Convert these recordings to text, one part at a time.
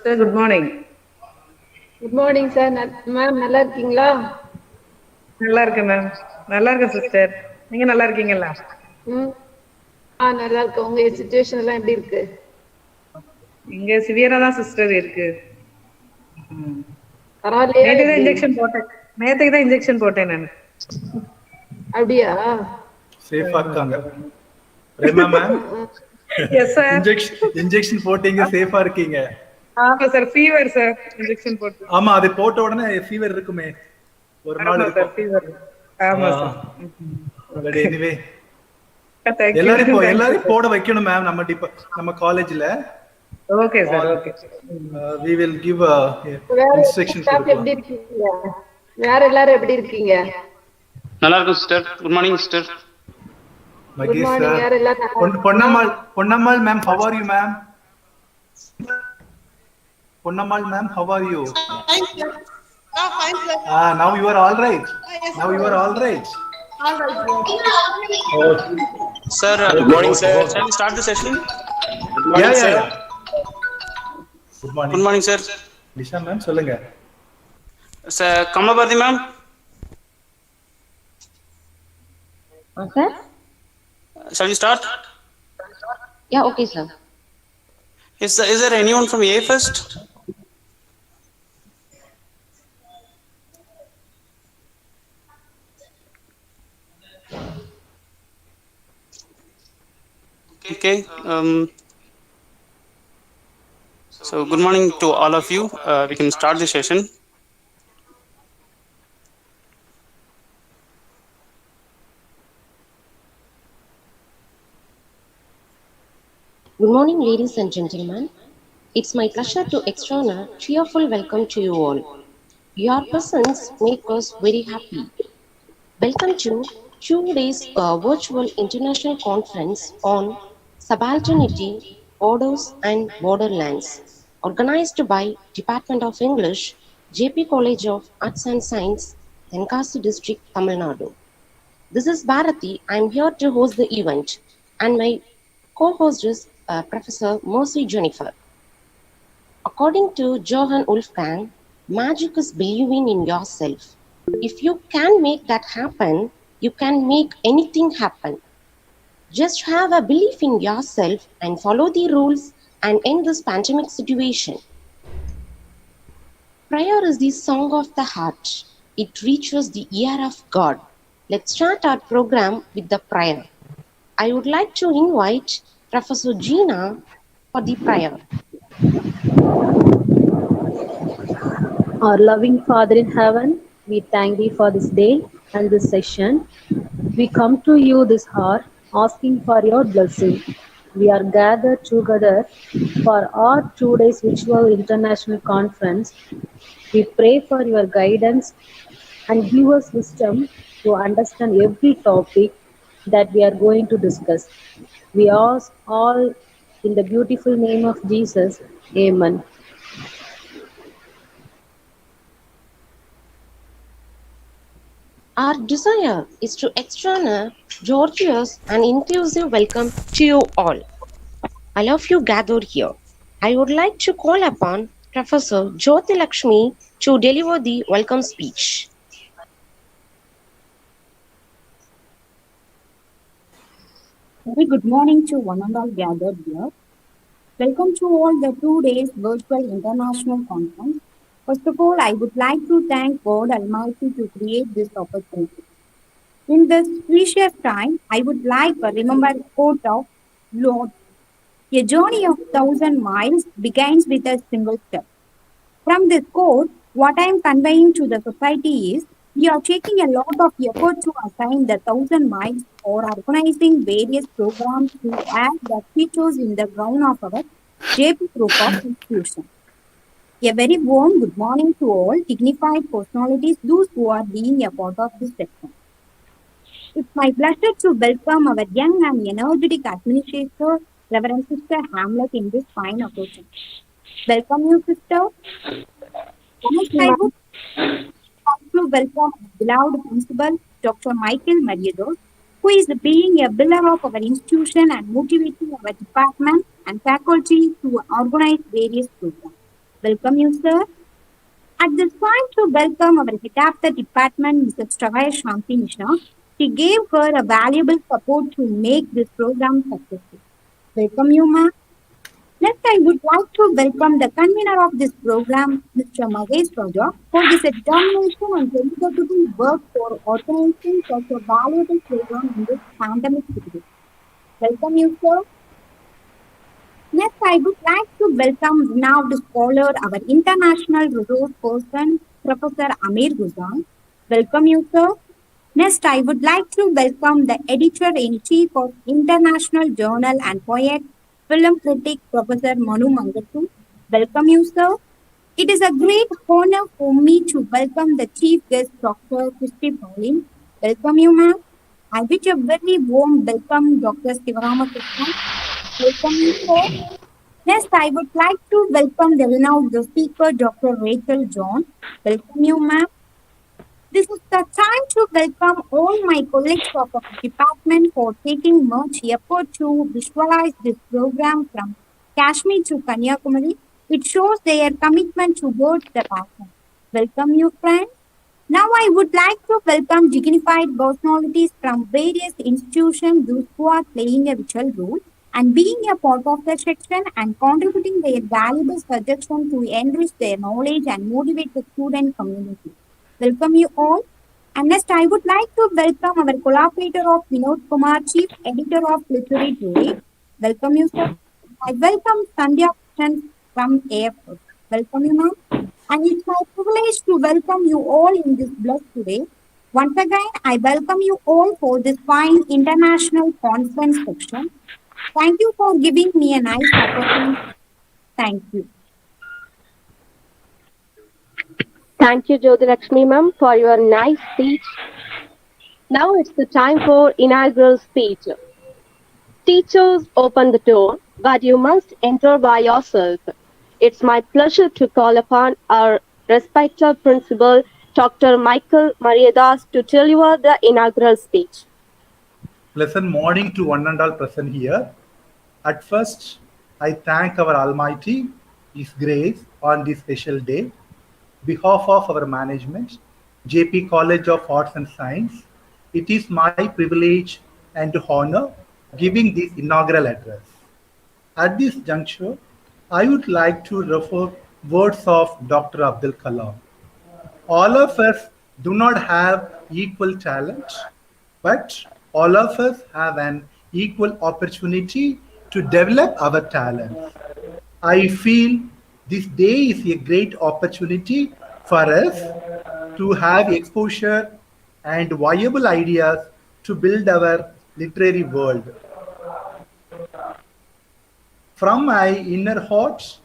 Sister, good morning. Good morning, sir. Ma'am, நல்லா இருக்கீங்களா? நல்லா இருக்கேன் மேம். நல்லா இருக்கேன் சிஸ்டர். நீங்க நல்லா இருக்கீங்களா? நல்லா இருக்கு. உங்க சிச்சுவேஷன் எல்லாம் எப்படி இருக்கு? இங்க சிவியரா தான் சிஸ்டர் இருக்கு. பரவாயில்லையா? நேத்துக்கு தான் இன்ஜெக்ஷன் போட்டேன் நான். அப்படியா? சேஃபா இருக்காங்க. Rhema ma'am. Yes sir. Injection போட்டீங்க, சேஃபா இருக்கீங்க. ஆமா சார், ஃபீவர் சார். இன்ஜெக்ஷன் போட்டு. ஆமா, அது போட்ட உடனே ஃபீவர் இருக்குமே. ஒரு நாள் இருக்கும் ஃபீவர். ஆமா சார். பட் எனிவே எல்லாரும் போட வைக்கணும் மேம் நம்ம காலேஜ்ல. Okay sir, okay. we will give instructions. எப்படி இருக்கீங்க? வேற எல்லாரும் எப்படி இருக்கீங்க? நல்லா இருக்கும் sister. Good morning sister. Good morning. யார் எல்லாரும்? Ponnammal ma'am, how are you ma'am? Ponnamal ma'am, how are you? Fine sir. Fine sir. Now you are all right. Now you are all right. All right. Sir, good morning sir. Shall we start the session? Good morning sir. Good morning. Good morning sir. Disha ma'am, சொல்லுங்க. Sir, Kamabadi ma'am. Sir? Shall we start? Yeah, okay sir. Is there anyone from A first? Okay. So good morning to all of you. We can start the session. Good morning, ladies and gentlemen. It's my pleasure to extend a cheerful welcome to you all. Your presence makes us very happy. Welcome to 2 days virtual international conference on Subalternity, Borders and Borderlands, organized by Department of English, JP College of Arts and Science, Tenkasi District, Tamil Nadu. This is Bharati. I'm here to host the event, and my co-host is Professor Mercy Jennifer. According to Johann Wolfgang, magic is believing in yourself. If you can make that happen, you can make anything happen. Just have a belief in yourself and follow the rules and end this pandemic situation. Prayer is the song of the heart. It reaches the ear of God. Let's start our program with the prayer. I would like to invite Professor Gina for the prayer. Our loving Father in heaven, we thank thee for this day and this session. We come to you this hour asking for your blessing. We are gathered together for our 2 days virtual international conference. We pray for your guidance and give us wisdom to understand every topic that we are going to discuss. We ask all in the beautiful name of Jesus. Amen. Our desire is to extend a joyous and inclusive welcome to you all. All of you gathered here. I would like to call upon Professor Jyoti Lakshmi to deliver the welcome speech. Very good morning to one and all gathered here. Welcome to all the 2 days virtual international conference. First of all, I would like to thank God Almighty to create this opportunity. In this precious time, I would like to remember the quote of Lord. A journey of 1,000 miles begins with a single step. From this quote, what I am conveying to the society is, we are taking a lot of effort to assign the 1,000 miles or organizing various programs to add the features in the ground of our JP group of institutions. A very warm good morning to all dignified personalities, those who are being a part of this session. It's my pleasure to welcome our young and energetic administrator, Reverend Sister Hamlet, in this fine occasion. Welcome you, sister. I would like to welcome beloved principal, Dr. Michael Mariados, who is being a pillar of our institution and motivating our department and faculty to organize various programs. Welcome you, sir. At this point, to welcome our head of the department, Mrs. Travaya Shanti Mishra. She gave her a valuable support to make this program successful. Welcome you, ma'am. Next, I would like to welcome the convener of this program, Mr. Mahesh Raja, for his determination and dedicated work for organizing such a valuable program in this pandemic period. Welcome you, sir. Next, I would like to welcome renowned scholar, our international resource person, Professor Amir Hossain. Welcome you, sir. Next, I would like to welcome the editor-in-chief of International Journal and poet, film critic, Professor Manu Mangattu. Welcome you, sir. It is a great honor for me to welcome the chief guest, Dr. Christy Paulina. Welcome you, ma'am. I wish a very warm welcome, Dr. Siva. Welcome you, sir. Next, I would like to welcome the renowned speaker, Dr. Raichal John. Welcome you, ma'am. This is the time to welcome all my colleagues of our department for taking much effort to visualize this program from Kashmir to Kanyakumari. It shows their commitment towards the passion. Welcome you, friends. Now I would like to welcome dignified personalities from various institutions, those who are playing a vital role and being a part of the section and contributing their valuable suggestions to enrich their knowledge and motivate the student community. Welcome you all. And next, I would like to welcome our collaborator of Vinod Kumar, Chief Editor of Literary Today. Welcome you, sir. I welcome Sandhya Krishnan from AFS. Welcome you, ma'am. And it's my privilege to welcome you all in this blog today. Once again, I welcome you all for this fine international conference section. Thank you for giving me a nice opportunity. Thank you. Thank you, Jyoti Lakshmi ma'am, for your nice speech. Now it's the time for inaugural speech. Teachers, open the door, but you must enter by yourself. It's my pleasure to call upon our respected principal, Dr. Michael Mariadas, to deliver the inaugural speech. Pleasant morning to one and all present here. At first, I thank our Almighty, His grace on this special day. Behalf of our management, JP College of Arts and Science, it is my privilege and honor giving this inaugural address. At this juncture, I would like to refer words of Dr. Abdul Kalam. All of us do not have equal talent, but all of us have an equal opportunity to develop our talents. I feel this day is a great opportunity for us to have exposure and viable ideas to build our literary world. From my inner heart,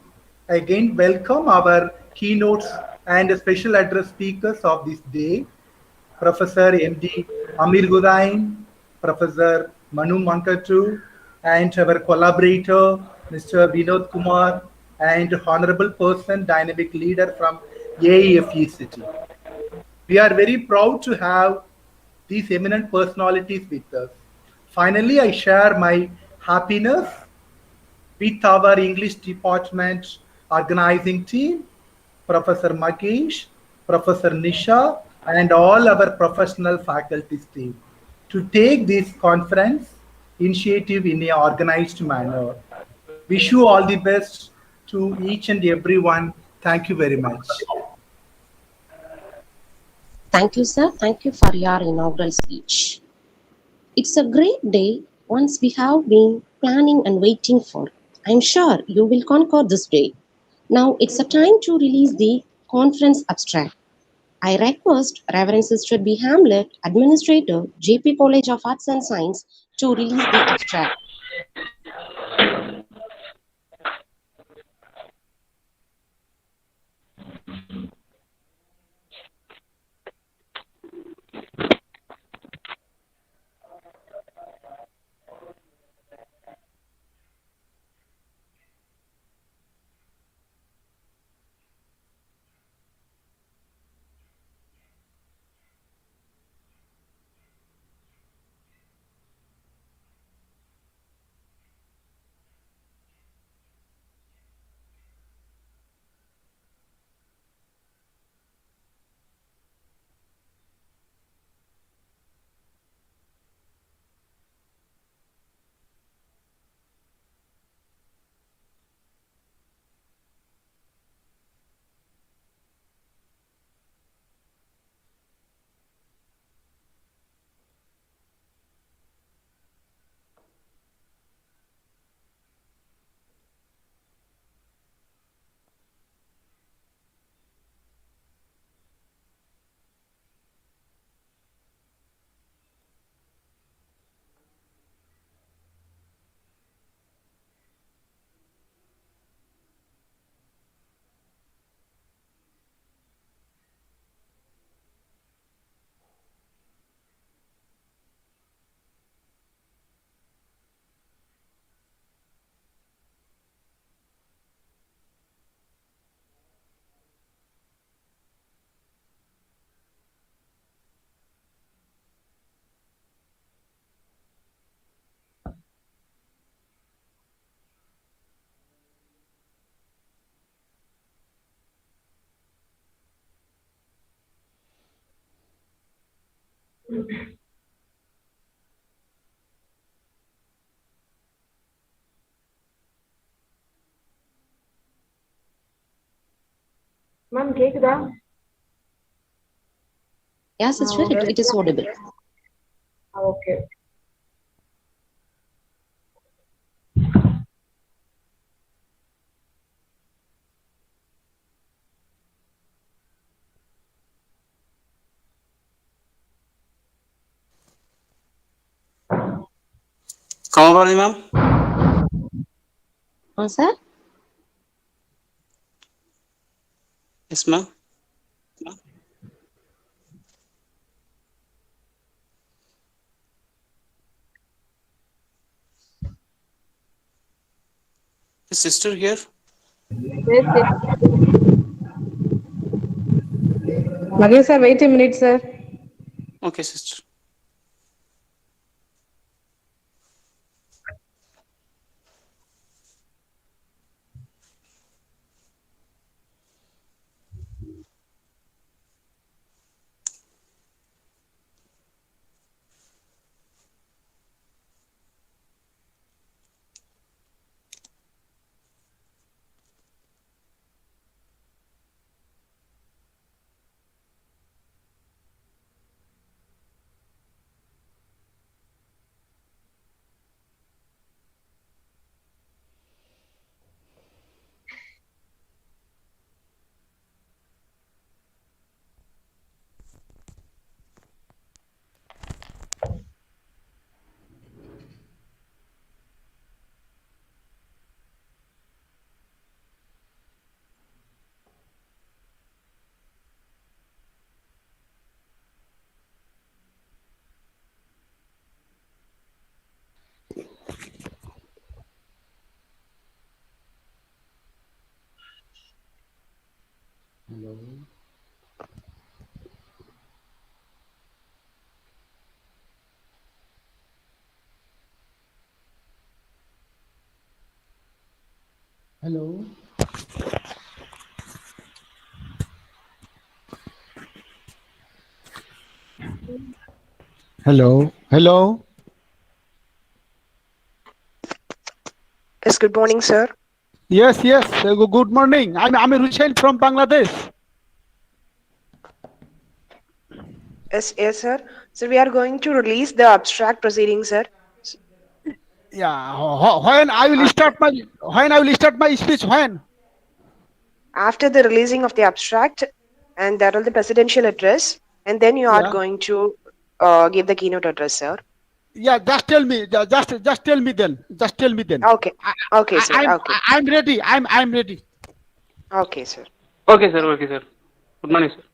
I again welcome our keynotes and special address speakers of this day, Professor MD Amir Hossain, Professor Manu Mangattu, and our collaborator, Mr. Vinod Kumar, and Honorable Person, Dynamic Leader from AIFE City. We are very proud to have these eminent personalities with us. Finally, I share my happiness with our English department organizing team, Professor Magesh, Professor Nisha, and all our professional faculties team to take this conference initiative in an organized manner. Wish you all the best to each and everyone. Thank you very much. Thank you, sir. Thank you for your inaugural speech. It's a great day, once we have been planning and waiting for. I'm sure you will conquer this day. Now it's a time to release the conference abstract. I request Reverend Sister B. Hamlet, Administrator, JP College of Arts and Science, to release the abstract. Ma'am, கேக்குதா? Yeah, sister, it is audible. Okay. Kamabali ma'am? Sir? Yes ma'am. Is sister here? Yes, yes. Mahesh sir, wait a minute, sir. Okay, sister. Hello. Hello. Hello. Hello. Yes, good morning, sir. Yes, yes. Good morning. I'm Amir Hossain from Bangladesh. Yes, sir. So we are going to release the abstract proceedings, sir. Yeah. When I will start my speech? When? After the releasing of the abstract, and that will the presidential address, and then you are Yeah. going to give the keynote address, sir. Yeah. Just tell me. Just tell me then. Just tell me then. Okay. Okay, sir. Okay. I'm ready. I'm ready. Okay, sir. Okay, sir. Okay, sir. Good morning, sir.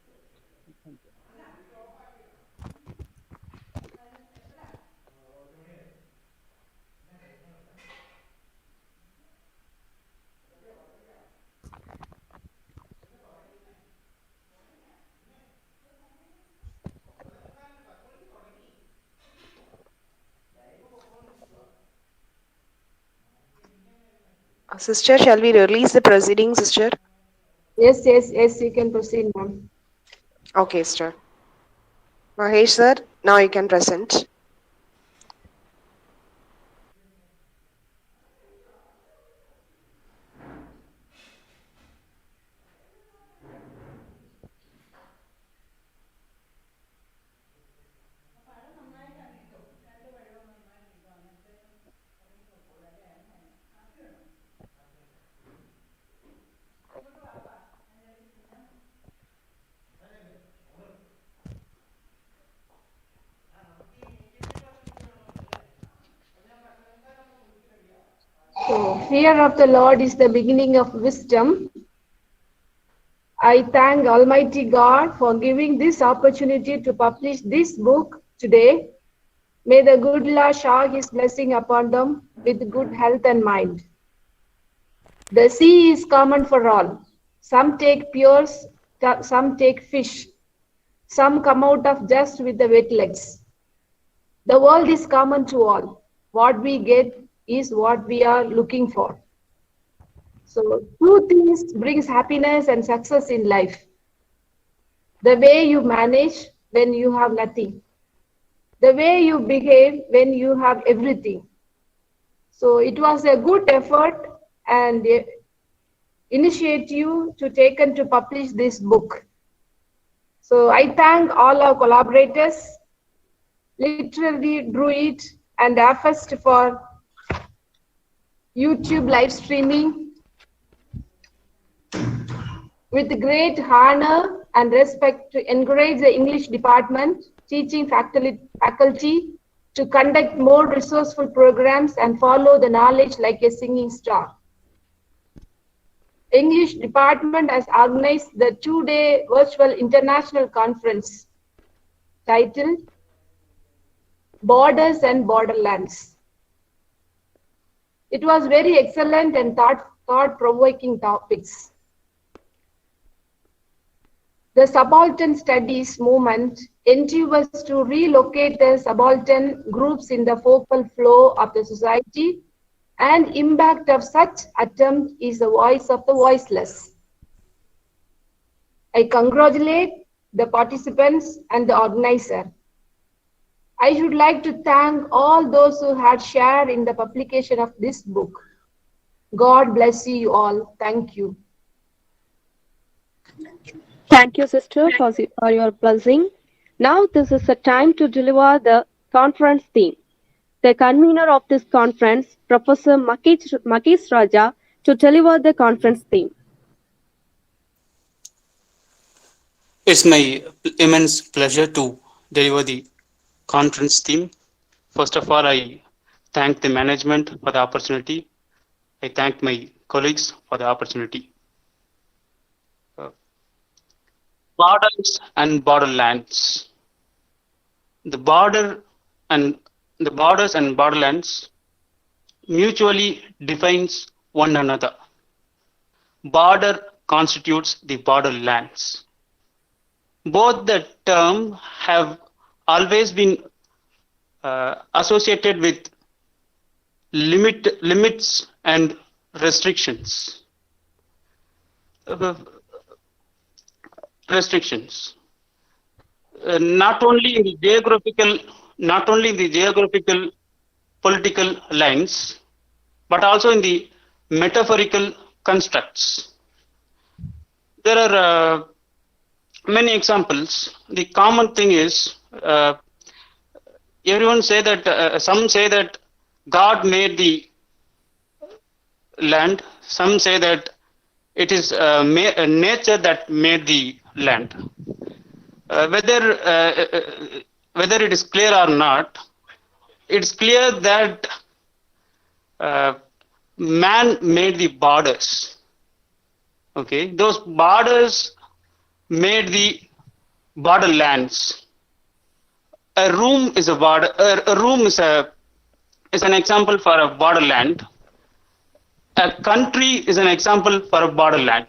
Sister, shall we release the proceedings, sister? Yes, yes, yes, you can proceed, ma'am. Okay, sir. Mahesh, sir, now you can present. So, fear of the Lord is the beginning of wisdom. I thank Almighty God for giving this opportunity to publish this book today. May the good Lord shower his blessing upon them with good health and mind. The sea is common for all. Some take piers, some take fish. Some come out of just with the wet legs. The world is common to all. What we get is what we are looking for. So two things brings happiness and success in life. The way you manage when you have nothing. The way you behave when you have everything. So it was a good effort, and initiative to taken to publish this book. So I thank all our collaborators, Literary Druid and AFEST for YouTube live streaming. With great honor and respect to encourage the English department, teaching faculty to conduct more resourceful programs and follow the knowledge like a singing star. English department has organized the 2-day virtual international conference titled Borders and Borderlands. It was very excellent and thought-provoking topics. The Subaltern Studies movement endeavors to relocate the subaltern groups in the focal flow of the society, and impact of such attempt is the voice of the voiceless. I congratulate the participants and the organizer. I should like to thank all those who had shared in the publication of this book. God bless you all. Thank you. Thank you, sister, for your blessing. Now this is the time to deliver the conference theme. The convener of this conference, Professor Makesh Raja, to deliver the conference theme. It's my immense pleasure to deliver the conference theme. First of all, I thank the management for the opportunity. I thank my colleagues for the opportunity. Borders and borderlands. The borders and borderlands mutually defines one another. Border constitutes the borderlands. Both the term have always been associated with limits and restrictions. Not only in the geographical political lines, but also in the metaphorical constructs. There are many examples. The common thing is everyone say that some say that God made the land. Some say that it is nature that made the land. Whether it is clear or not, it's clear that man made the borders. Okay, those borders made the borderlands. A room is a border. A room is an example for a borderland. A country is an example for a borderland.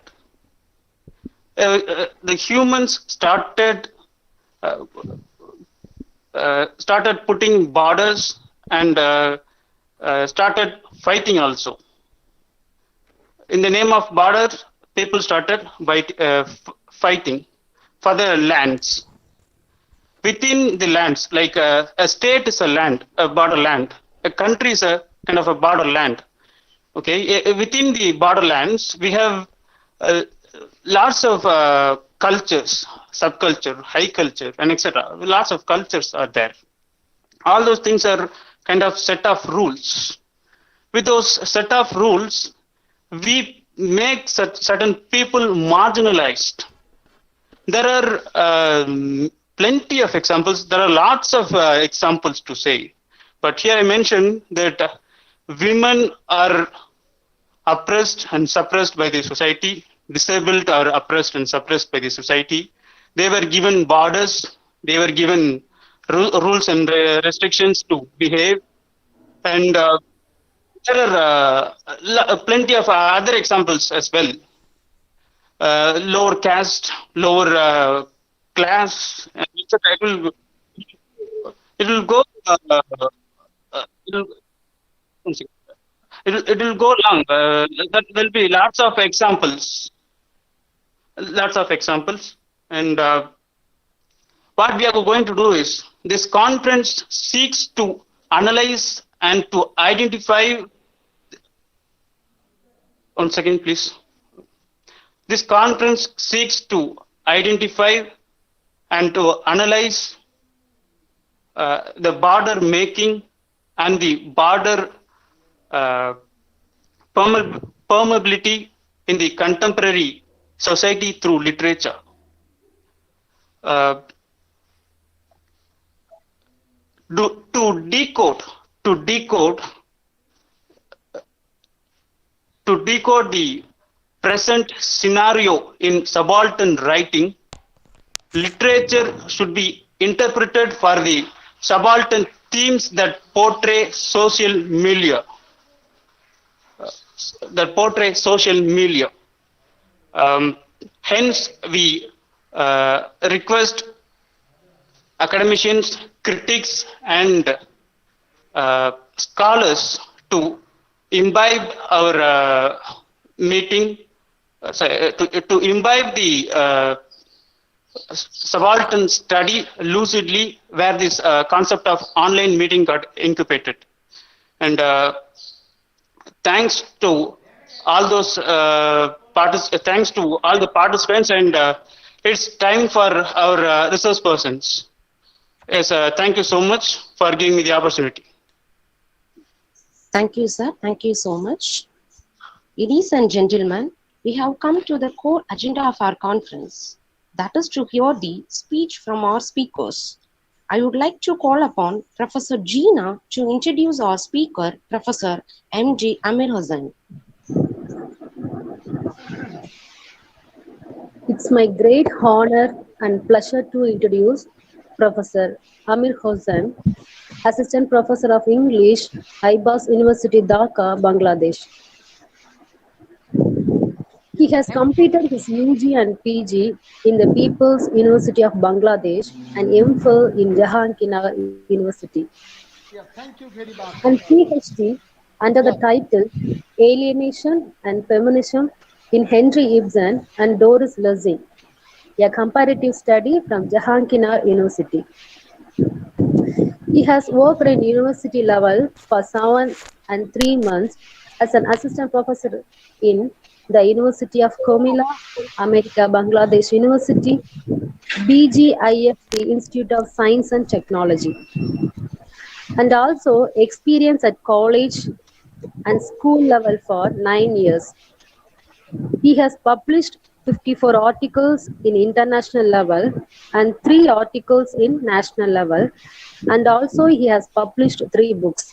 The humans started putting borders and started fighting also. In the name of border, people started fighting for their lands. Within the lands, like a state is a land, a borderland. A country is a kind of a borderland. Okay, within the borderlands, we have lots of cultures, subculture, high culture, and etc. Lots of cultures are there. All those things are kind of set of rules. With those set of rules, we make certain people marginalized. There are plenty of examples. There are lots of examples to say. But here I mentioned that women are oppressed and suppressed by the society. Disabled are oppressed and suppressed by the society. They were given borders. They were given rules and restrictions to behave. And there are plenty of other examples as well. Lower caste, lower class, etc. It will go. It will go long. There will be lots of examples. And what we are going to do is, this conference seeks to analyze and to identify. 1 second, please. This conference seeks to identify and to analyze the border making and the border permeability in the contemporary society through literature. To decode the present scenario in subaltern writing, literature should be interpreted for the subaltern themes that portray social milieu. Hence, we request academicians, critics, and scholars to imbibe our meeting, to imbibe the subaltern study lucidly, where this concept of online meeting got incubated. And thanks to all those thanks to all the participants, and it's time for our resource persons. Yes, thank you so much for giving me the opportunity. Thank you, sir. Thank you so much. Ladies and gentlemen, we have come to the core agenda of our conference, that is to hear the speech from our speakers. I would like to call upon Professor Gina to introduce our speaker, Professor M.G. Amir Hossain. It's my great honor and pleasure to introduce Professor Amir Hossain, Assistant Professor of English, IBAS University, Dhaka, Bangladesh. He has completed his UG and PG in the People's University of Bangladesh and MPhil in Jahannagar University. Yeah, thank you very much. And PhD under the title Alienation and Feminism in Henry Ibsen and Doris Lessing, a comparative study from Jahannagar University. He has worked in university level for 7 and 3 months as an assistant professor in the University of Comilla, America, Bangladesh University, BGIFT Institute of Science and Technology, and also experience at college and school level for 9 years. He has published 54 articles in international level and 3 articles in national level, and also he has published 3 books.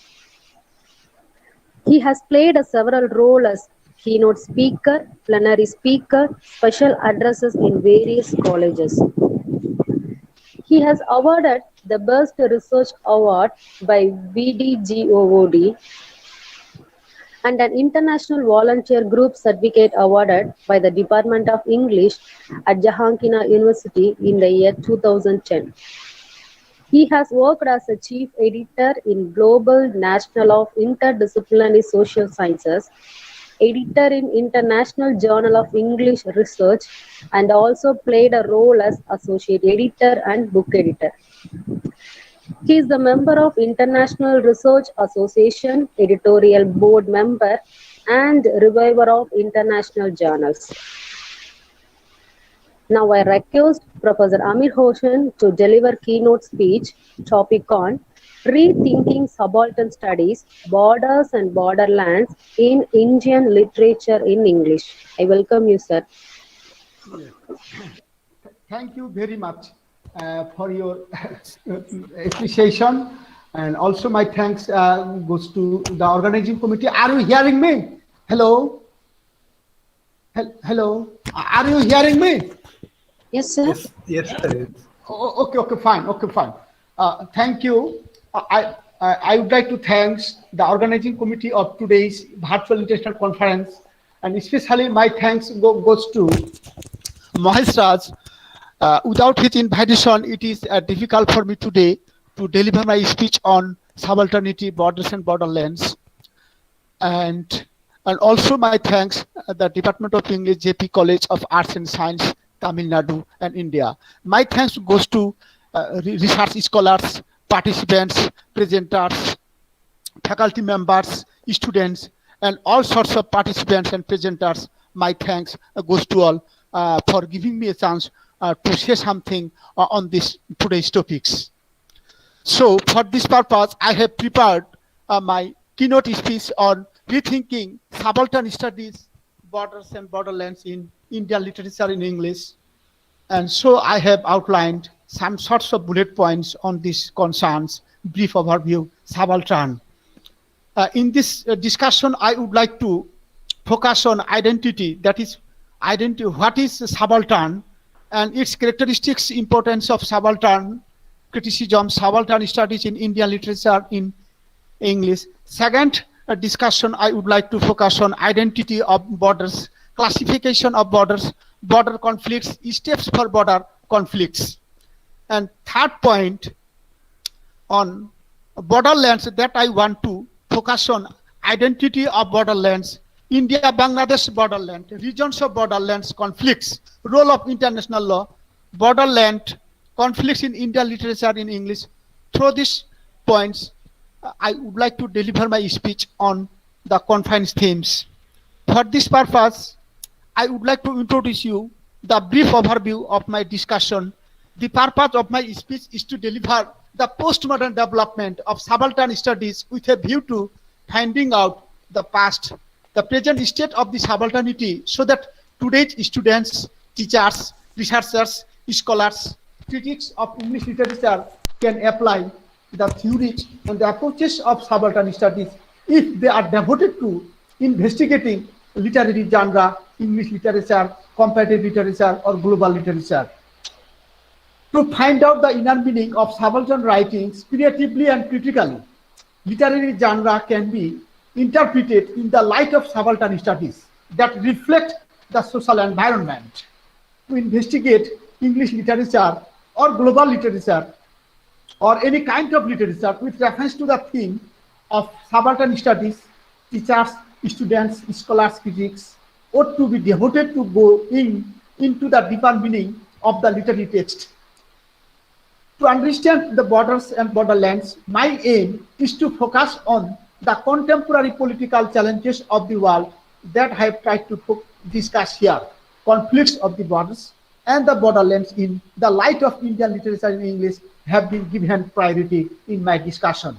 He has played several roles as keynote speaker, plenary speaker, special addresses in various colleges. He has awarded the Best Research Award by BDGOOD and an International Volunteer Group Certificate awarded by the Department of English at Jahannagar University in the year 2010. He has worked as a chief editor in Global National of Interdisciplinary Social Sciences, editor in International Journal of English Research, and also played a role as associate editor and book editor. He is the member of International Research Association, editorial board member, and reviver of international journals. Now I request Professor Amir Hossain to deliver keynote speech topic on Rethinking Subaltern Studies, Borders and Borderlands in Indian Literature in English. I welcome you, sir. Thank you very much for your appreciation, and also my thanks goes to the organizing committee. Are you hearing me? Hello? Hello? Are you hearing me? Yes, sir. Yes, sir. Okay, fine. Thank you. I would like to thank the organizing committee of today's virtual international conference, and especially my thanks goes to Mahesh Raj. Without his invitation, it is difficult for me today to deliver my speech on subalternity, borders and borderlands. And also my thanks the Department of English, JP College of Arts and Science, Tamil Nadu and India. My thanks goes to research scholars, participants, presenters, faculty members, students, and all sorts of participants and presenters my thanks goes to all for giving me a chance to say something on this today's topics. So for this purpose, I have prepared my keynote speech on rethinking subaltern studies, borders and borderlands in Indian literature in English. And so I have outlined some sorts of bullet points on these concerns, brief overview, subaltern. In this discussion, I would like to focus on identity, that is, what is subaltern and its characteristics, importance of subaltern, criticism, subaltern studies in Indian literature in English. Second discussion, I would like to focus on identity of borders, classification of borders, border conflicts, steps for border conflicts. And third point on borderlands, that I want to focus on identity of borderlands, India-Bangladesh borderland, regions of borderlands, conflicts, role of international law, borderland, conflicts in Indian literature in English. Through these points, I would like to deliver my speech on the confined themes. For this purpose, I would like to introduce you the brief overview of my discussion. The purpose of my speech is to deliver the postmodern development of subaltern studies with a view to finding out the past, the present state of the subalternity, so that today's students, teachers, researchers, scholars, critics of English literature can apply the theories and the approaches of subaltern studies if they are devoted to investigating literary genre, English literature, comparative literature, or global literature. To find out the inner meaning of subaltern writings creatively and critically, literary genre can be interpreted in the light of subaltern studies that reflect the social environment. To investigate English literature or global literature or any kind of literature with reference to the theme of subaltern studies, teachers, students, scholars, critics ought to be devoted to go into the deeper meaning of the literary text. To understand the borders and borderlands, my aim is to focus on the contemporary political challenges of the world that I have tried to discuss here, conflicts of the borders and the borderlands in the light of Indian literature in English have been given priority in my discussion.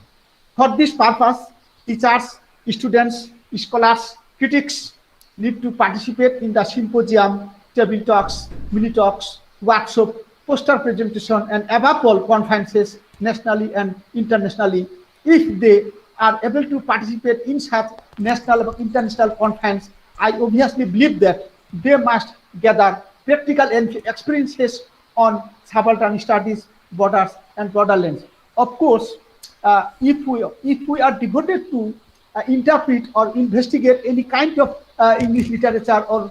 For this purpose, teachers, students, scholars, critics need to participate in the symposium, table talks, mini talks, workshop, poster presentation, and above all conferences nationally and internationally. If they are able to participate in such national or international conference, I obviously believe that they must gather practical experiences on subaltern studies, borders, and borderlands. Of course, if we are devoted to interpret or investigate any kind of English literature or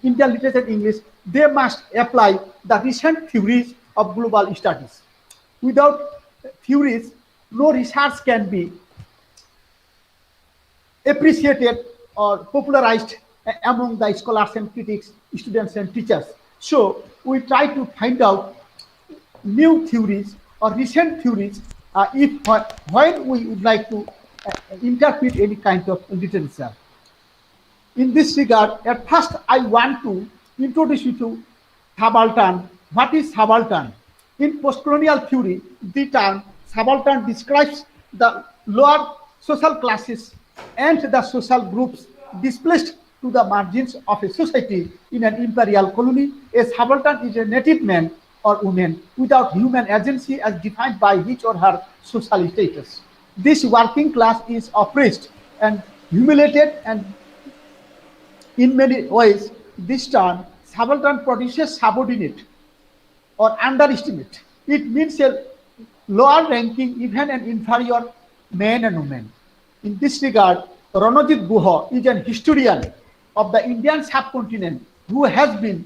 Indian literature in English, they must apply the recent theories of global studies. Without theories, no research can be appreciated or popularized among the scholars and critics, students and teachers. So we try to find out new theories or recent theories when we would like to interpret any kind of literature. In this regard, at first I want to introduce you to subaltern. What is subaltern? In postcolonial theory, the term subaltern describes the lower social classes and the social groups displaced to the margins of a society in an imperial colony. A subaltern is a native man or woman without human agency as defined by his or her social status. This working class is oppressed and humiliated, and in many ways, this term subaltern produces subordinate or underestimate. It means a lower ranking, even an inferior man and woman. In this regard, Ranajit Guha is an historian of the Indian subcontinent who has been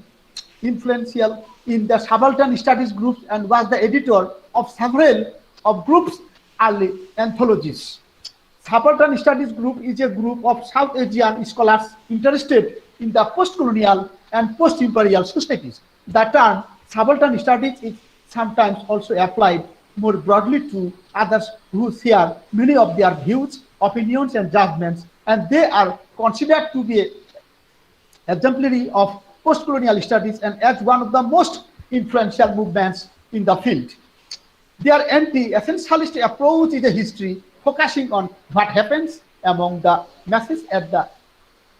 influential in the subaltern studies groups and was the editor of several of groups' early anthologies. Subaltern Studies Group is a group of South Asian scholars interested in the post-colonial and post-imperial societies. The term subaltern studies is sometimes also applied more broadly to others who share many of their views, opinions, and judgments, and they are considered to be exemplary of post-colonial studies and as one of the most influential movements in the field. Their anti-essentialist approach is a history focusing on what happens among the masses at the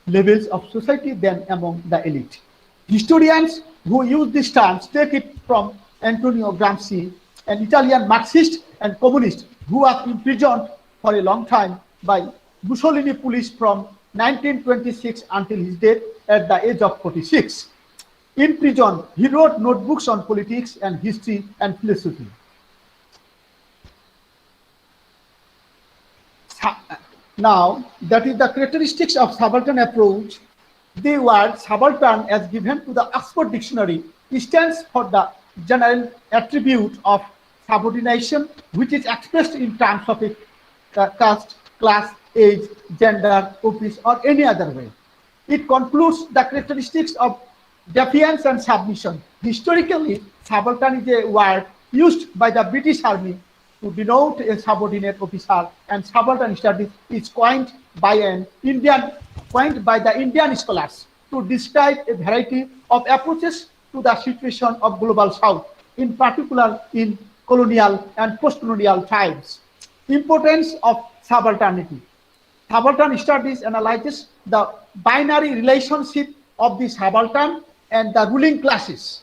levels of society than among the elite. Historians who use these terms take it from Antonio Gramsci, an Italian Marxist and communist who was imprisoned for a long time by Mussolini police from 1926 until his death at the age of 46. In prison, he wrote notebooks on politics and history and philosophy. Now, that is the characteristics of subaltern approach. The word subaltern, as given to the Oxford Dictionary, stands for the general attribute of subordination, which is expressed in terms of a caste, class, age, gender, office, or any other way. It concludes the characteristics of defiance and submission. Historically, subaltern is a word used by the British Army to denote a subordinate officer, and subaltern studies is coined by the Indian scholars to describe a variety of approaches to the situation of global South, in particular in colonial and post-colonial times. Importance of subalternity. Subaltern studies analyzes the binary relationship of the subaltern and the ruling classes,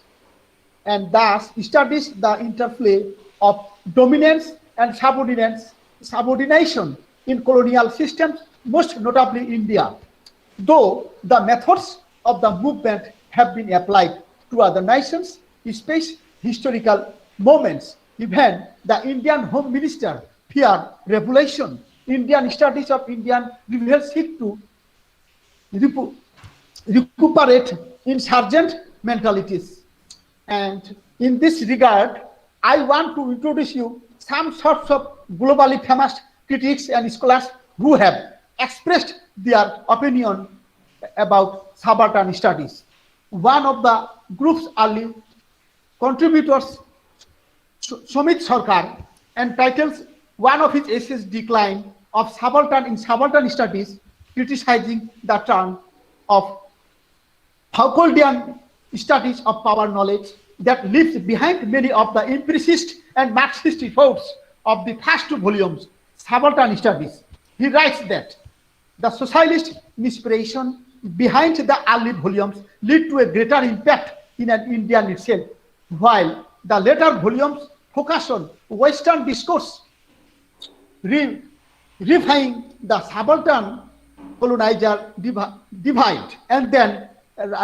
and thus studies the interplay of dominance and subordination in colonial systems, most notably India. Though the methods of the movement have been applied to other nations, especially historical moments, even the Indian Home Minister feared revolution. Indian studies of Indian rebels seek to recuperate insurgent mentalities. And in this regard, I want to introduce you some sorts of globally famous critics and scholars who have expressed their opinion about subaltern studies. One of the group's early contributors, Sumit Sarkar, entitles one of his essays Decline of Subaltern in Subaltern Studies, criticizing the term of Foucauldian studies of power knowledge that lives behind many of the empiricist and Marxist efforts of the first two volumes, Subaltern Studies. He writes that the socialist inspiration behind the early volumes lead to a greater impact in an Indian itself, while the later volumes focus on Western discourse, reifying the subaltern colonizer divide, and then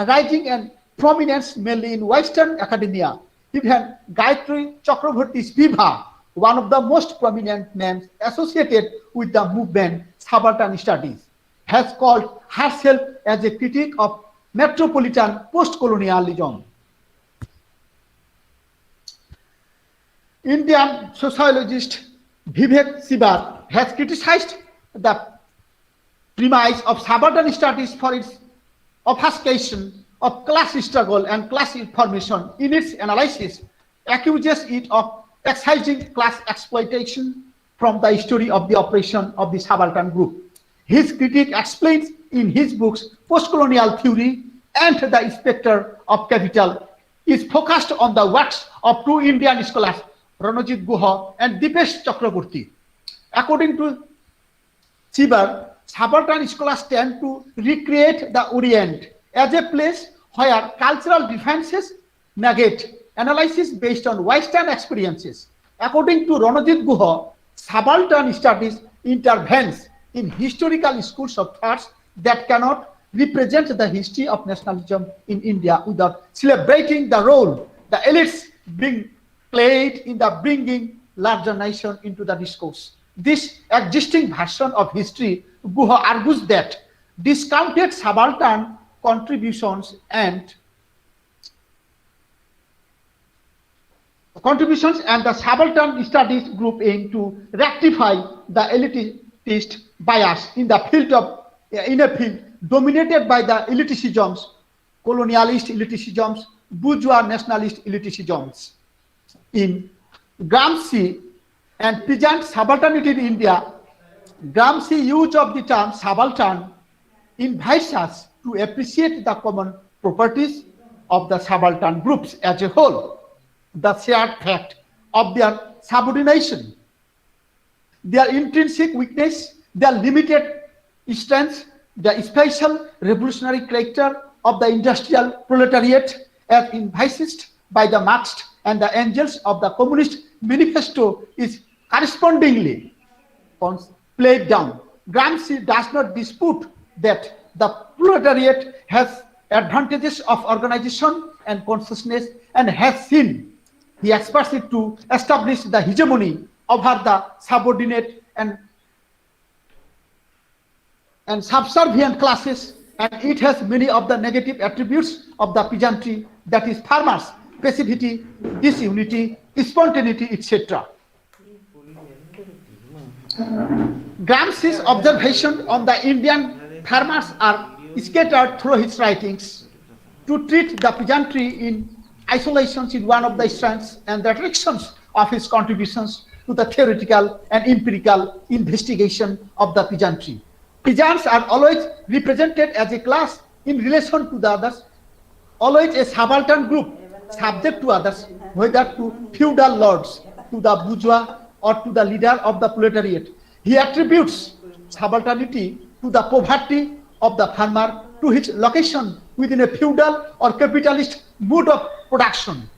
rising in prominence mainly in Western academia. Even Gayatri Chakraborty's Viva, one of the most prominent names associated with the movement Subaltern Studies, has called herself as a critic of metropolitan post-colonialism. Indian sociologist Vivek Siva has criticized the premise of subaltern studies for its obfuscation of class struggle and class information. In its analysis, accuses it of excising class exploitation from the history of the operation of the subaltern group. His critique explains in his books Post-Colonial Theory and The Spectre of Capital is focused on the works of two Indian scholars, Ranajit Guha and Dipesh Chakraborty. According to Siva, subaltern scholars tend to recreate the Orient as a place where cultural differences negate analysis based on Western experiences. According to Ranajit Guha, subaltern studies intervenes in historical schools of thoughts that cannot represent the history of nationalism in India without celebrating the role the elites being played in the bringing larger nation into the discourse. This existing version of history, Guha argues that discounted subaltern contributions and the subaltern studies group aim to rectify the elitist bias in a field dominated by the eliticisms, colonialist eliticisms, bourgeois nationalist eliticisms. In Gramsci and Peasant Subalternity in India, Gramsci's use of the term subaltern invites us to appreciate the common properties of the subaltern groups as a whole, the shared fact of their subordination, their intrinsic weakness, their limited strength, the special revolutionary character of the industrial proletariat as envisaged by the Marxists and the angels of the Communist Manifesto is correspondingly played down. Gramsci does not dispute that the proletariat has advantages of organization and consciousness and has seen he expects it to establish the hegemony over the subordinate and subservient classes, and it has many of the negative attributes of the peasantry, that is farmers, passivity, disunity, spontaneity, etc. Gramsci's observation on the Indian farmers are scattered through his writings. To treat the peasantry in isolation is one of the strengths and the directions of his contributions to the theoretical and empirical investigation of the peasantry. Peasants are always represented as a class in relation to the others, always a subaltern group subject to others, whether to feudal lords, to the bourgeois, or to the leader of the proletariat. He attributes subalternity to the poverty of the farmer, to his location within a feudal or capitalist mode of production.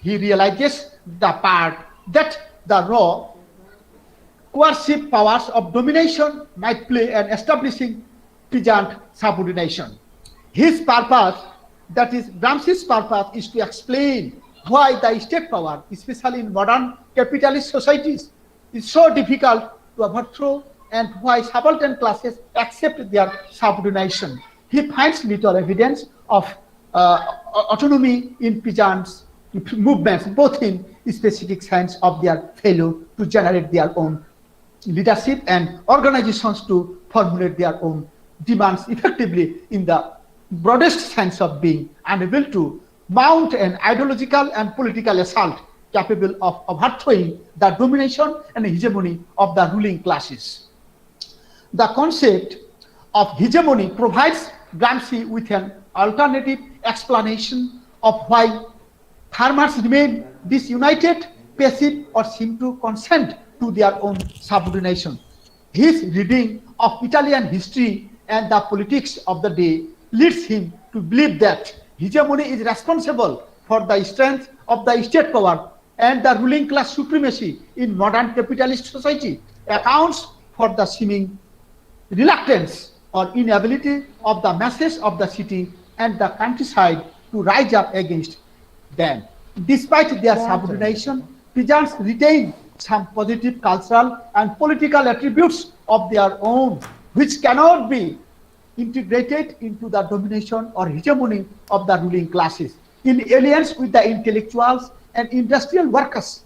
He realizes the part that the raw coercive powers of domination might play in establishing peasant subordination. His purpose, that is Gramsci's purpose, is to explain why the state power, especially in modern capitalist societies, is so difficult to overthrow and why subaltern classes accept their subordination. He finds little evidence of autonomy in peasants' movements, both in specific sense of their failure to generate their own leadership and organizations to formulate their own demands effectively, in the broadest sense of being unable to mount an ideological and political assault capable of overthrowing the domination and hegemony of the ruling classes. The concept of hegemony provides Gramsci with an alternative explanation of why farmers remain disunited, passive, or seem to consent to their own subordination. His reading of Italian history and the politics of the day leads him to believe that hegemony is responsible for the strength of the state power, and the ruling class supremacy in modern capitalist society accounts for the seeming reluctance or inability of the masses of the city and the countryside to rise up against them. Despite their subordination, peasants retain some positive cultural and political attributes of their own, which cannot be integrated into the domination or hegemony of the ruling classes. In alliance with the intellectuals and industrial workers,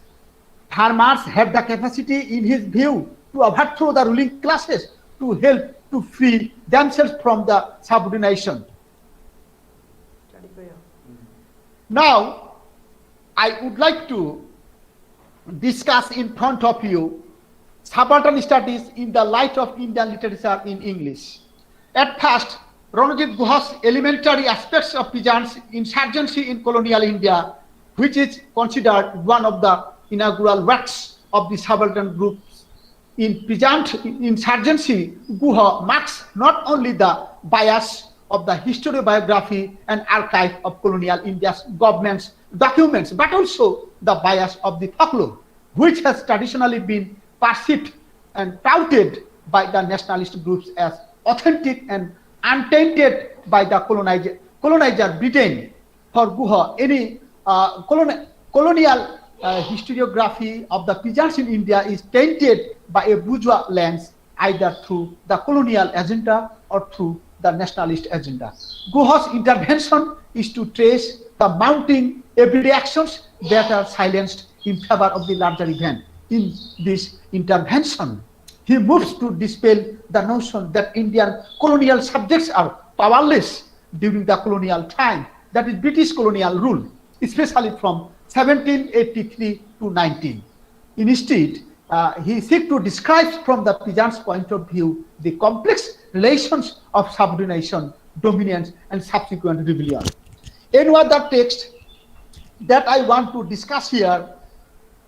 farmers have the capacity, in his view, to overthrow the ruling classes, to help to free themselves from the subordination. Now, I would like to discuss in front of you subaltern studies in the light of Indian literature in English. At first, Ranjit Guha's elementary aspects of peasants' insurgency in colonial India, which is considered one of the inaugural works of the subaltern groups. In peasant insurgency, Guha marks not only the bias of the historiography and archive of colonial India's government's documents, but also the bias of the folklore, which has traditionally been perceived and touted by the nationalist groups as authentic and untainted by the colonizer Britain. For Guha, any colonial historiography of the peasants in India is tainted by a bourgeois lens, either through the colonial agenda or through the nationalist agenda. Guha's intervention is to trace the mounting everyday actions that are silenced in favor of the larger event. In this intervention, he moves to dispel the notion that Indian colonial subjects are powerless during the colonial time, that is British colonial rule, especially from 1783 to 19. Instead, he seeks to describe from the peasant's point of view the complex relations of subordination dominance, and subsequent rebellion. Another text that I want to discuss here,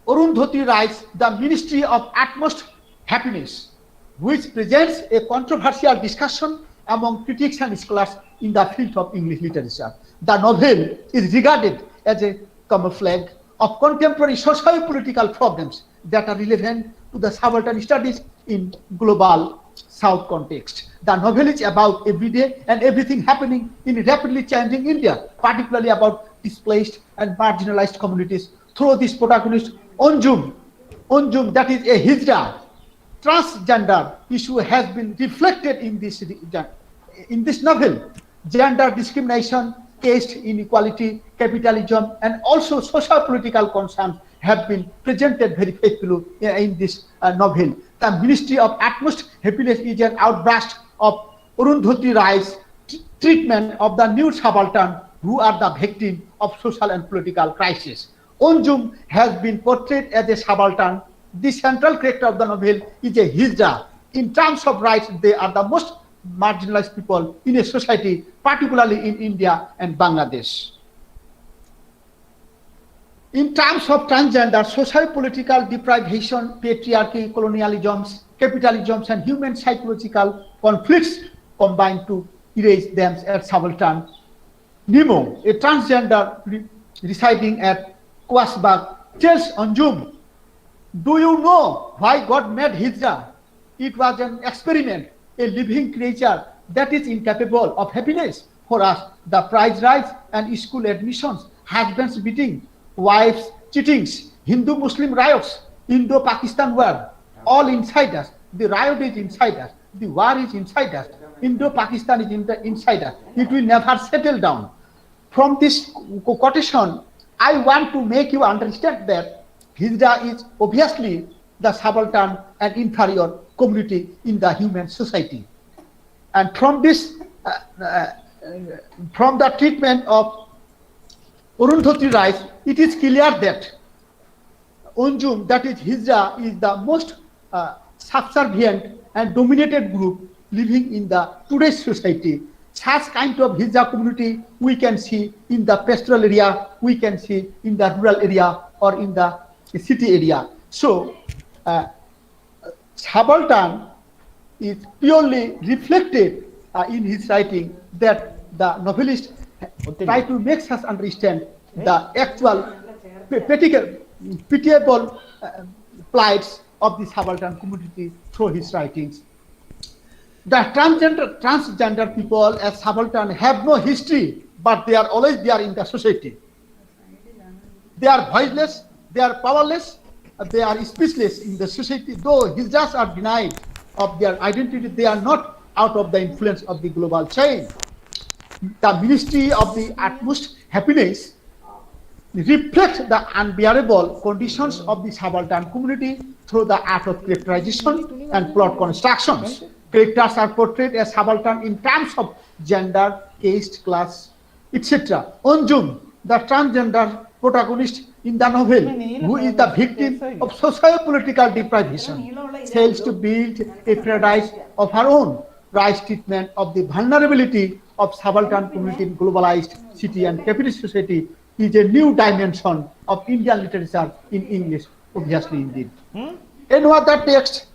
Arundhati writes The Ministry of Utmost Happiness, which presents a controversial discussion among critics and scholars in the field of English literature. The novel is regarded as a camouflage of contemporary socio-political problems that are relevant to the subaltern studies in global South context. The novel is about everyday and everything happening in rapidly changing India, particularly about displaced and marginalized communities through this protagonist, Anjum, that is a hijra. Transgender issue has been reflected in this novel. Gender discrimination, caste inequality, capitalism, and also socio-political concerns have been presented very faithfully in this novel. The Ministry of Utmost Happiness is an outburst of Arundhati Rai's treatment of the new subaltern who are the victim of social and political crisis. Anjum has been portrayed as a subaltern. The central character of the novel is a hijra. In terms of rights, they are the most marginalized people in a society, particularly in India and Bangladesh. In terms of transgender, socio-political deprivation, patriarchy, colonialisms, capitalisms, and human psychological conflicts combine to erase them as subaltern. Nemo, a transgender residing at Kwasbag, tells Anjum, "Do you know why God made hijra? It was an experiment, a living creature that is incapable of happiness. For us, the price rise and school admissions, husbands beating, wives cheatings, Hindu-Muslim riots, Indo-Pakistan war, all inside us. The riot is inside us. The war is inside us. Indo-Pakistan is inside us. It will never settle down." From this quotation, I want to make you understand that hijra is obviously the subaltern and inferior community in the human society. And from this, from the treatment of Arundhati Rai, it is clear that Anjum, that is hijra, is the most subservient and dominated group living in the today's society. Such kind of hijra community we can see in the pastoral area, we can see in the rural area or in the city area. So, subaltern is purely reflected in his writing that the novelist try to make us understand the actual pitiable plights of the subaltern community through his writings. The transgender people as subaltern have no history, but they are always there in the society. They are voiceless, they are powerless, they are speechless in the society. Though hijras are denied of their identity, they are not out of the influence of the global chain. The Ministry of the Utmost Happiness reflects the unbearable conditions of the subaltern community through the art of characterization and plot constructions. Characters are portrayed as subaltern in terms of gender, caste, class, etc. Anjum, the transgender protagonist in the novel, who is the victim of socio-political deprivation, fails to build a paradise of her own. Rai's treatment of the vulnerability of subaltern community in globalized city and capitalist society is a new dimension of Indian literature in English, obviously indeed. Another text,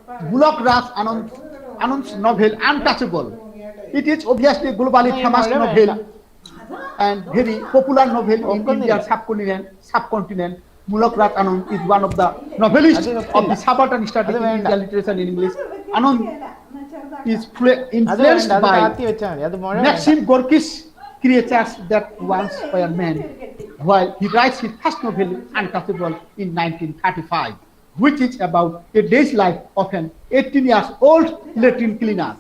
Mulak Raj Anand's novel Untouchable. It is obviously a globally famous novel and very popular novel in Indian subcontinent. Mulak Raj Anand is one of the novelists of the subaltern studies in Indian literature in English. Anand is influenced by Maxim Gorky's Creatures That Once Were Men, while he writes his first novel Untouchable in 1935. Which is about a day's life of an 18-year-old latrine cleaner.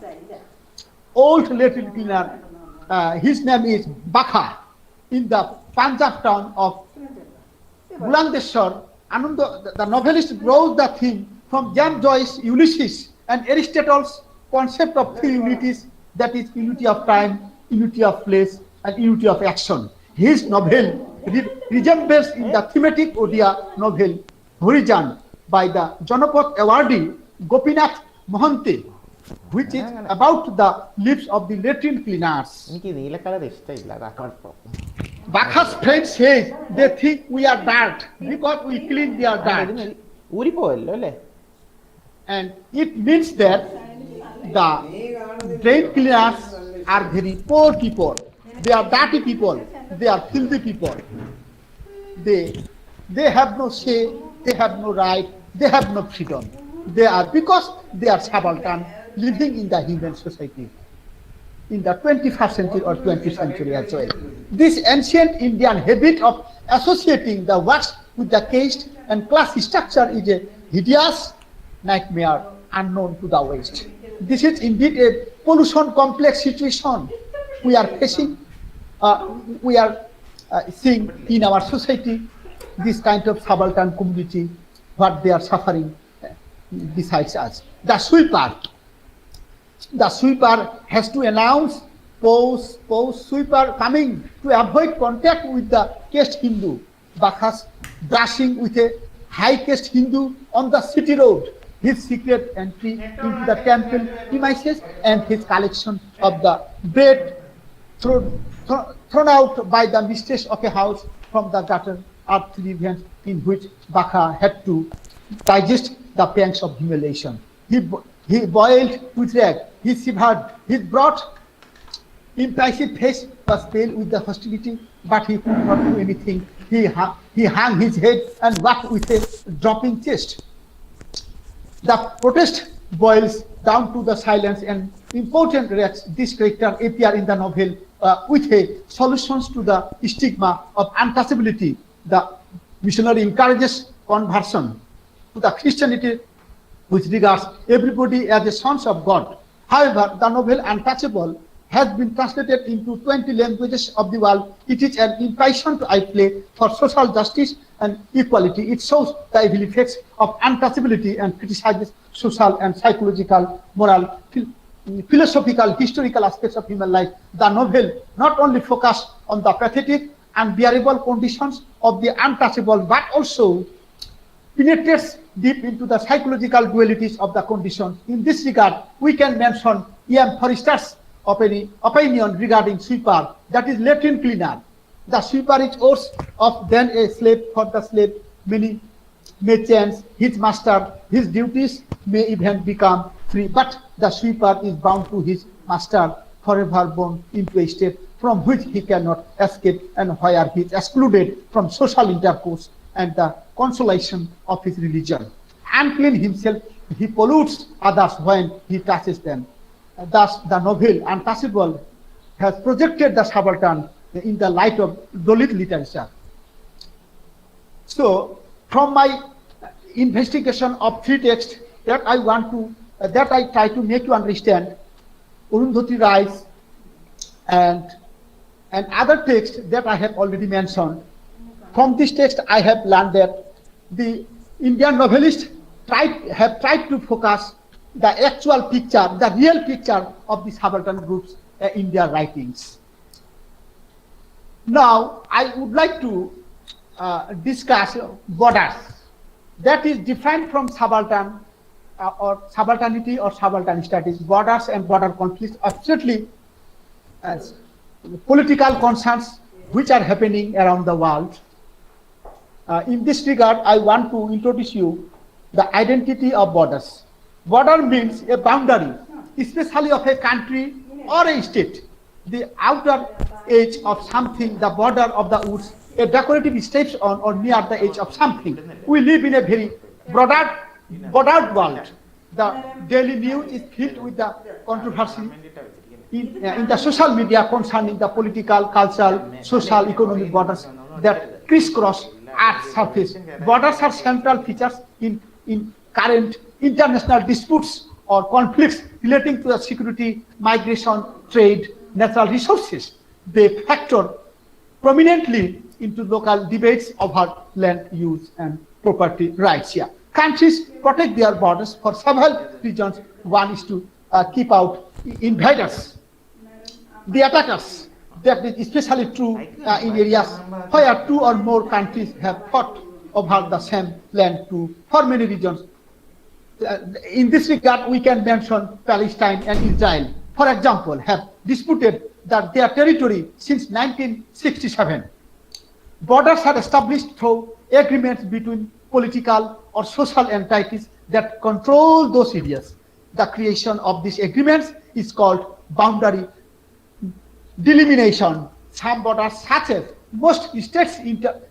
His name is Bakha. In the Punjab town of Bulandeshwar, the novelist draws the theme from James Joyce's Ulysses and Aristotle's concept of three unities, that is, unity of time, unity of place, and unity of action. His novel resembles in the thematic Odia novel Horizon by the Janapath awardee Gopinath Mohanty. which is about the lips of the latrine cleaners. Baka's friends say they think we are dirt because we clean their dirt. And it means that the drain cleaners are very poor people. They are dirty people. They are filthy people. They have no say. They have no right. They have no freedom. They are because they are subaltern living in the human society in the 21st century or 20th century as well. This ancient Indian habit of associating the works with the caste and class structure is a hideous nightmare unknown to the West. This is indeed a pollution complex situation we are facing. We are seeing in our society this kind of subaltern community, what they are suffering besides us. The sweeper has to announce post sweeper coming to avoid contact with the caste Hindu. Baka's brushing with a high caste Hindu on the city road, his secret entry into the temple premises, and his collection of the bread thrown out by the mistress of a house from the gutter are three events in which Baka had to digest the pangs of humiliation. He boiled with rag, he shivered, his broad, impassive face was pale with the hostility, but he could not do anything. He hung his head and walked with a dropping chest. The protest boils down to the silence, and important wrecks this character appear in the novel with a solutions to the stigma of untouchability. The missionary encourages conversion to the Christianity which regards everybody as the sons of God. However, the novel Untouchable has been translated into 20 languages of the world. It is an impassioned outplay for social justice and equality. It shows the evil effects of untouchability and criticizes social and psychological, moral, philosophical, historical aspects of human life. The novel not only focuses on the pathetic, unbearable conditions of the untouchable, but also penetrates deep into the psychological dualities of the conditions. In this regard, we can mention E.M. Forster's opinion regarding sweeper, that is latrine cleaner. The sweeper is worse off than a slave. For the slave, many may change his master, his duties may even become free, but the sweeper is bound to his master, forever born into a state from which he cannot escape, and where he is excluded from social intercourse and the consolation of his religion. Unclean himself, he pollutes others when he touches them. Thus, the novel Untouchable has projected the subaltern in the light of Dalit literature. So, from my investigation of three texts that I try to make you understand, Arundhati Rai's and other texts that I have already mentioned. From this text, I have learned that the Indian novelists have tried to focus the actual picture, the real picture of the subaltern groups in their writings. Now, I would like to discuss borders. That is different from subaltern or subalternity or subaltern studies. Borders and border conflicts are certainly political concerns which are happening around the world. In this regard, I want to introduce you the identity of borders. Border means a boundary, especially of a country or a state, the outer edge of something, the border of the woods, a decorative steps on or near the edge of something. We live in a very bordered world. The daily news is filled with the controversy in the social media concerning the political, cultural, social, economic borders that crisscross Earth's surface. Borders are central features in current international disputes or conflicts relating to the security, migration, trade, natural resources. They factor prominently into local debates over land use and property rights here. Countries protect their borders for several reasons. One is to keep out invaders, the attackers. That is especially true in areas where two or more countries have fought over the same land for many reasons. In this regard, we can mention Palestine and Israel, for example, have disputed that their territory since 1967. Borders are established through agreements between political or social entities that control those areas. The creation of these agreements is called boundary delimitation. Some borders, such as most states'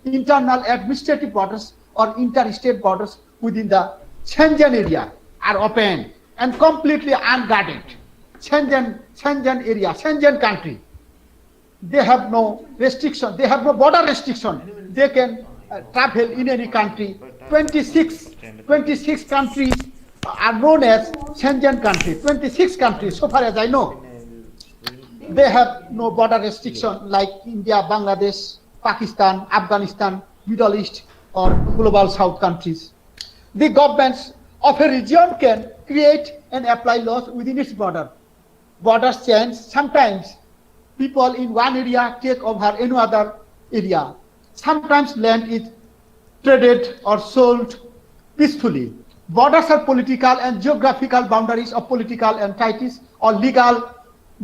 internal administrative borders or interstate borders within the Schengen area, are open and completely unguarded. Schengen area, Schengen country, they have no restriction, they have no border restriction. They can travel in any country. 26 countries are known as Schengen countries. 26 countries, so far as I know. They have no border restriction like India, Bangladesh, Pakistan, Afghanistan, Middle East, or global South countries. The governments of a region can create and apply laws within its border. Borders change. Sometimes people in one area take over another area. Sometimes land is traded or sold peacefully. Borders are political and geographical boundaries of political entities or legal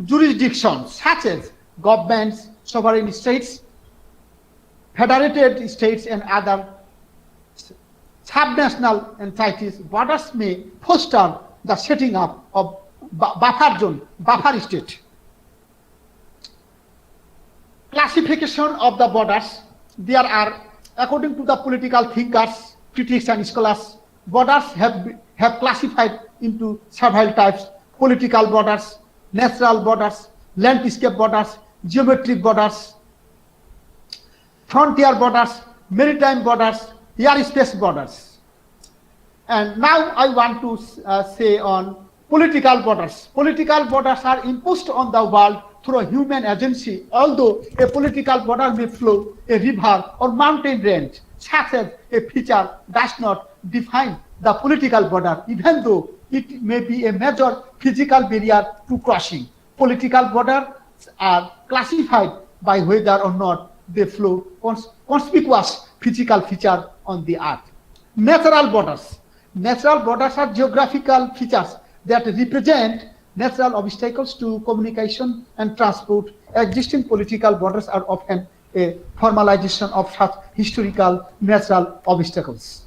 jurisdictions, such as governments, sovereign states, federated states, and other subnational entities. Borders may foster the setting up of buffer zone, buffer state. Classification of the borders. There are, according to the political thinkers, critics, and scholars, borders have classified into several types: political borders, natural borders, landscape borders, geometric borders, frontier borders, maritime borders, airspace borders. And now I want to say on political borders. Political borders are imposed on the world through a human agency, although a political border may flow a river or mountain range, such as a feature does not define the political border, even though it may be a major physical barrier to crossing. Political borders are classified by whether or not they flow conspicuous physical feature on the earth. Natural borders. Natural borders are geographical features that represent natural obstacles to communication and transport. Existing political borders are often a formalization of such historical natural obstacles.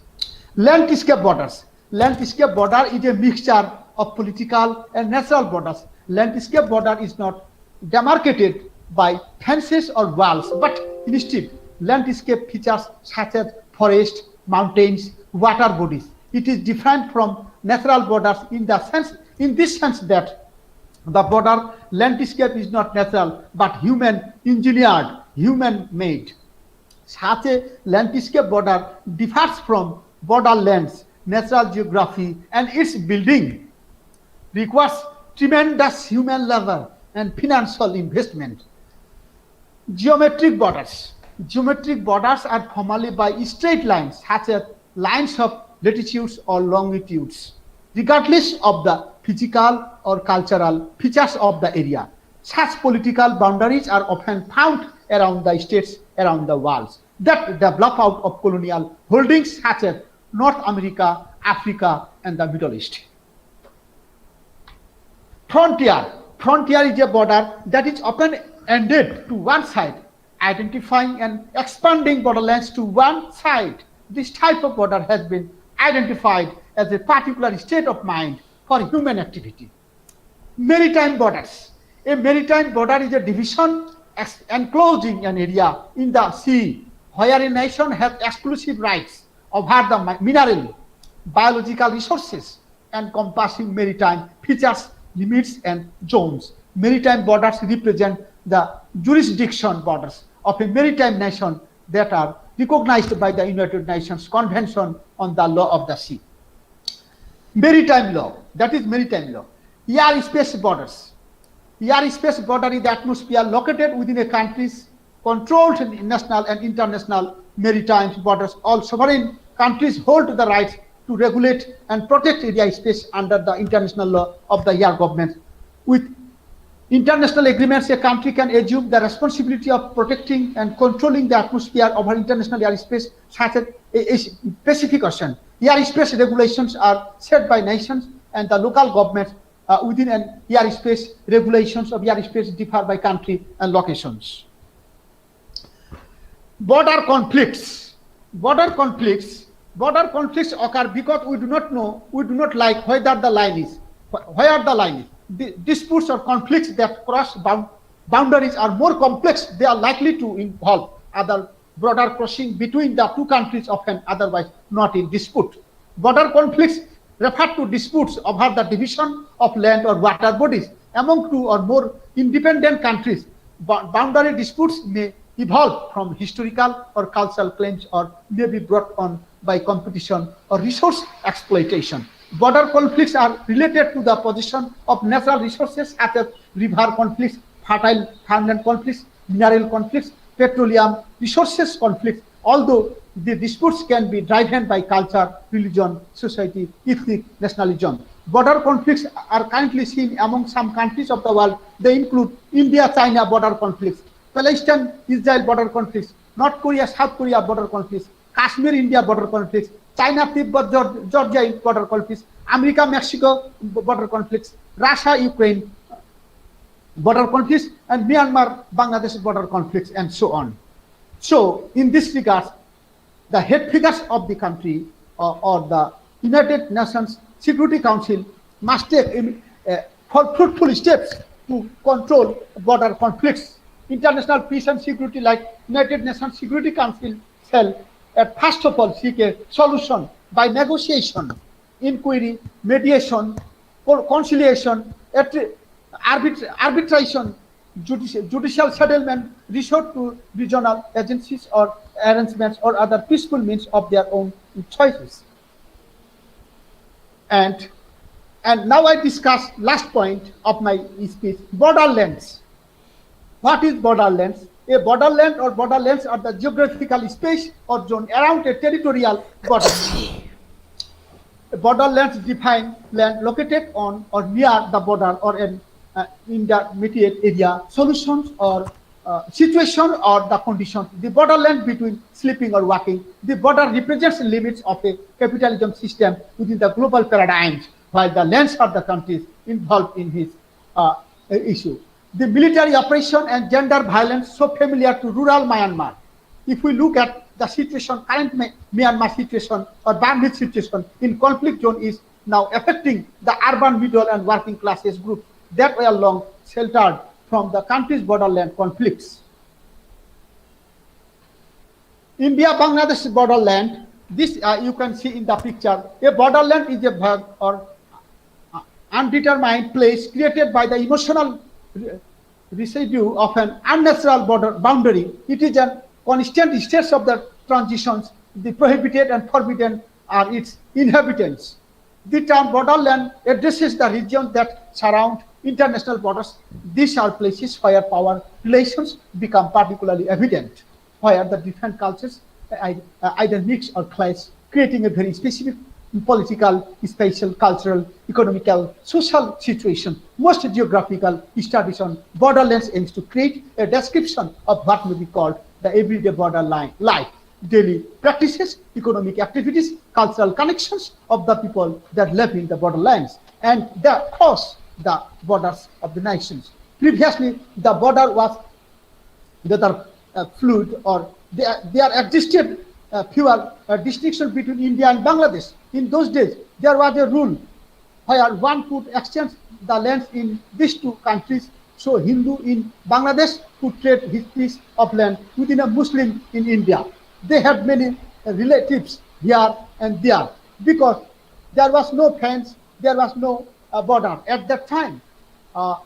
Landscape borders. Landscape border is a mixture of political and natural borders. Landscape border is not demarcated by fences or walls, but instead landscape features such as forest, mountains, water bodies. It is different from natural borders in this sense that the border landscape is not natural but human engineered, human made. Such a landscape border differs from borderlands. Natural geography and its building requires tremendous human labor and financial investment. Geometric borders. Geometric borders are formed by straight lines, such as lines of latitudes or longitudes, regardless of the physical or cultural features of the area. Such political boundaries are often found around the states around the world that develop out of colonial holdings such as North America, Africa, and the Middle East. Frontier. Frontier is a border that is often ended to one side, identifying and expanding borderlands to one side. This type of border has been identified as a particular state of mind for human activity. Maritime borders. A maritime border is a division enclosing an area in the sea where a nation has exclusive rights over the mineral, biological resources, encompassing maritime features, limits, and zones. Maritime borders represent the jurisdiction borders of a maritime nation that are recognized by the United Nations Convention on the Law of the Sea. Maritime law, that is maritime law. Airspace borders. Airspace border is the atmosphere located within a country's controlled national and international maritime borders. All sovereign countries hold the right to regulate and protect area space under the international law of the air government, with international agreements, a country can assume the responsibility of protecting and controlling the atmosphere of her international airspace, such as a specification. Airspace regulations are set by nations, and the local governments within an airspace regulations of airspace differ by country and locations. Border conflicts occur because we do not know, we do not like whether the line is, where the line is. The disputes or conflicts that cross boundaries are more complex. They are likely to involve other border crossing between the two countries, often otherwise not in dispute. Border conflicts refer to disputes over the division of land or water bodies among two or more independent countries. Boundary disputes may evolve from historical or cultural claims or may be brought on by competition or resource exploitation. Border conflicts are related to the position of natural resources such as river conflicts, fertile farmland conflicts, mineral conflicts, petroleum resources conflicts, although the disputes can be driven by culture, religion, society, ethnic nationalism. Border conflicts are currently seen among some countries of the world. They include India-China border conflicts, Palestine-Israel border conflicts, North Korea-South Korea border conflicts, Kashmir-India border conflicts, China-Tibet-Georgia border conflicts, America-Mexico border conflicts, Russia-Ukraine border conflicts, and Myanmar-Bangladesh border conflicts, and so on. So, in this regard, the head figures of the country or the United Nations Security Council must take fruitful steps to control border conflicts. International peace and security, like United Nations Security Council, shall first of all seek a solution by negotiation, inquiry, mediation, conciliation, arbitration, judicial settlement, resort to regional agencies or arrangements or other peaceful means of their own choices. And now I discuss last point of my speech, borderlands. What is borderlands? A borderland or borderlands are the geographical space or zone around a territorial border. Borderlands define land located on or near the border or an intermediate area, solutions or situation or the conditions. The borderland between sleeping or walking. The border represents the limits of a capitalism system within the global paradigms, while the lands are the countries involved in his issue. The military operation and gender violence so familiar to rural Myanmar. If we look at the situation, current Myanmar situation or Burmese situation in conflict zone is now affecting the urban middle and working classes groups that were long sheltered from the country's borderland conflicts. India-Bangladesh borderland, this you can see in the picture. A borderland is a vague or undetermined place created by the emotional residue of an unnatural boundary. It is a constant state of the transitions. The prohibited and forbidden are its inhabitants. The term borderland addresses the regions that surround international borders. These are places where power relations become particularly evident, where the different cultures either mix or clash, creating a very specific political, spatial, cultural, economical, social situation. Most geographical studies on borderlands aims to create a description of what may be called the everyday borderline life, daily practices, economic activities, cultural connections of the people that live in the borderlands and that cross the borders of the nations. Previously, the border was whether fluid or there existed fewer distinctions between India and Bangladesh. In those days, there was a rule where one could exchange the lands in these two countries. So Hindu in Bangladesh could trade his piece of land within a Muslim in India. They had many relatives here and there because there was no fence, there was no border at that time.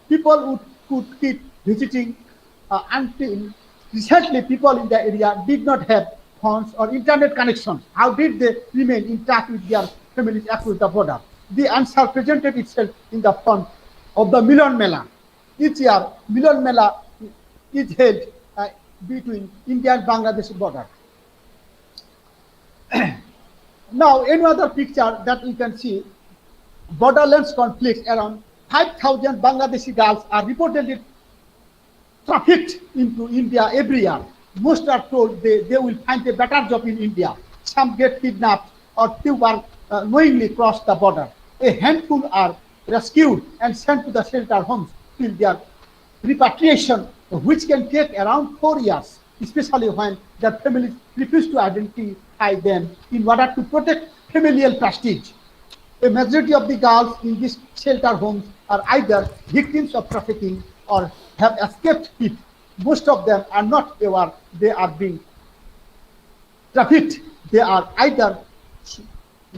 People could keep visiting until recently people in the area did not have phones or internet connections. How did they remain in touch with their families across the border? The answer presented itself in the form of the Milan Mela. Each year, Milan Mela is held between India and Bangladesh border. Now, another picture that we can see, borderlands conflicts around 5,000 Bangladeshi girls are reportedly trafficked into India every year. Most are told they will find a better job in India. Some get kidnapped or few are knowingly cross the border. A handful are rescued and sent to the shelter homes till their repatriation, which can take around 4 years, especially when their families refuse to identify them in order to protect familial prestige. A majority of the girls in these shelter homes are either victims of trafficking or have escaped it. Most of them are not aware they are being trafficked. They are either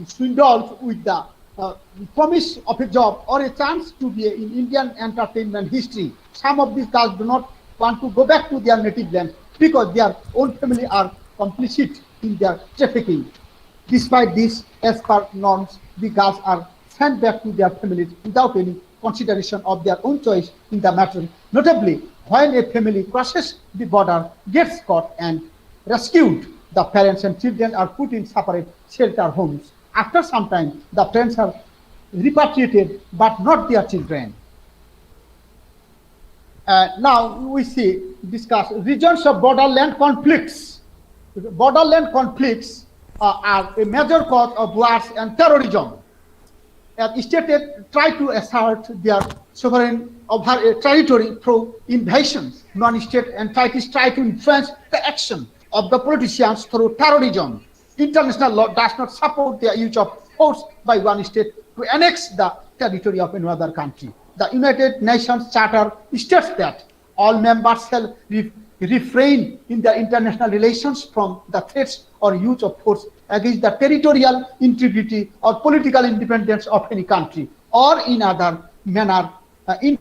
swindled with the promise of a job or a chance to be in Indian entertainment history. Some of these girls do not want to go back to their native land because their own family are complicit in their trafficking. Despite this, as per norms, the girls are sent back to their families without any consideration of their own choice in the matter. Notably, when a family crosses the border, gets caught and rescued, the parents and children are put in separate shelter homes. After some time, the parents are repatriated, but not their children. Now we discuss regions of borderland conflicts. Borderland conflicts are a major cause of wars and terrorism. As states try to assert their sovereign over a territory through invasions. Non-state entities try to influence the action of the politicians through terrorism. International law does not support the use of force by one state to annex the territory of another country. The United Nations Charter states that all members shall refrain in their international relations from the threats or use of force against the territorial integrity or political independence of any country, or in other manner in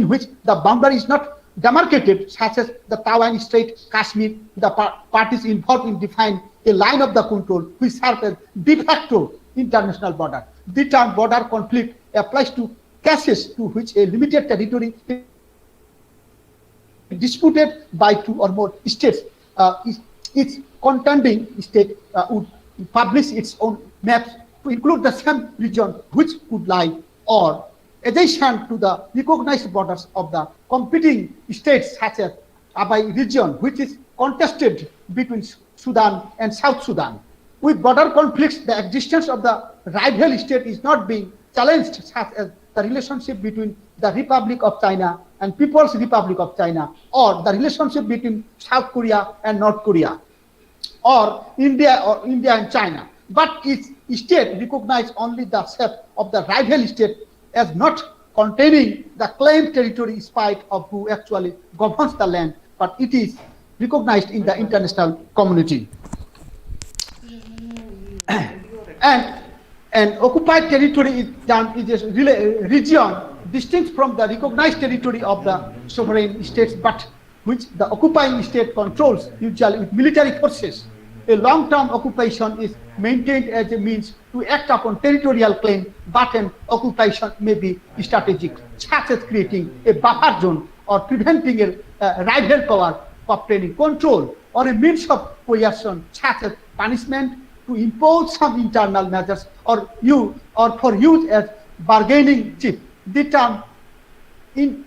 which the boundary is not demarcated, such as the Taiwan Strait, Kashmir. The parties involved in define a line of the control which serves as de facto international border. The term border conflict applies to cases to which a limited territory is disputed by two or more states. Each contending state would publish its own maps to include the same region which could lie or adjacent to the recognized borders of the competing states, such as Abai region, which is contested between Sudan and South Sudan. With border conflicts, the existence of the rival state is not being challenged, such as the relationship between the Republic of China and People's Republic of China, or the relationship between South Korea and North Korea, or India and China. But each state recognizes only the shape of the rival state as not containing the claimed territory in spite of who actually governs the land, but it is recognized in the international community. And an occupied territory is a region distinct from the recognized territory of the sovereign states, but which the occupying state controls, usually with military forces. A long-term occupation is maintained as a means to act upon territorial claim, but an occupation may be strategic, such as creating a buffer zone or preventing a rival power obtaining control, or a means of coercion, such as punishment to impose some internal measures or for use as bargaining chip. The term in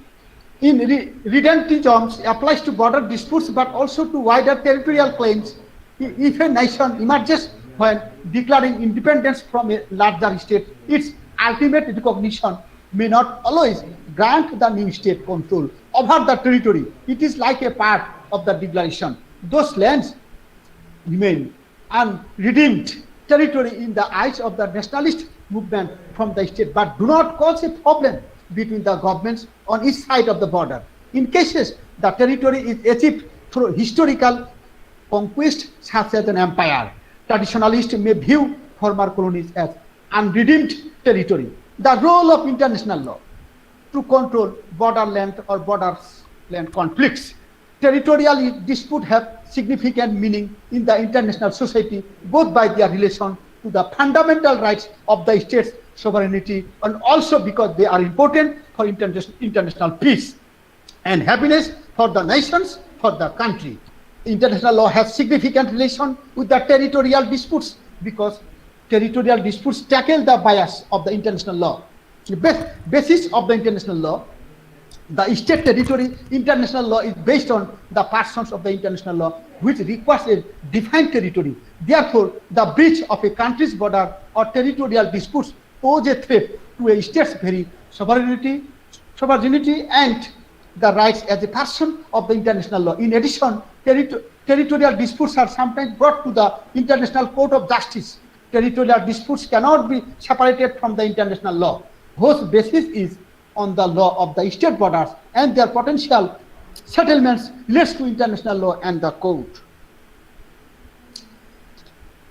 redentism applies to border disputes, but also to wider territorial claims. If a nation emerges when declaring independence from a larger state, its ultimate recognition may not always grant the new state control over the territory. It is like a part of the declaration. Those lands remain unredeemed territory in the eyes of the nationalist movement from the state, but do not cause a problem between the governments on each side of the border. In cases the territory is achieved through historical conquest, such as an empire, traditionalists may view former colonies as unredeemed territory. The role of international law to control borderland or borderland conflicts. Territorial disputes have significant meaning in the international society, both by their relation to the fundamental rights of the state's sovereignty and also because they are important for international peace and happiness for the nations, for the country. International law has significant relation with the territorial disputes because territorial disputes tackle the bias of the international law. The basis of the international law, the state territory international law is based on the persons of the international law, which requires a defined territory. Therefore, the breach of a country's border or territorial disputes pose a threat to a state's very sovereignty and the rights as a person of the international law. In addition, territorial disputes are sometimes brought to the International Court of Justice. Territorial disputes cannot be separated from the international law, whose basis is on the law of the state borders, and their potential settlements relates to international law and the court.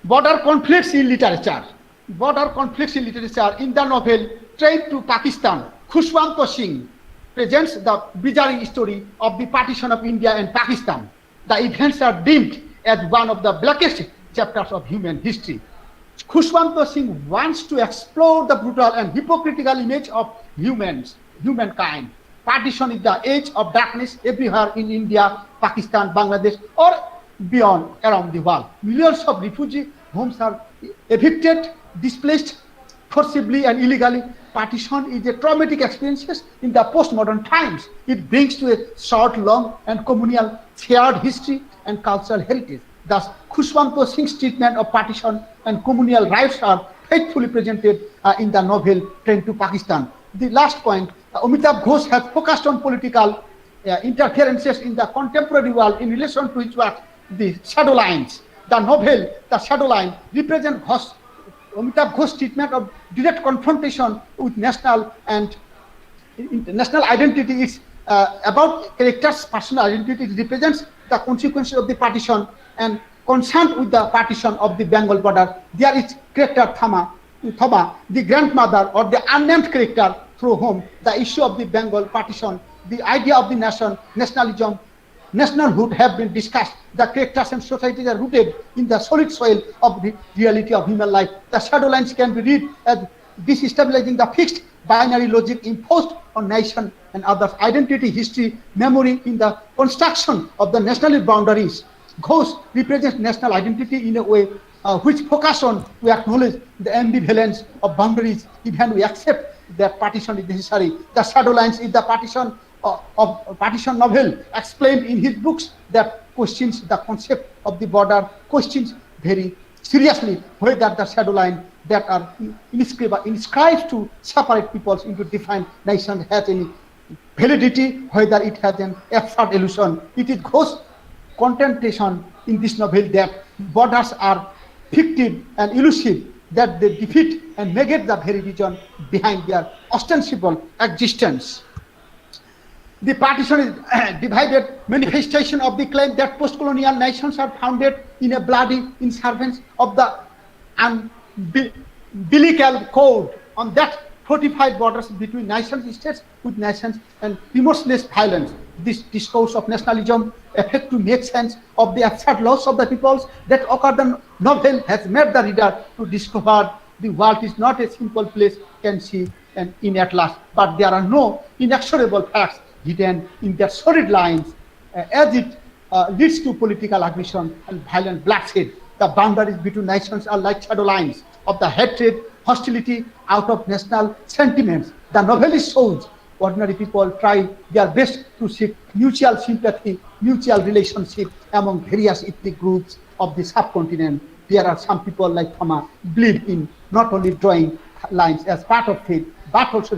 Border conflicts in literature. Border conflicts in literature. In the novel Train to Pakistan, Khushwant Singh presents the bizarre story of the partition of India and Pakistan. The events are deemed as one of the blackest chapters of human history. Khushwant Singh wants to explore the brutal and hypocritical image of humankind. Partition is the age of darkness everywhere in India, Pakistan, Bangladesh, or beyond around the world. Millions of refugee homes are evicted, displaced forcibly and illegally. Partition is a traumatic experience in the postmodern times. It brings to a short, long, and communal shared history and cultural heritage. Thus, Khushwant Singh's treatment of partition and communal rights are faithfully presented in the novel Train to Pakistan. The last point, Amitabh Ghosh has focused on political interferences in the contemporary world in relation to his work, The Shadow Lines. The novel, The Shadow Line, represents Amitabh Ghosh's treatment of direct confrontation with national and national identity. It's about characters' personal identity. It represents the consequences of the partition and concerned with the partition of the Bengal border. There is character Thama, the grandmother or the unnamed character through whom the issue of the Bengal partition, the idea of the nation, nationalism, nationalhood have been discussed. The characters and societies are rooted in the solid soil of the reality of human life. The shadow lines can be read as destabilizing the fixed binary logic imposed on nation and others' identity, history, memory in the construction of the national boundaries. Ghosh represents national identity in a way which focus on to acknowledge the ambivalence of boundaries, even we accept that partition is necessary. The shadow lines is the partition of partition novel explained in his books that questions the concept of the border, questions very seriously whether the shadow line that are inscribed to separate peoples into different nations has any validity, whether it has an absurd illusion. It is Ghosh's contentation in this novel that borders are fictive and elusive, that they defeat and negate the very reason behind their ostensible existence. The partition is divided manifestation of the claim that post-colonial nations are founded in a bloody inservience of the umbilical cord on that fortified borders between nations, states with nations, and remorseless violence. This discourse of nationalism effect to make sense of the absurd loss of the peoples that occur the novel has made the reader to discover the world is not a simple place can see and in at last, but there are no inexorable facts hidden in their solid lines as it leads to political aggression and violent bloodshed. The boundaries between nations are like shadow lines of the hatred, hostility out of national sentiments. The novelist shows ordinary people try their best to seek mutual sympathy, mutual relationship among various ethnic groups of the subcontinent. There are some people like Thama believe in not only drawing lines as part of faith, but also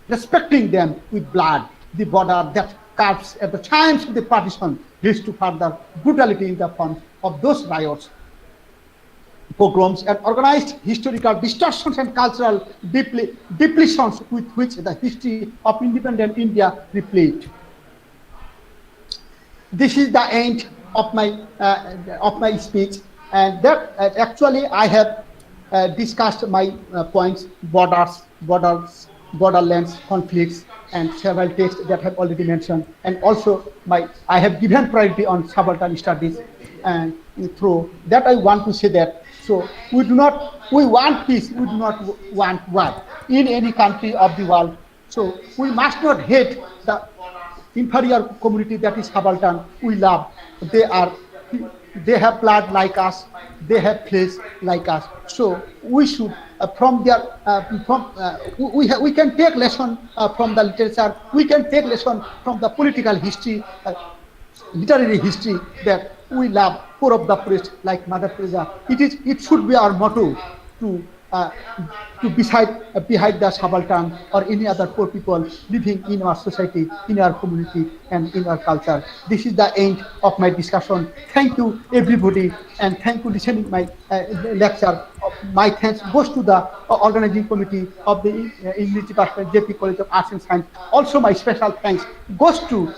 respecting them with blood. The border that carves at the times of the partition leads to further brutality in the form of those riots, pogroms, and organized historical distortions and cultural depletions with which the history of independent India replete. This is the end of my speech, and that actually I have discussed my points: borderlands, conflicts, and several texts that have already mentioned, and also I have given priority on subaltern studies, and through that I want to say that we want peace, we do not want war in any country of the world. So we must not hate the inferior community that is subaltern. We love. They are They have blood like us. They have flesh like us. So we should, we can take lesson from the literature. We can take lesson from the political history, literary history, that we love poor of the poorest like Mother Teresa. It should be our motto to behind the subaltern or any other poor people living in our society, in our community, and in our culture. This is the end of my discussion. Thank you, everybody, and thank you listening my lecture. My thanks goes to the organizing committee of the English Department, JP College of Arts and Science. Also, my special thanks goes to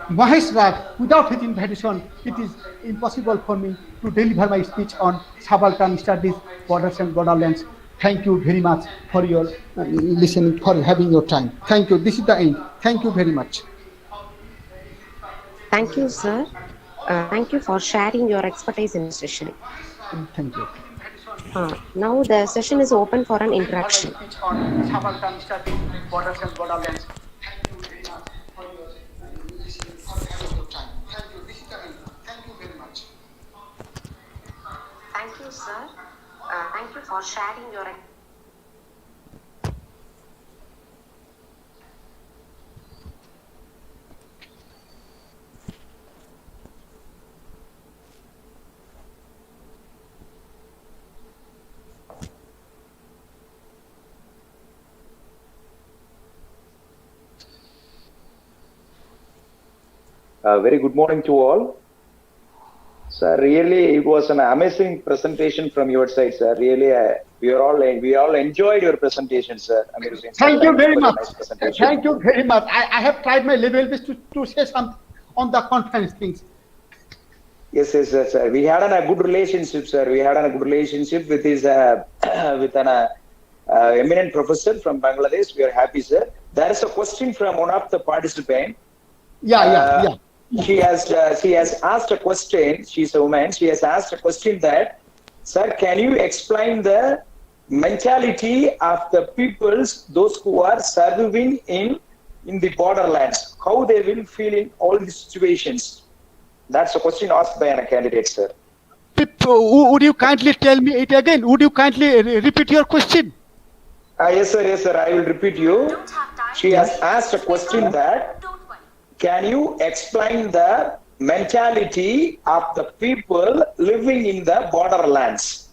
Mahesh Raj. Without his invitation, it is impossible for me to deliver my speech on subaltern studies, borders and borderlands. Thank you very much for your listening, for having your time. Thank you. This is the end. Thank you very much. Thank you, sir. Thank you for sharing your expertise in the session. Thank you. Now the session is open for an interaction. Subaltern studies, borders and borderlands. Thank you, sir. Thank you for sharing your. Very good morning to all. Sir, really, it was an amazing presentation from your side, sir. Really, we all enjoyed your presentation, sir. Amir Hossain, Thank you very much. Nice Thank you very much. I have tried my level best to say something on the conference things. Yes, sir. We had a good relationship, sir. We had a good relationship with his with an eminent professor from Bangladesh. We are happy, sir. There is a question from one of the participants. Yeah. She has asked a question. She's a woman. She has asked a question that, sir, can you explain the mentality of the peoples, those who are serving in the borderlands, how they will feel in all these situations? That's a question asked by a candidate, sir. Would you kindly tell me it again? Would you kindly repeat your question? Yes, sir. I will repeat you. She has asked a question that, can you explain the mentality of the people living in the borderlands?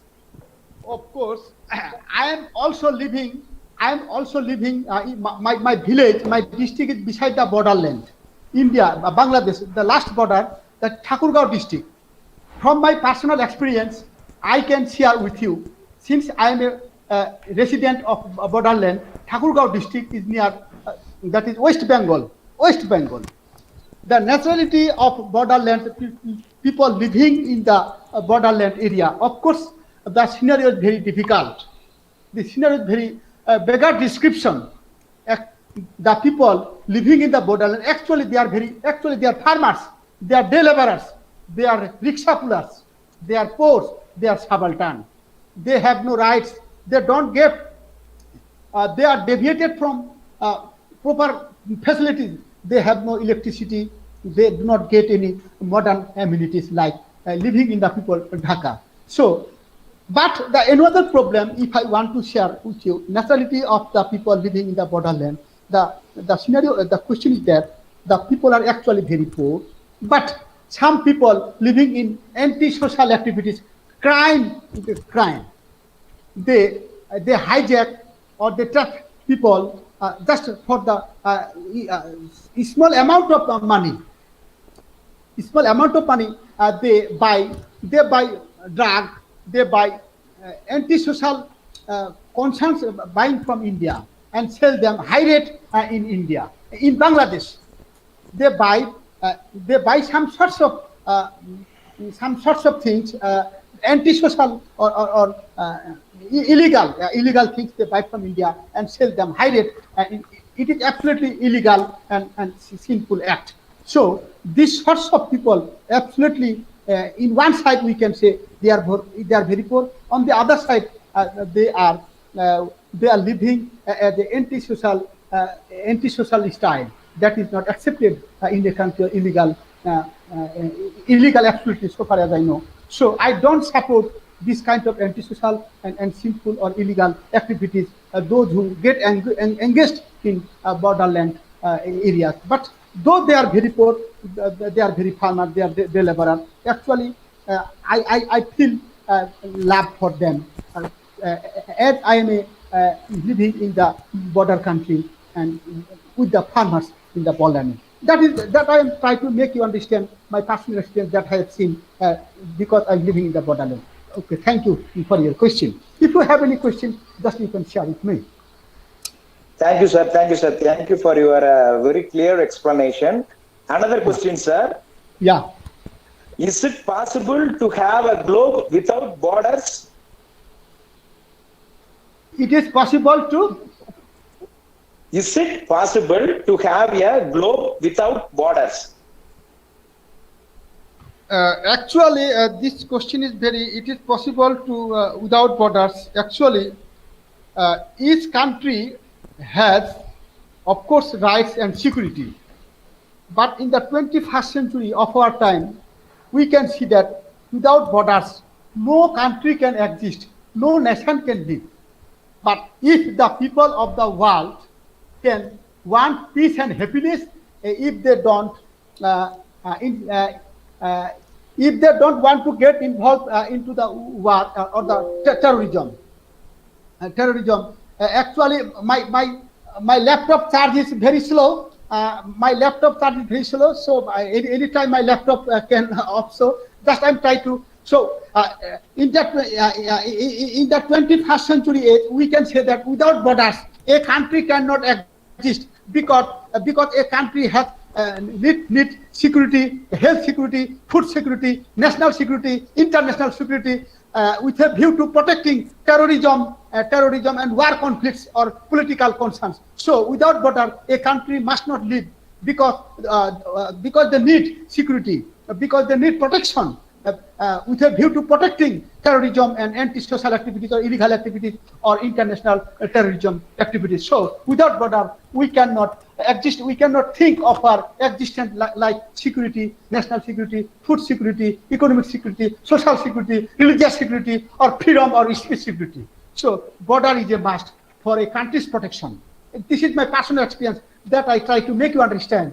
Of course, I am also living in my village, my district is beside the borderland. India, Bangladesh, the last border, the Thakurgaon district. From my personal experience, I can share with you, since I am a resident of borderland, Thakurgaon district is near, that is West Bengal. The naturality of borderland, people living in the borderland area, of course, the scenario is very difficult. The scenario is very beggar description. The people living in the borderland, actually they are farmers, they are day laborers, they are rickshaw pullers, they are poor, they are subaltern. They have no rights. They don't get. They are deviated from proper facilities. They have no electricity. They do not get any modern amenities like living in the people of Dhaka. So, but another problem, if I want to share with you, nationality of the people living in the borderland, the scenario, the question is that the people are actually very poor, but some people living in anti-social activities, crime. They hijack or they trap people just for the small amount of money. Small amount of money, they buy drug, they buy anti-social concerns buying from India and sell them high rate in India. In Bangladesh, they buy some sorts of things, anti-social or illegal things they buy from India and sell them high rate. It is absolutely illegal and sinful act. So these sorts of people absolutely, in one side we can say they are very poor. On the other side, they are living the anti-social style that is not accepted in the country, illegal illegal absolutely, so far as I know. So I don't support this kind of antisocial and sinful or illegal activities, those who get engaged in borderland areas. But though they are very poor, they are very farmer, they are the laborer. Actually, I feel love for them. As I am living in the border country and with the farmers in the borderland. That I am trying to make you understand my personal experience that I have seen because I'm living in the borderland. Okay, thank you for your question. If you have any question, just you can share with me. Thank you, sir. Thank you, sir. Thank you for your very clear explanation. Another question, sir. Yeah. Is it possible to have a globe without borders? It is possible to? Is it possible to have a globe without borders? Actually, this question is it is possible to without borders. Actually, each country has, of course, rights and security. But in the 21st century of our time, we can see that without borders, no country can exist, no nation can live. But if the people of the world can want peace and happiness, if they don't want to get involved into the war or the terrorism. Actually, my laptop charge is very slow. So anytime my laptop can off. So just I'm trying to. So in the 21st century age, we can say that without borders, a country cannot exist because a country has need security, health security, food security, national security, international security, with a view to protecting terrorism and war conflicts or political concerns. So without border, a country must not live because they need security, because they need protection, with a view to protecting terrorism and anti-social activities or illegal activities or international terrorism activities. So without border, we cannot exist. We cannot think of our existence like security, national security, food security, economic security, social security, religious security, or freedom or speech security. So border is a must for a country's protection. This is my personal experience that I try to make you understand.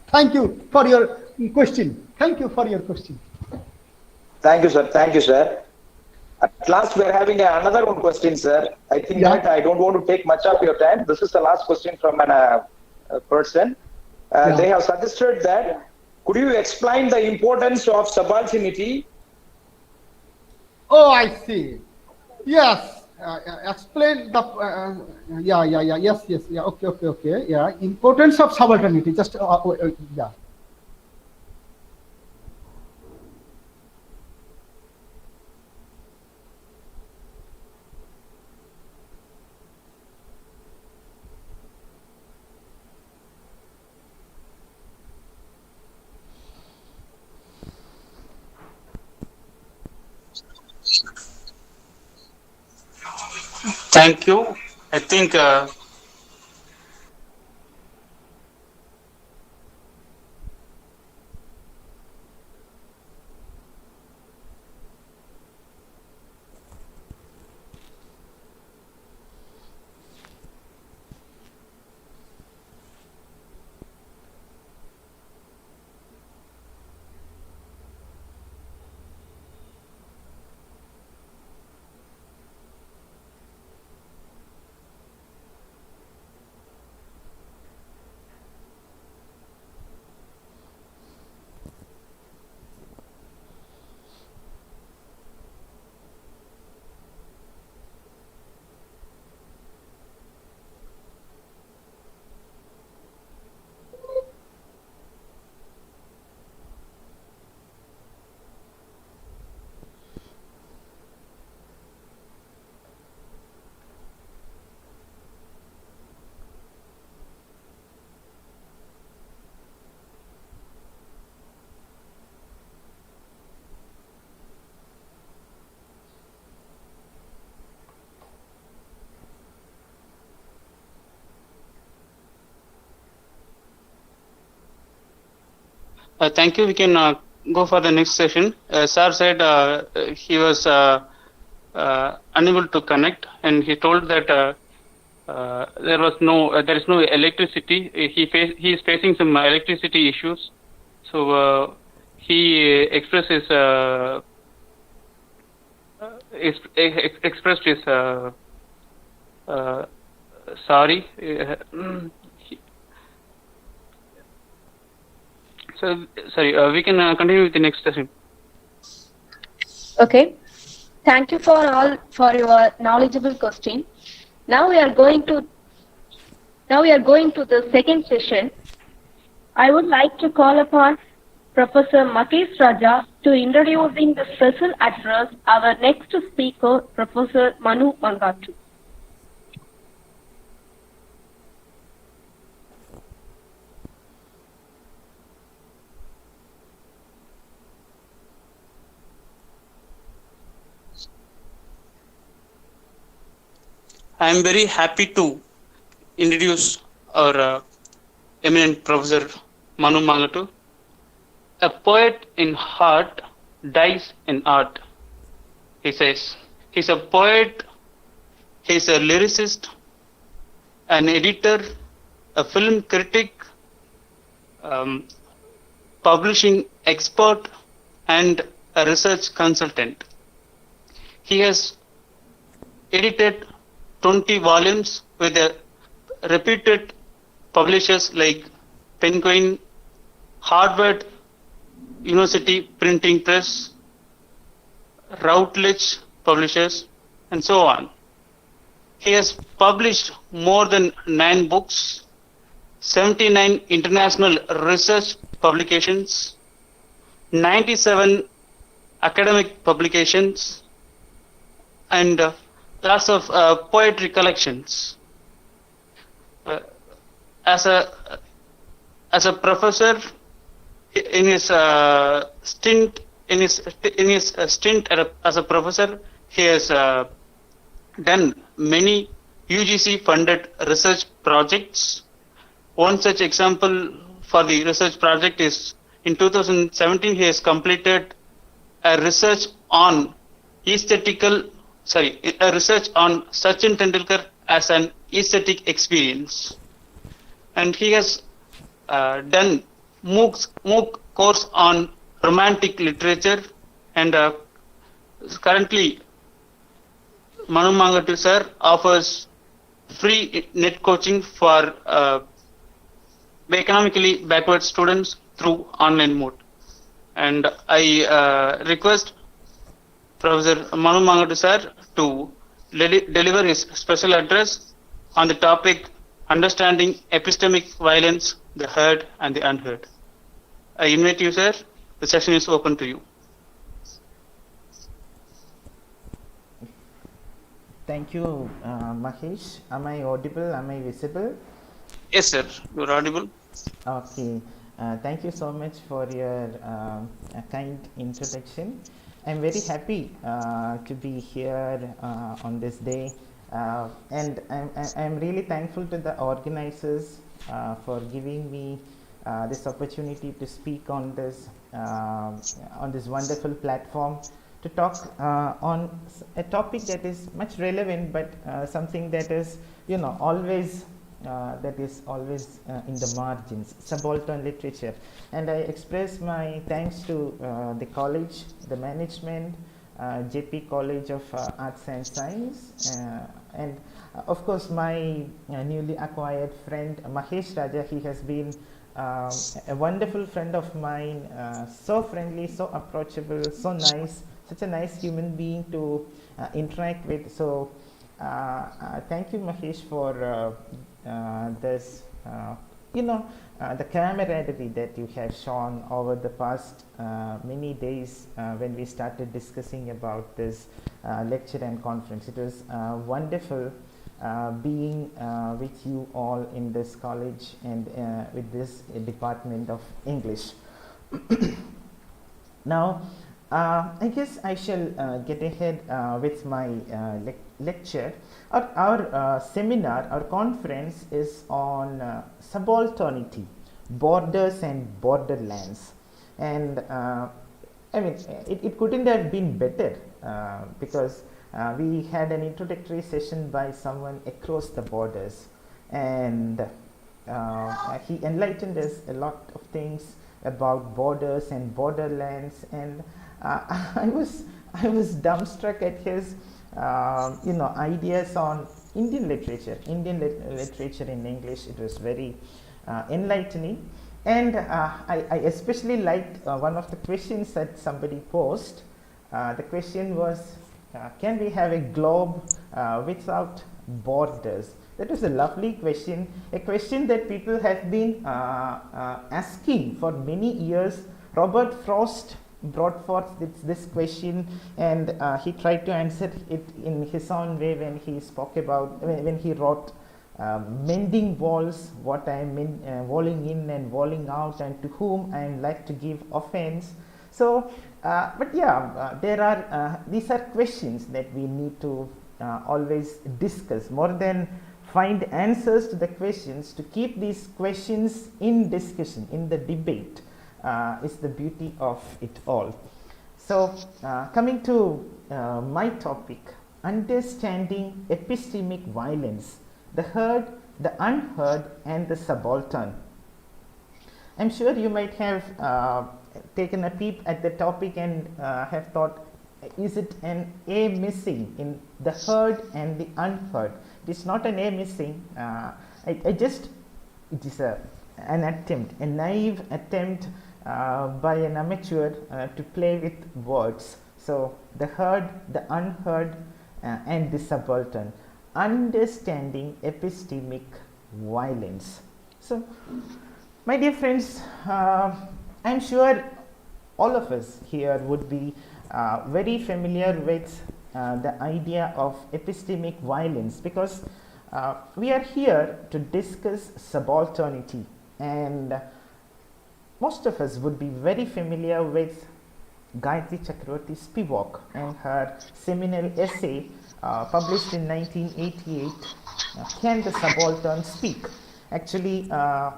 Thank you for your question. Thank you for your question. Thank you, sir. Thank you, sir. At last, we are having another one question, sir. I think that I don't want to take much of your time. This is the last question from a person. They have suggested that, could you explain the importance of subalternity? Oh, I see. Yes. Explain the yes, okay, yeah, importance of subalternity. Just yeah. Thank you. I think Thank you. We can go for the next session. Sir said he was unable to connect, and he told that there is no electricity. He is facing some electricity issues. So he expressed his sorry. So sorry. We can continue with the next session. Okay. Thank you for your knowledgeable question. Now we are going to the second session. I would like to call upon Professor Makesh Raja to introducing the special address our next speaker, Professor Manu Mangattu. I am very happy to introduce our eminent Professor Manu Mangattu. A poet in heart dies in art, he says. He's a poet, he's a lyricist, an editor, a film critic, publishing expert, and a research consultant. He has edited 20 volumes with reputed publishers like Penguin, Harvard University Printing Press, Routledge Publishers, and so on. He has published more than 9 books, 79 international research publications, 97 academic publications, and lots of poetry collections. As a professor, in his stint as a professor, he has done many UGC-funded research projects. One such example for the research project is in 2017 he has completed a research on a research on Sachin Tendulkar as an aesthetic experience, and he has done MOOC course on romantic literature, and currently Manu Mangattu sir offers free net coaching for economically backward students through online mode. And I request Professor Manu Mangattu sir to deliver his special address on the topic Understanding Epistemic Violence, the Heard and the Unheard. I invite you, sir. The session is open to you. Thank you, Mahesh. Am I audible? Am I visible? Yes, sir. You're audible. Okay. Thank you so much for your kind introduction. I'm very happy to be here on this day, and I'm really thankful to the organizers for giving me this opportunity to speak on this wonderful platform to talk on a topic that is much relevant, but something that is always in the margins, subaltern literature. And I express my thanks to the college, the management, JP College of Arts and Science, and of course my newly acquired friend Makesh Raja. He has been a wonderful friend of mine, so friendly, so approachable, so nice, such a nice human being to interact with. So thank you, Mahesh, for this, the camaraderie that you have shown over the past many days when we started discussing about this lecture and conference. It was wonderful being with you all in this college and with this department of English. Now, I guess I shall get ahead with my lecture. Our seminar, our conference is on subalternity, borders and borderlands. And I mean, it couldn't have been better because we had an introductory session by someone across the borders, and he enlightened us a lot of things about borders and borderlands, and I was dumbstruck at his ideas on Indian literature in English. It was very enlightening. And I especially liked one of the questions that somebody posed. The question was, can we have a globe without borders? That was a lovely question, a question that people have been asking for many years. Robert Frost brought forth this question, and he tried to answer it in his own way when he spoke about, when he wrote mending walls, what I am walling in and walling out, and to whom I am like to give offense. So, but yeah, there are these are questions that we need to always discuss, more than find answers to the questions. To keep these questions in discussion, in the debate, is the beauty of it all. So, coming to my topic, understanding epistemic violence, the heard, the unheard, and the subaltern. I'm sure you might have taken a peep at the topic and have thought, is it an A missing in the heard and the unheard? It is not an A missing. It is an attempt, a naive attempt by an amateur to play with words. So the heard, the unheard, and the subaltern. Understanding epistemic violence. So, my dear friends, I'm sure all of us here would be very familiar with the idea of epistemic violence, because we are here to discuss subalternity, and most of us would be very familiar with Gayatri Chakravarti Spivak and her seminal essay published in 1988, Can the Subaltern Speak? Actually, a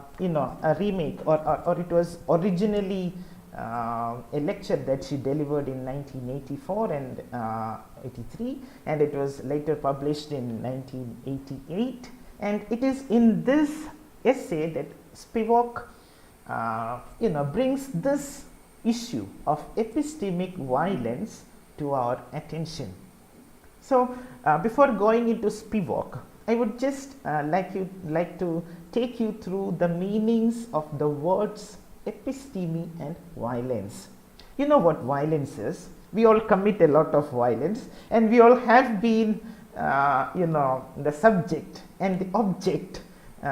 remake, or it was originally a lecture that she delivered in 1984 and 83, and it was later published in 1988. And it is in this essay that Spivak, brings this issue of epistemic violence to our attention. So, before going into Spivak, I would just like to take you through the meanings of the words episteme and violence. You know what violence is. We all commit a lot of violence, and we all have been, the subject and the object, the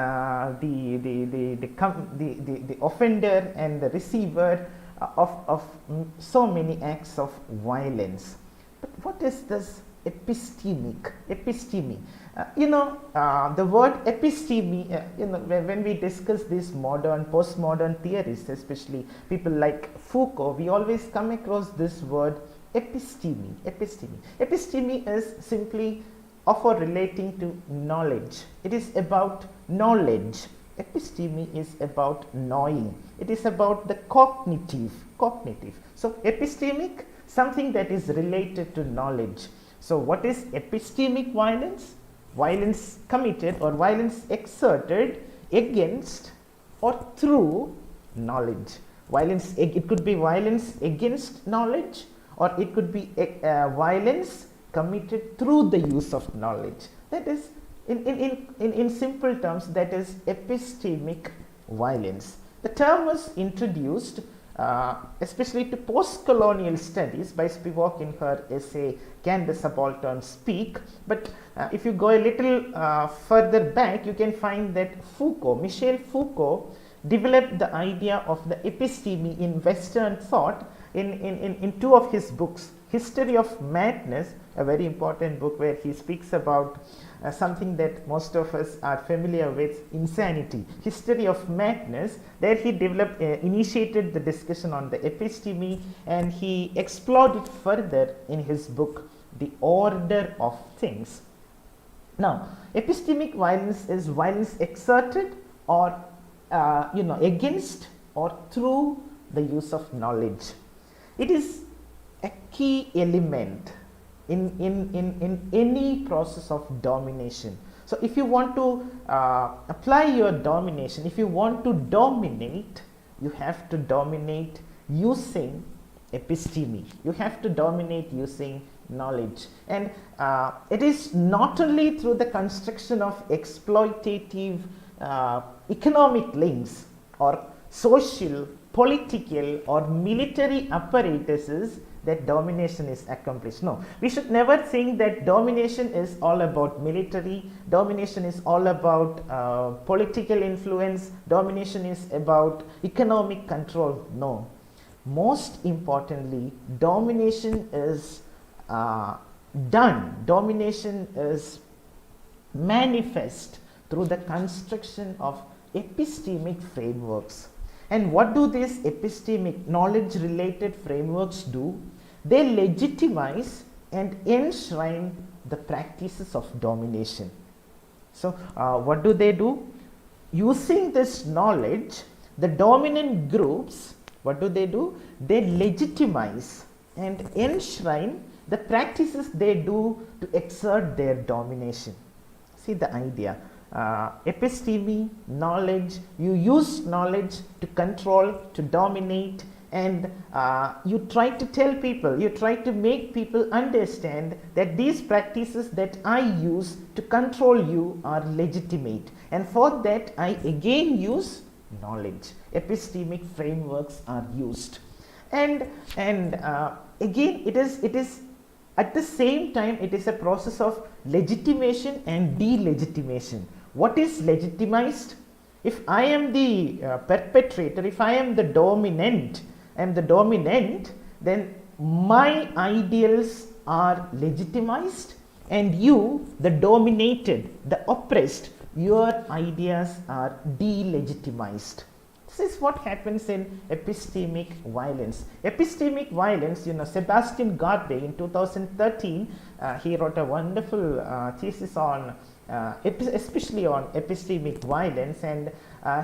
offender and the receiver of so many acts of violence. But what is this episteme? The word episteme, when we discuss these modern, postmodern theorists, especially people like Foucault, we always come across this word episteme. Episteme is simply of or relating to knowledge. It is about knowledge. Episteme is about knowing. It is about the cognitive. So epistemic, something that is related to knowledge. So what is epistemic violence? Violence committed or violence exerted against or through knowledge. Violence, it could be violence against knowledge, or it could be violence committed through the use of knowledge. That is, in simple terms, that is epistemic violence. The term was introduced especially to post-colonial studies by Spivak in her essay, Can the Subaltern Speak? But if you go a little further back, you can find that Michel Foucault developed the idea of the episteme in Western thought in two of his books, History of Madness, a very important book where he speaks about something that most of us are familiar with, insanity. History of Madness, there he initiated the discussion on the episteme, and he explored it further in his book, The Order of Things. Now, epistemic violence is violence exerted or against or through the use of knowledge. It is a key element in any process of domination. So if you want to apply your domination, if you want to dominate, you have to dominate using episteme. You have to dominate using knowledge. And it is not only through the construction of exploitative economic links or social, political or military apparatuses that domination is accomplished. No, we should never think that domination is all about military, domination is all about political influence, domination is about economic control. No, most importantly, domination is domination is manifest through the construction of epistemic frameworks. And what do these epistemic knowledge related frameworks do? They legitimize and enshrine the practices of domination. So what do? Using this knowledge, the dominant groups, what do? They legitimize and enshrine the practices they do to exert their domination. See the idea. Episteme, knowledge, you use knowledge to control, to dominate, and you try to tell people, you try to make people understand that these practices that I use to control you are legitimate, and for that I again use knowledge. Epistemic frameworks are used, and again it is at the same time it is a process of legitimation and delegitimation. What is legitimized? If I am the perpetrator, if I am the dominant, then my ideals are legitimized, and you, the dominated, the oppressed, your ideas are delegitimized. This is what happens in epistemic violence. Epistemic violence, Sebastian Garbe in 2013, he wrote a wonderful thesis on especially on epistemic violence, and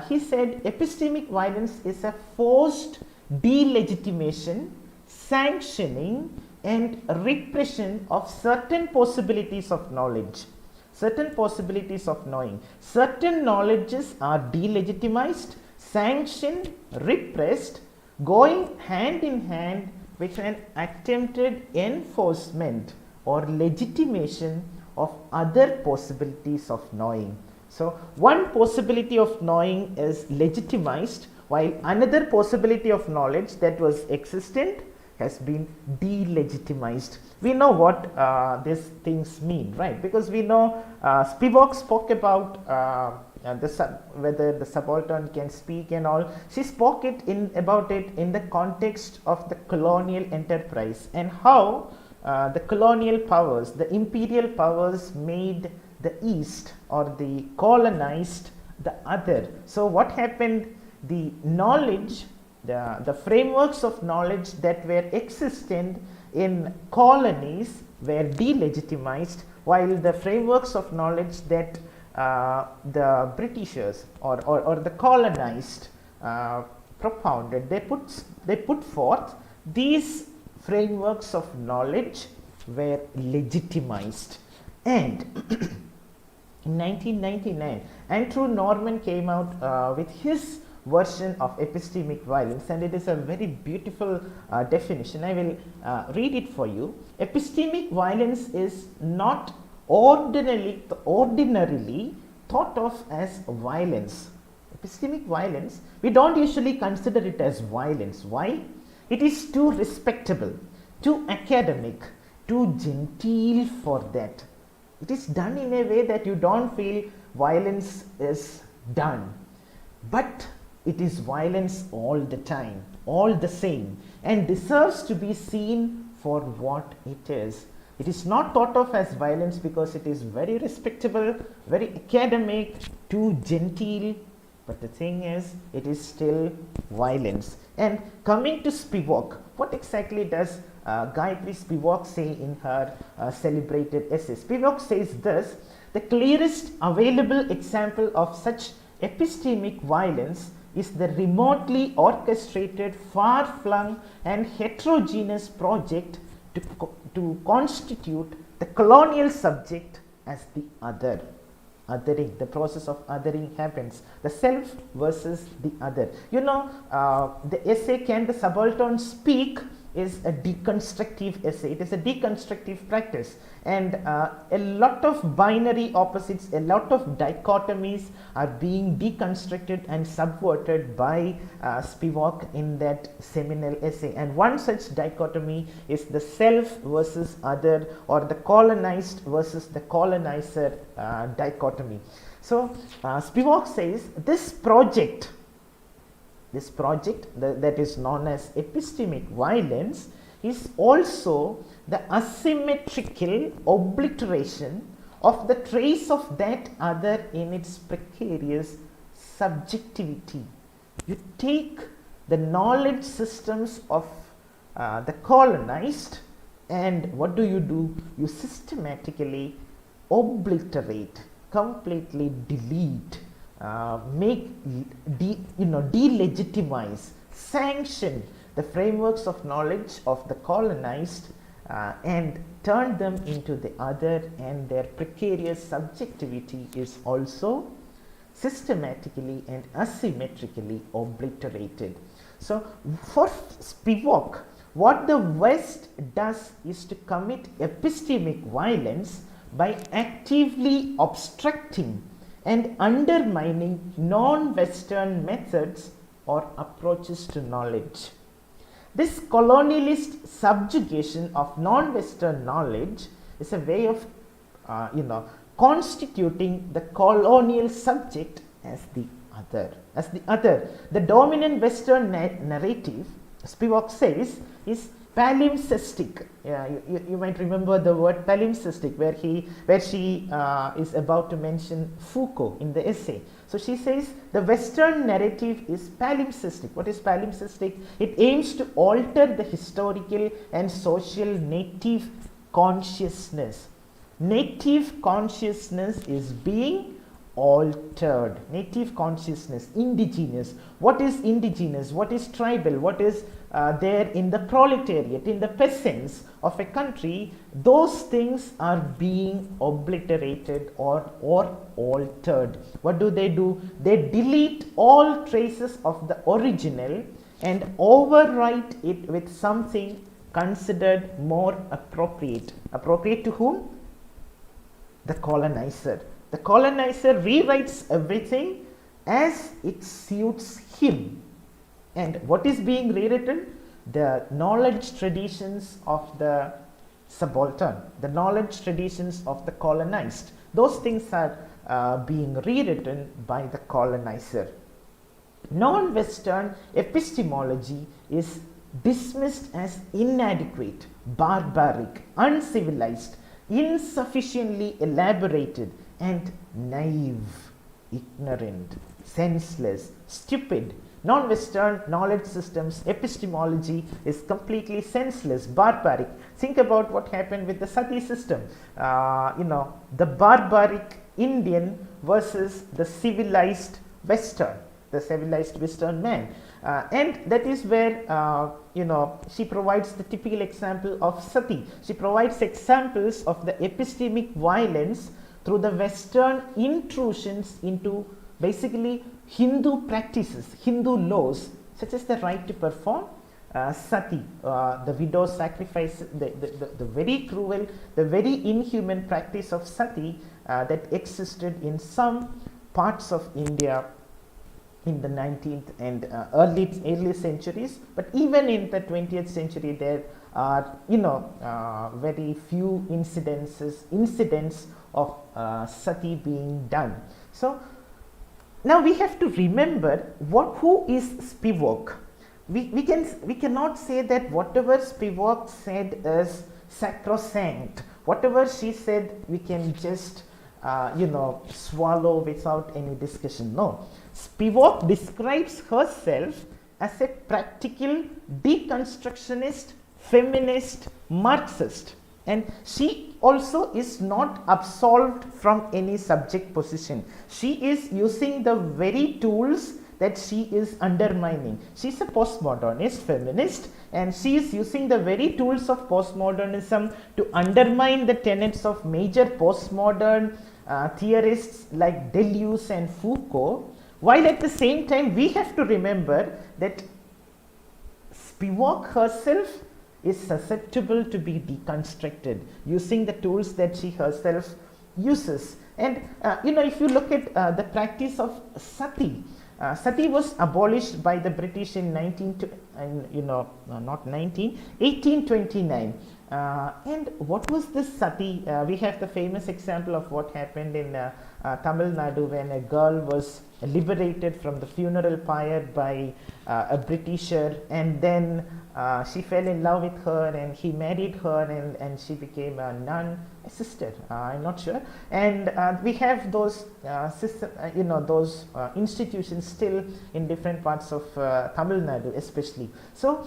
he said epistemic violence is a forced delegitimation, sanctioning and repression of certain possibilities of knowledge, certain possibilities of knowing. Certain knowledges are delegitimized, sanctioned, repressed, going hand in hand with an attempted enforcement or legitimation of other possibilities of knowing. So one possibility of knowing is legitimized, while another possibility of knowledge that was existent has been delegitimized. We know what these things mean, right? Because we know Spivak spoke about whether the subaltern can speak and all. She spoke about it in the context of the colonial enterprise, and how the colonial powers, the imperial powers, made the East or the colonized the other. So what happened? The knowledge, the frameworks of knowledge that were existent in colonies were delegitimized, while the frameworks of knowledge that the Britishers or the colonized propounded, they put forth, these frameworks of knowledge were legitimized. And in 1999, Andrew Norman came out with his version of epistemic violence, and it is a very beautiful definition. I will read it for you. Epistemic violence is not ordinarily thought of as violence. Epistemic violence, we don't usually consider it as violence. Why? It is too respectable, too academic, too genteel for that. It is done in a way that you don't feel violence is done, but it is violence all the time, all the same, and deserves to be seen for what it is. It is not thought of as violence because it is very respectable, very academic, too genteel, but the thing is, it is still violence. And coming to Spivak, what exactly does Gayatri Spivak say in her celebrated essay? Spivak says this: the clearest available example of such epistemic violence is the remotely orchestrated, far-flung and heterogeneous project to constitute the colonial subject as the other. Othering, the process of othering happens. The self versus the other. You know, the essay Can the Subaltern Speak is a deconstructive essay. It is a deconstructive practice, and a lot of binary opposites, a lot of dichotomies are being deconstructed and subverted by Spivak in that seminal essay. And one such dichotomy is the self versus other, or the colonized versus the colonizer dichotomy. So Spivak says this project that is known as epistemic violence is also the asymmetrical obliteration of the trace of that other in its precarious subjectivity. You take the knowledge systems of the colonized, and what do? You systematically obliterate, completely delete, delegitimize, sanction the frameworks of knowledge of the colonized and turn them into the other, and their precarious subjectivity is also systematically and asymmetrically obliterated. So for Spivak, what the West does is to commit epistemic violence by actively obstructing and undermining non-Western methods or approaches to knowledge. This colonialist subjugation of non-Western knowledge is a way of constituting the colonial subject as the other. The dominant Western narrative, Spivak says, is palimpsestic. You might remember the word palimpsestic, where she is about to mention Foucault in the essay. So she says the Western narrative is palimpsestic. What is palimpsestic? It aims to alter the historical and social native consciousness. Native consciousness is being altered. Native consciousness, indigenous. What is indigenous? What is tribal? What is there in the proletariat, in the peasants of a country? Those things are being obliterated or altered. What do? They delete all traces of the original and overwrite it with something considered more appropriate. Appropriate to whom? The colonizer. The colonizer rewrites everything as it suits him. And what is being rewritten? The knowledge traditions of the subaltern, the knowledge traditions of the colonized. Those things are being rewritten by the colonizer. Non-Western epistemology is dismissed as inadequate, barbaric, uncivilized, insufficiently elaborated, and naive, ignorant, senseless, stupid. Non-Western knowledge systems, epistemology is completely senseless, barbaric. Think about what happened with the sati system. The barbaric Indian versus the civilized Western, man. And that is where, she provides the typical example of sati. She provides examples of the epistemic violence through the Western intrusions into basically Hindu practices, Hindu laws, such as the right to perform sati, the widow sacrifice, the very cruel, the very inhuman practice of sati that existed in some parts of India in the 19th and early centuries. But even in the 20th century, there are very few incidents of sati being done. So now we have to remember who is Spivak. We cannot say that whatever Spivak said is sacrosanct. Whatever she said, we can just swallow without any discussion. No, Spivak describes herself as a practical deconstructionist, feminist, Marxist. And she also is not absolved from any subject position. She is using the very tools that she is undermining. She's a postmodernist feminist, and she is using the very tools of postmodernism to undermine the tenets of major postmodern theorists like Deleuze and Foucault, while at the same time we have to remember that Spivak herself is susceptible to be deconstructed using the tools that she herself uses. And if you look at the practice of sati, sati was abolished by the British in 1829. And what was this sati? We have the famous example of what happened in Tamil Nadu when a girl was liberated from the funeral pyre by a Britisher, and then she fell in love with her and he married her, and she became a nun, a sister, I'm not sure. And we have those institutions still in different parts of Tamil Nadu especially. So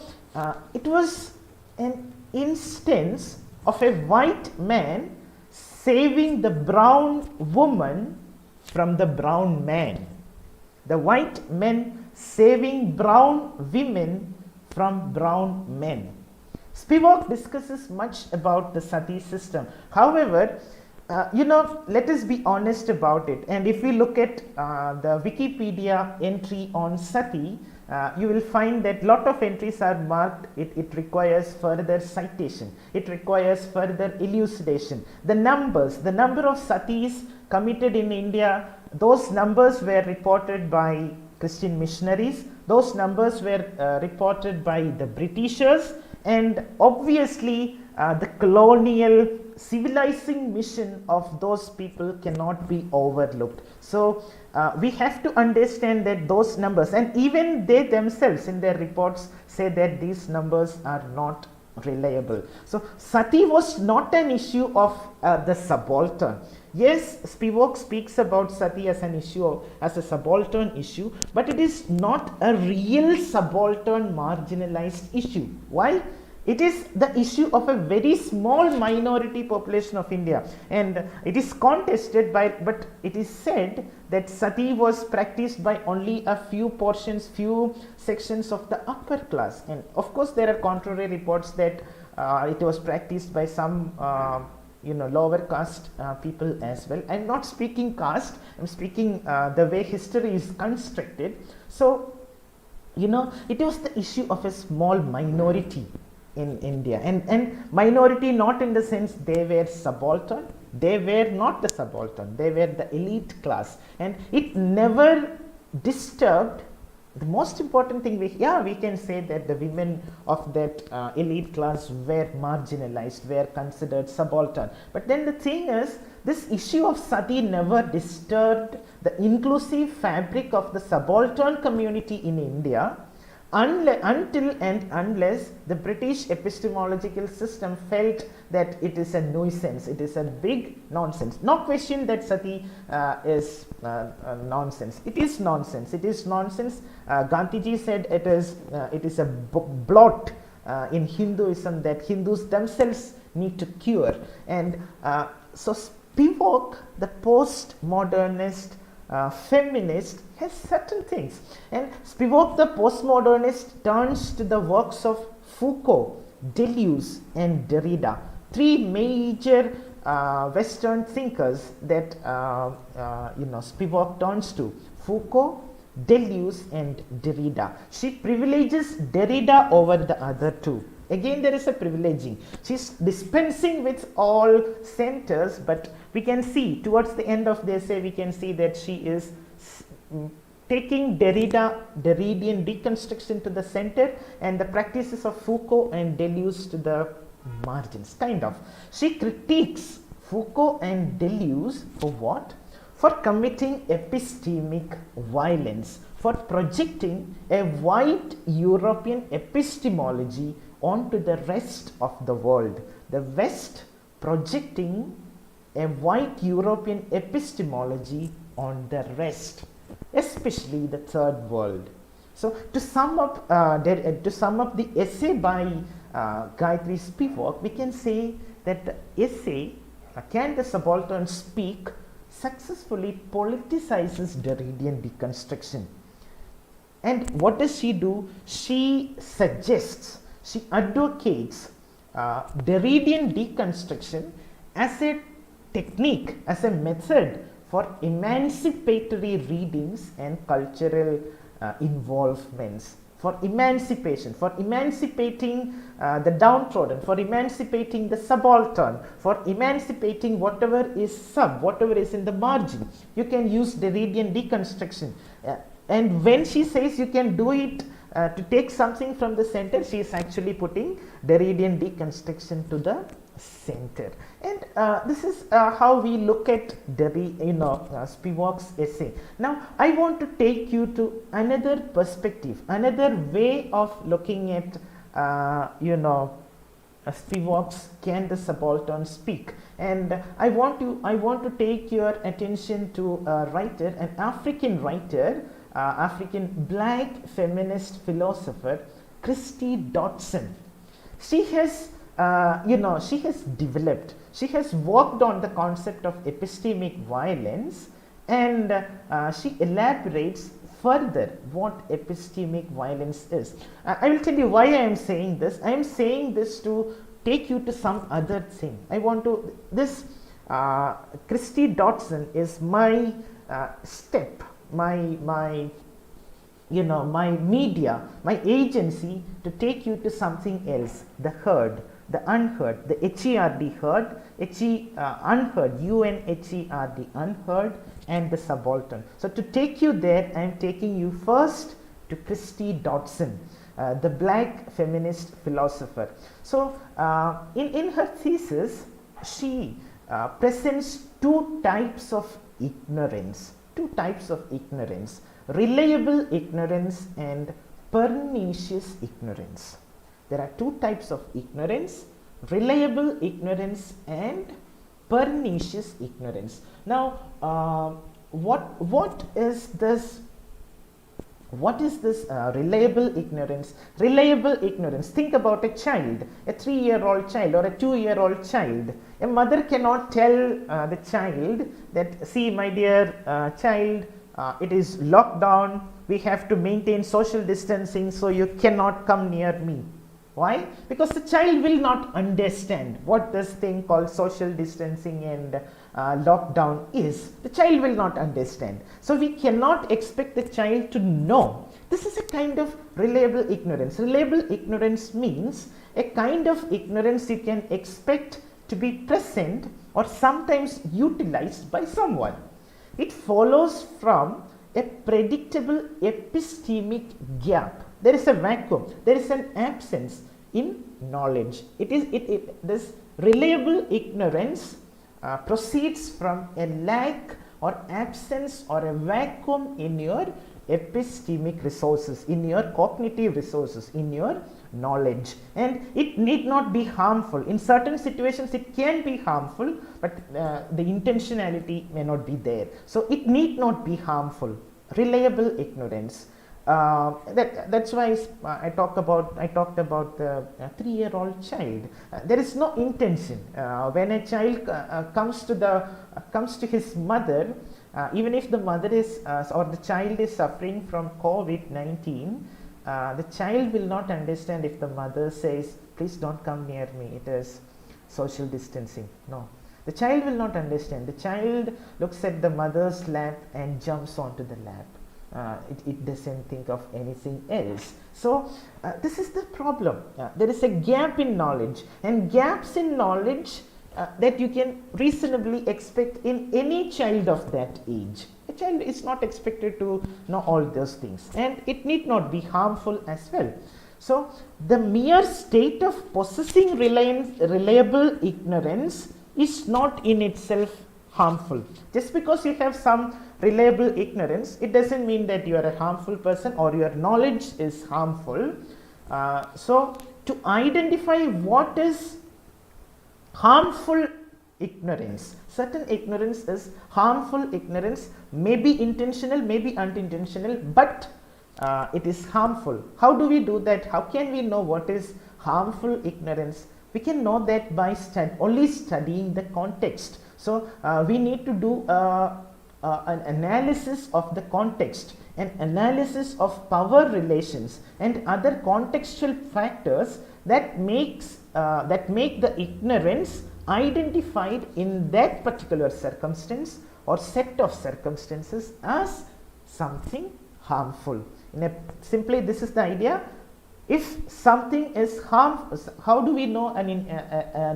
it was an instance of a white man saving the brown woman from the brown man. The white men saving brown women from brown men. Spivak discusses much about the sati system. However, let us be honest about it. And if we look at the Wikipedia entry on sati, you will find that lot of entries are marked. It requires further citation. It requires further elucidation. The number of satis committed in India, those numbers were reported by Christian missionaries. Those numbers were reported by the Britishers, and obviously the colonial civilizing mission of those people cannot be overlooked. So we have to understand that those numbers, and even they themselves in their reports say that these numbers are not reliable. So sati was not an issue of the subaltern. Yes, Spivak speaks about sati as an issue, as a subaltern issue, but it is not a real subaltern marginalized issue. Why? It is the issue of a very small minority population of India, and it is contested by, but it is said that sati was practiced by only a few sections of the upper class. And of course there are contrary reports that it was practiced by some lower caste people as well. I'm not speaking caste, I'm speaking the way history is constructed. So it was the issue of a small minority in India, and minority not in the sense they were subaltern, they were not the subaltern, they were the elite class, and it never disturbed. The most important thing, we can say that the women of that elite class were marginalized, were considered subaltern. But then the thing is, this issue of sati never disturbed the inclusive fabric of the subaltern community in India until and unless the British epistemological system felt that it is a nuisance, it is a big nonsense. No question that sati is nonsense. It is nonsense. It is nonsense. Gandhiji said it is a blot in Hinduism that Hindus themselves need to cure. And so Spivak, the postmodernist feminist, has certain things, and Spivak the postmodernist turns to the works of Foucault, Deleuze and Derrida, three major Western thinkers that Spivak turns to: Foucault, Deleuze and Derrida. She privileges Derrida over the other two. Again, there is a privileging. She's dispensing with all centers, but we can see towards the end of the essay, we can see that she is taking Derridian deconstruction to the center, and the practices of Foucault and Deleuze to the margins, kind of. She critiques Foucault and Deleuze for what? For committing epistemic violence, for projecting a white European epistemology onto the rest of the world. The West projecting a white European epistemology on the rest, especially the third world. So to sum up the essay by Gayatri Spivak, we can say that the essay, Can the Subaltern Speak?, successfully politicizes Derridian deconstruction. And what does she do? She suggests, she advocates Derridian deconstruction as a technique, as a method for emancipatory readings and cultural involvements, for emancipation, for emancipating the downtrodden, for emancipating the subaltern, for emancipating whatever is whatever is in the margin. You can use Derridian deconstruction. And when she says you can do it to take something from the center, she is actually putting Derridian deconstruction to the center. And this is how we look at Spivak's essay. Now I want to take you to another perspective, another way of looking at Spivak's Can the Subaltern Speak? And I want to take your attention to a writer, an African writer, African black feminist philosopher, Christie Dotson. She has developed, she has worked on the concept of epistemic violence, and she elaborates further what epistemic violence is. I will tell you why I am saying this. I am saying this to take you to some other thing. I want to, Christie Dotson is my step, my media, my agency to take you to something else, the herd, the unheard, the HERD herd, unheard, UNHERD, unheard, and the subaltern. So to take you there, I am taking you first to Christie Dotson, the black feminist philosopher. So in her thesis, she presents two types of ignorance, reliable ignorance and pernicious ignorance. There are two types of ignorance, reliable ignorance and pernicious ignorance. Now, what is this reliable ignorance? Reliable ignorance. Think about a child, a 3-year-old child or a 2-year-old child. A mother cannot tell the child that, see, my dear child, it is locked down, we have to maintain social distancing, so you cannot come near me. Why? Because the child will not understand what this thing called social distancing and lockdown is. The child will not understand. So we cannot expect the child to know. This is a kind of reliable ignorance. Reliable ignorance means a kind of ignorance you can expect to be present or sometimes utilized by someone. It follows from a predictable epistemic gap. There is a vacuum, there is an absence in knowledge. This reliable ignorance proceeds from a lack or absence or a vacuum in your epistemic resources, in your cognitive resources, in your knowledge. And it need not be harmful. In certain situations it can be harmful, but the intentionality may not be there. So it need not be harmful. Reliable ignorance. That's why I talked about the 3-year-old child. There is no intention. When a child comes to his mother, even if the mother is or the child is suffering from COVID-19, the child will not understand if the mother says, please don't come near me, it is social distancing. No, the child will not understand. The child looks at the mother's lap and jumps onto the lap. It doesn't think of anything else. So this is the problem. There is a gap in knowledge, and gaps in knowledge that you can reasonably expect in any child of that age. A child is not expected to know all those things, and it need not be harmful as well. So the mere state of possessing reliable ignorance is not in itself harmful. Just because you have some reliable ignorance, it doesn't mean that you are a harmful person or your knowledge is harmful. So to identify what is harmful ignorance, certain ignorance is harmful ignorance, may be intentional, may be unintentional, but it is harmful. How do we do that? How can we know what is harmful ignorance? We can know that by only studying the context. So we need to do a an analysis of the context, an analysis of power relations and other contextual factors that make the ignorance identified in that particular circumstance or set of circumstances as something harmful. Simply, this is the idea. If something is harmful, how do we know an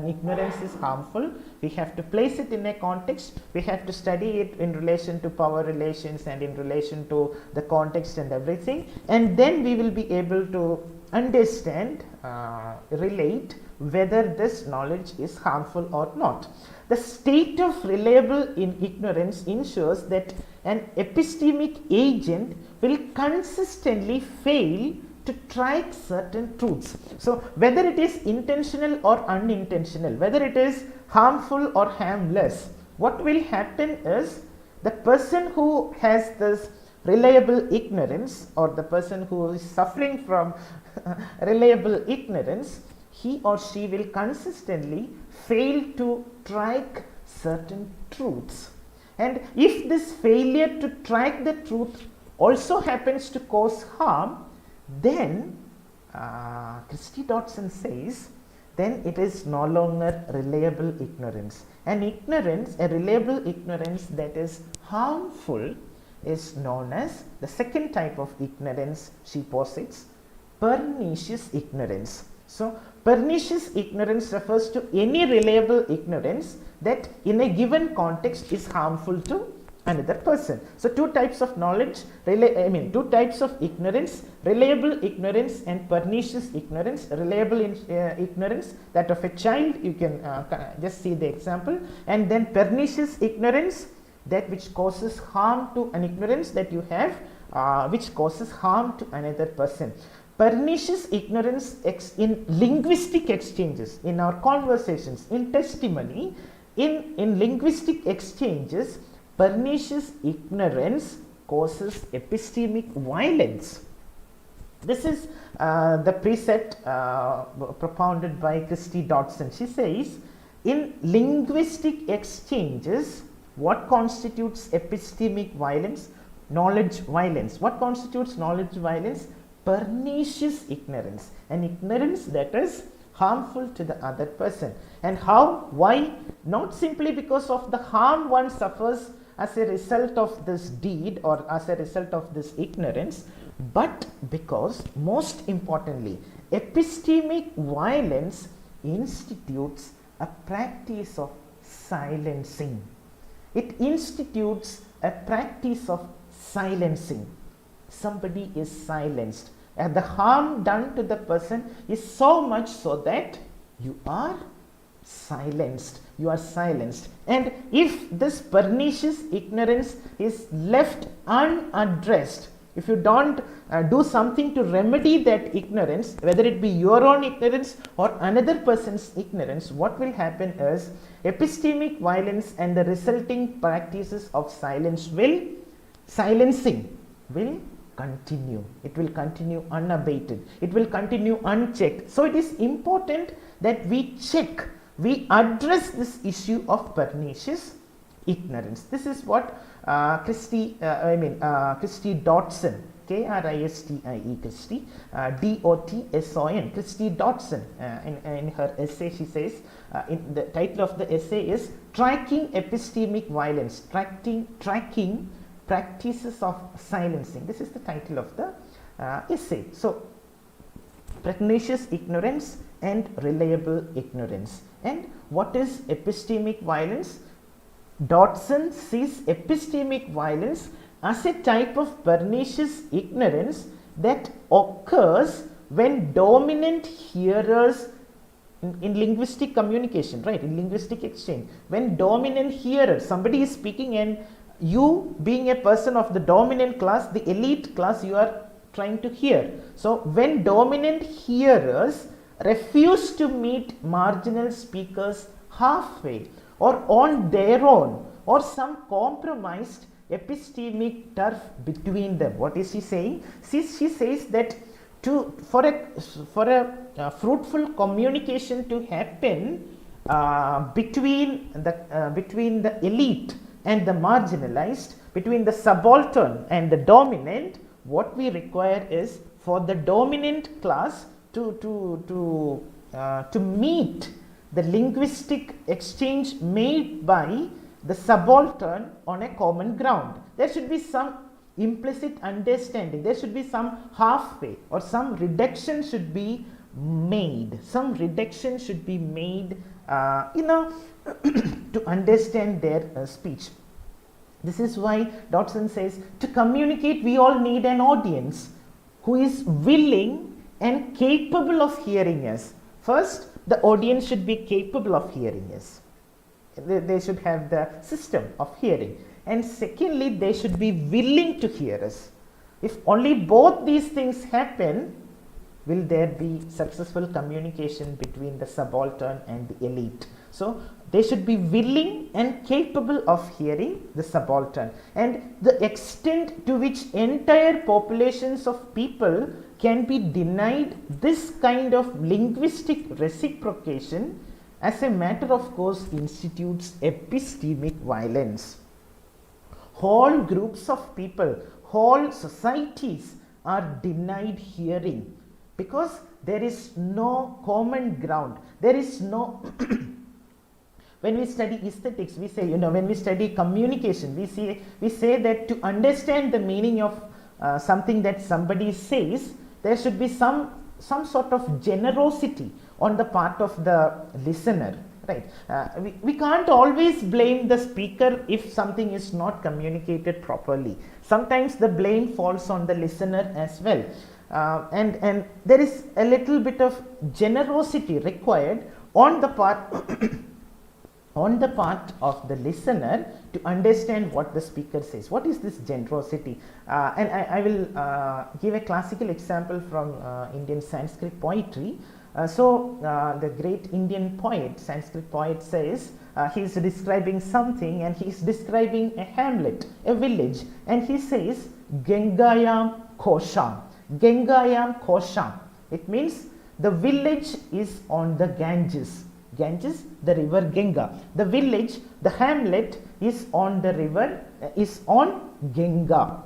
ignorance is harmful? We have to place it in a context. We have to study it in relation to power relations and in relation to the context and everything. And then we will be able to understand, relate whether this knowledge is harmful or not. The state of reliable ignorance ensures that an epistemic agent will consistently fail to track certain truths. So whether it is intentional or unintentional, whether it is harmful or harmless, what will happen is the person who has this reliable ignorance, or the person who is suffering from reliable ignorance, he or she will consistently fail to track certain truths. And if this failure to track the truth also happens to cause harm, then Christie Dotson says, then it is no longer reliable ignorance. An ignorance, a reliable ignorance that is harmful, is known as the second type of ignorance she posits, pernicious ignorance. So pernicious ignorance refers to any reliable ignorance that in a given context is harmful to another person. So two types of knowledge, two types of ignorance: reliable ignorance and pernicious ignorance. Reliable ignorance, that of a child, you can just see the example, and then pernicious ignorance, that which causes harm to an ignorance that you have, which causes harm to another person. Pernicious ignorance in linguistic exchanges, in our conversations, in testimony, in linguistic exchanges, pernicious ignorance causes epistemic violence. This is the precept propounded by Christie Dotson. She says, in linguistic exchanges, what constitutes epistemic violence? Knowledge violence. What constitutes knowledge violence? Pernicious ignorance, an ignorance that is harmful to the other person. And how? Why? Not simply because of the harm one suffers as a result of this deed or as a result of this ignorance, but because, most importantly, epistemic violence institutes a practice of silencing. It institutes a practice of silencing. Somebody is silenced, and the harm done to the person is so much so that you are silenced. You are silenced. And if this pernicious ignorance is left unaddressed, if you don't do something to remedy that ignorance, whether it be your own ignorance or another person's ignorance, what will happen is epistemic violence and the resulting practices of silencing will continue. It will continue unabated. It will continue unchecked. So it is important that we check, we address this issue of pernicious ignorance. This is what Christie Dotson, K-R-I-S-T-I-E, Christie, D-O-T-S-O-N, Christie Dotson, in her essay, she says, in the title of the essay is Tracking Epistemic Violence, Tracking Practices of Silencing. This is the title of the essay. So, pernicious ignorance and reliable ignorance. And what is epistemic violence? Dotson sees epistemic violence as a type of pernicious ignorance that occurs when dominant hearers in linguistic communication, right, in linguistic exchange, when dominant hearers, somebody is speaking and you being a person of the dominant class, the elite class, you are trying to hear. So when dominant hearers refuse to meet marginal speakers halfway or on their own, or some compromised epistemic turf between them, what is she saying? She says that for a fruitful communication to happen between the elite and the marginalized, between the subaltern and the dominant, what we require is for the dominant class to meet the linguistic exchange made by the subaltern on a common ground. There should be some implicit understanding, there should be some halfway, or some reduction should be made, to understand their speech. This is why Dotson says, to communicate we all need an audience who is willing and capable of hearing us. First, the audience should be capable of hearing us. They should have the system of hearing. And secondly, they should be willing to hear us. If only both these things happen, will there be successful communication between the subaltern and the elite. So they should be willing and capable of hearing the subaltern, and the extent to which entire populations of people can be denied this kind of linguistic reciprocation, as a matter of course institutes epistemic violence. Whole groups of people, whole societies are denied hearing because there is no common ground. There is no when we study aesthetics, we say, when we study communication, we say that to understand the meaning of something that somebody says, there should be some sort of generosity on the part of the listener, right? We can't always blame the speaker if something is not communicated properly. Sometimes the blame falls on the listener as well. And there is a little bit of generosity required on the part of the listener to understand what the speaker says. What is this generosity? And I will give a classical example from Indian Sanskrit poetry. The great Indian poet, Sanskrit poet, says he is describing something, and he is describing a hamlet, a village, and he says Gangayam Kosham. Gangayam Kosham. It means the village is on the Ganges. Ganges, the river Ganga. The village, the hamlet is on the river, is on Ganga.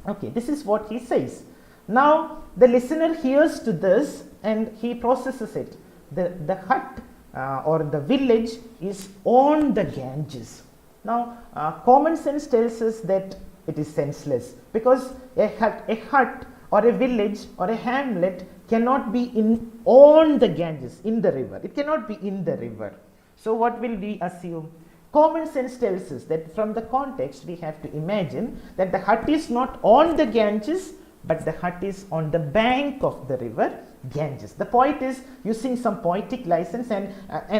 Okay, this is what he says. Now the listener hears to this and he processes it. The hut or the village is on the Ganges. Now common sense tells us that it is senseless, because a hut or a village or a hamlet cannot be on the Ganges, in the river. It cannot be in the river. So what will we assume? Common sense tells us that from the context we have to imagine that the hut is not on the Ganges, but the hut is on the bank of the river Ganges. The poet is using some poetic license, and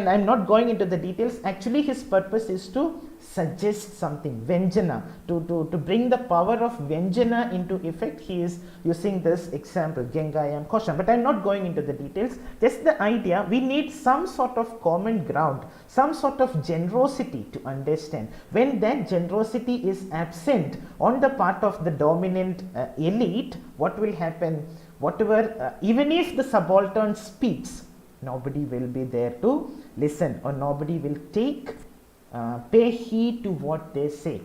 I'm not going into the details. Actually his purpose is to suggest something, Vyanjana, to bring the power of Vyanjana into effect. He is using this example, Gangayam Kosham, but I'm not going into the details. Just the idea, we need some sort of common ground, some sort of generosity to understand. When that generosity is absent on the part of the dominant elite, what will happen? Whatever, even if the subaltern speaks, nobody will be there to listen, or nobody will pay heed to what they say.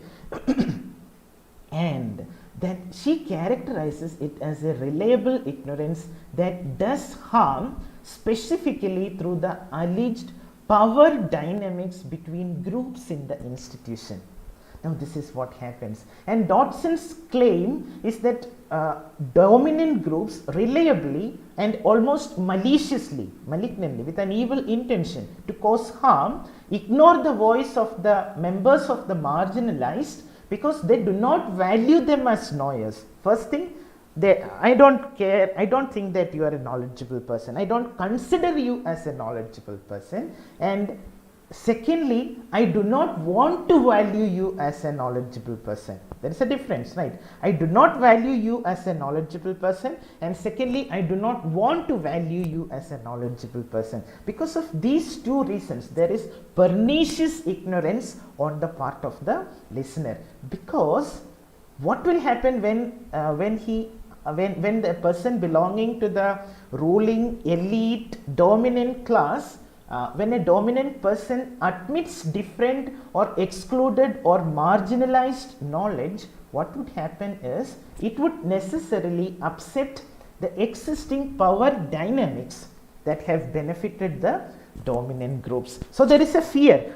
And that she characterizes it as a reliable ignorance that does harm, specifically through the alleged power dynamics between groups in the institution. Now this is what happens, and Dotson's claim is that dominant groups reliably and almost maliciously, malignantly, with an evil intention to cause harm, ignore the voice of the members of the marginalized because they do not value them as knowers. First thing, I don't care, I don't think that you are a knowledgeable person, I don't consider you as a knowledgeable person, and secondly, I do not want to value you as a knowledgeable person. There is a difference, right? I do not value you as a knowledgeable person, and secondly, I do not want to value you as a knowledgeable person. Because of these two reasons, there is pernicious ignorance on the part of the listener. Because what will happen when the person belonging to the ruling elite dominant class when a dominant person admits different or excluded or marginalized knowledge, what would happen is it would necessarily upset the existing power dynamics that have benefited the dominant groups. So there is a fear.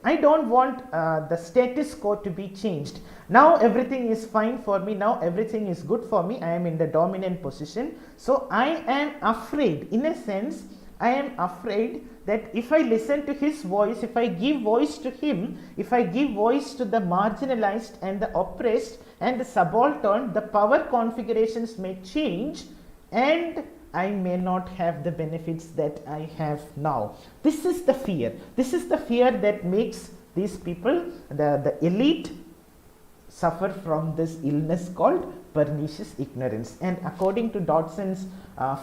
I don't want the status quo to be changed. Now everything is fine for me. Now everything is good for me. I am in the dominant position. So I am afraid, in a sense, I am afraid that if I listen to his voice, if I give voice to him, if I give voice to the marginalized and the oppressed and the subaltern, the power configurations may change and I may not have the benefits that I have now. This is the fear. This is the fear that makes these people, the elite, suffer from this illness called pernicious ignorance. And according to Dotson's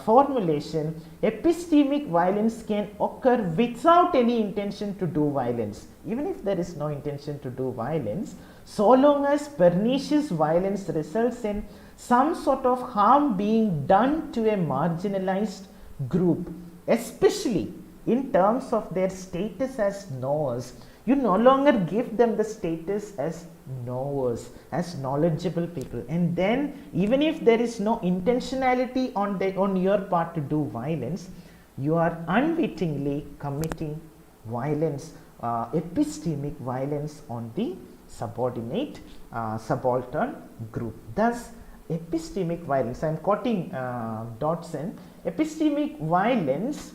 formulation, epistemic violence can occur without any intention to do violence. Even if there is no intention to do violence, so long as pernicious violence results in some sort of harm being done to a marginalized group, especially in terms of their status as knowers. You no longer give them the status as knowers, as knowledgeable people, and then even if there is no intentionality on your part to do violence, you are unwittingly committing violence, epistemic violence on the subordinate subaltern group. Thus, epistemic violence, I am quoting Dotson, epistemic violence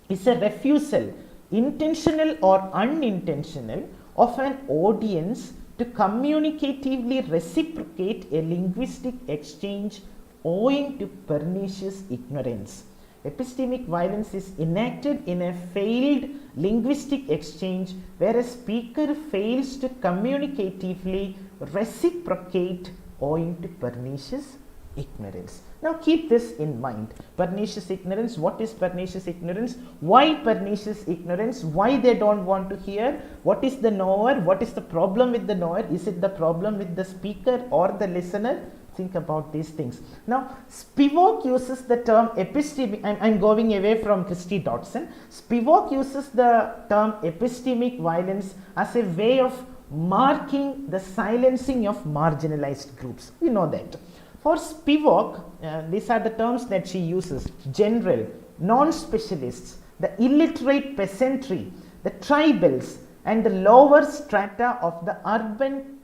is a refusal, intentional or unintentional, of an audience to communicatively reciprocate a linguistic exchange owing to pernicious ignorance. Epistemic violence is enacted in a failed linguistic exchange where a speaker fails to communicatively reciprocate owing to pernicious ignorance. Now keep this in mind. Pernicious ignorance. What is pernicious ignorance? Why pernicious ignorance? Why they don't want to hear? What is the knower? What is the problem with the knower? Is it the problem with the speaker or the listener? Think about these things. Now Spivak uses the term epistemic. I'm going away from Christie Dotson. Spivak uses the term epistemic violence as a way of marking the silencing of marginalized groups. We know that. For Spivak, these are the terms that she uses: general, non-specialists, the illiterate peasantry, the tribals, and the lower strata of the urban,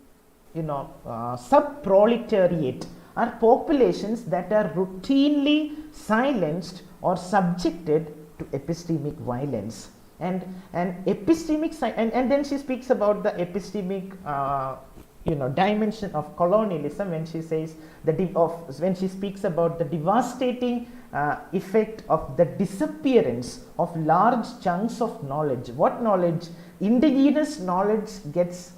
sub-proletariat are populations that are routinely silenced or subjected to epistemic violence. And epistemic, and then she speaks about the epistemic dimension of colonialism when she says when she speaks about the devastating effect of the disappearance of large chunks of knowledge. What knowledge? Indigenous knowledge gets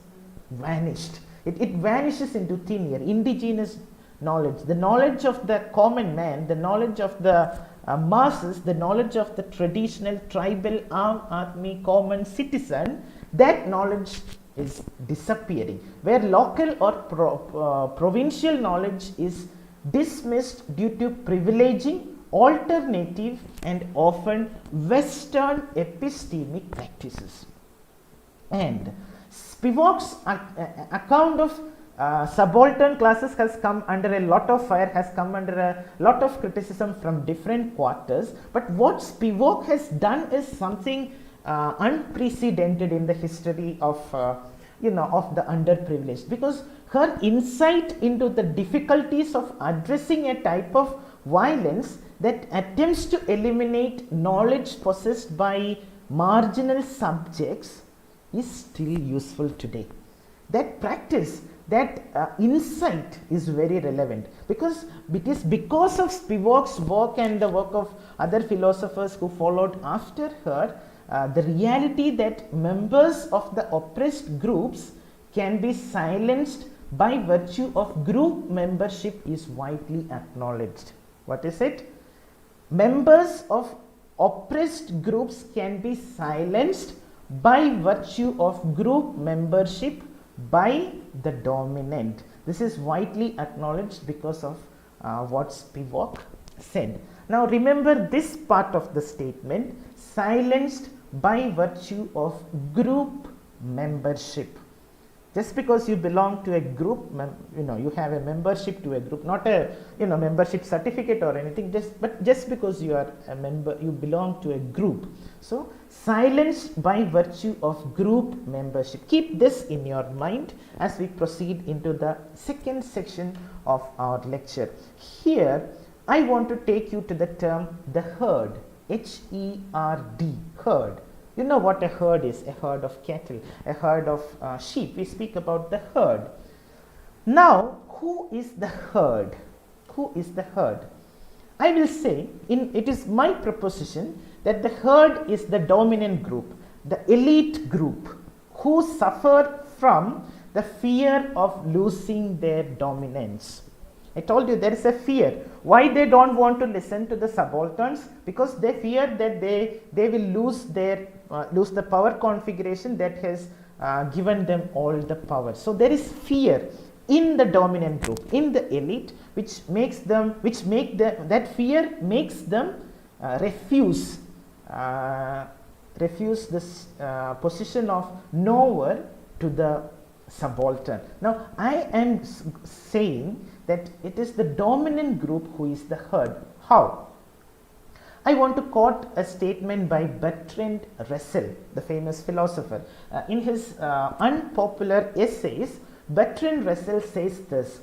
vanished. It vanishes into thin air. Indigenous knowledge, the knowledge of the common man, the knowledge of the masses, the knowledge of the traditional tribal army common citizen, that knowledge is disappearing. Where local or provincial knowledge is dismissed due to privileging alternative and often Western epistemic practices. And Spivak's account of subaltern classes has come under a lot of fire, has come under a lot of criticism from different quarters. But what Spivak has done is something unprecedented in the history of the underprivileged, because her insight into the difficulties of addressing a type of violence that attempts to eliminate knowledge possessed by marginal subjects is still useful today. That practice, that insight is very relevant, because it is because of Spivak's work and the work of other philosophers who followed after her, the reality that members of the oppressed groups can be silenced by virtue of group membership is widely acknowledged. What is it? Members of oppressed groups can be silenced by virtue of group membership by the dominant. This is widely acknowledged because of what Spivak said. Now remember this part of the statement, silenced by virtue of group membership. Just because you belong to a group, you have a membership to a group, not a membership certificate or anything, but just because you are a member, you belong to a group. So silenced by virtue of group membership. Keep this in your mind as we proceed into the second section of our lecture. Here I want to take you to the term the herd, H-E-R-D, herd. You know what a herd is, a herd of cattle, a herd of sheep. We speak about the herd. Now, who is the herd? Who is the herd? I will say, it is my proposition that the herd is the dominant group, the elite group, who suffer from the fear of losing their dominance. I told you there is a fear. Why they don't want to listen to the subalterns? Because they fear that they will lose the power configuration that has given them all the power. So there is fear in the dominant group, in the elite, that fear makes them refuse this position of knower to the subaltern. Now I am saying that it is the dominant group who is the herd. How? I want to quote a statement by Bertrand Russell, the famous philosopher. In his unpopular essays, Bertrand Russell says this: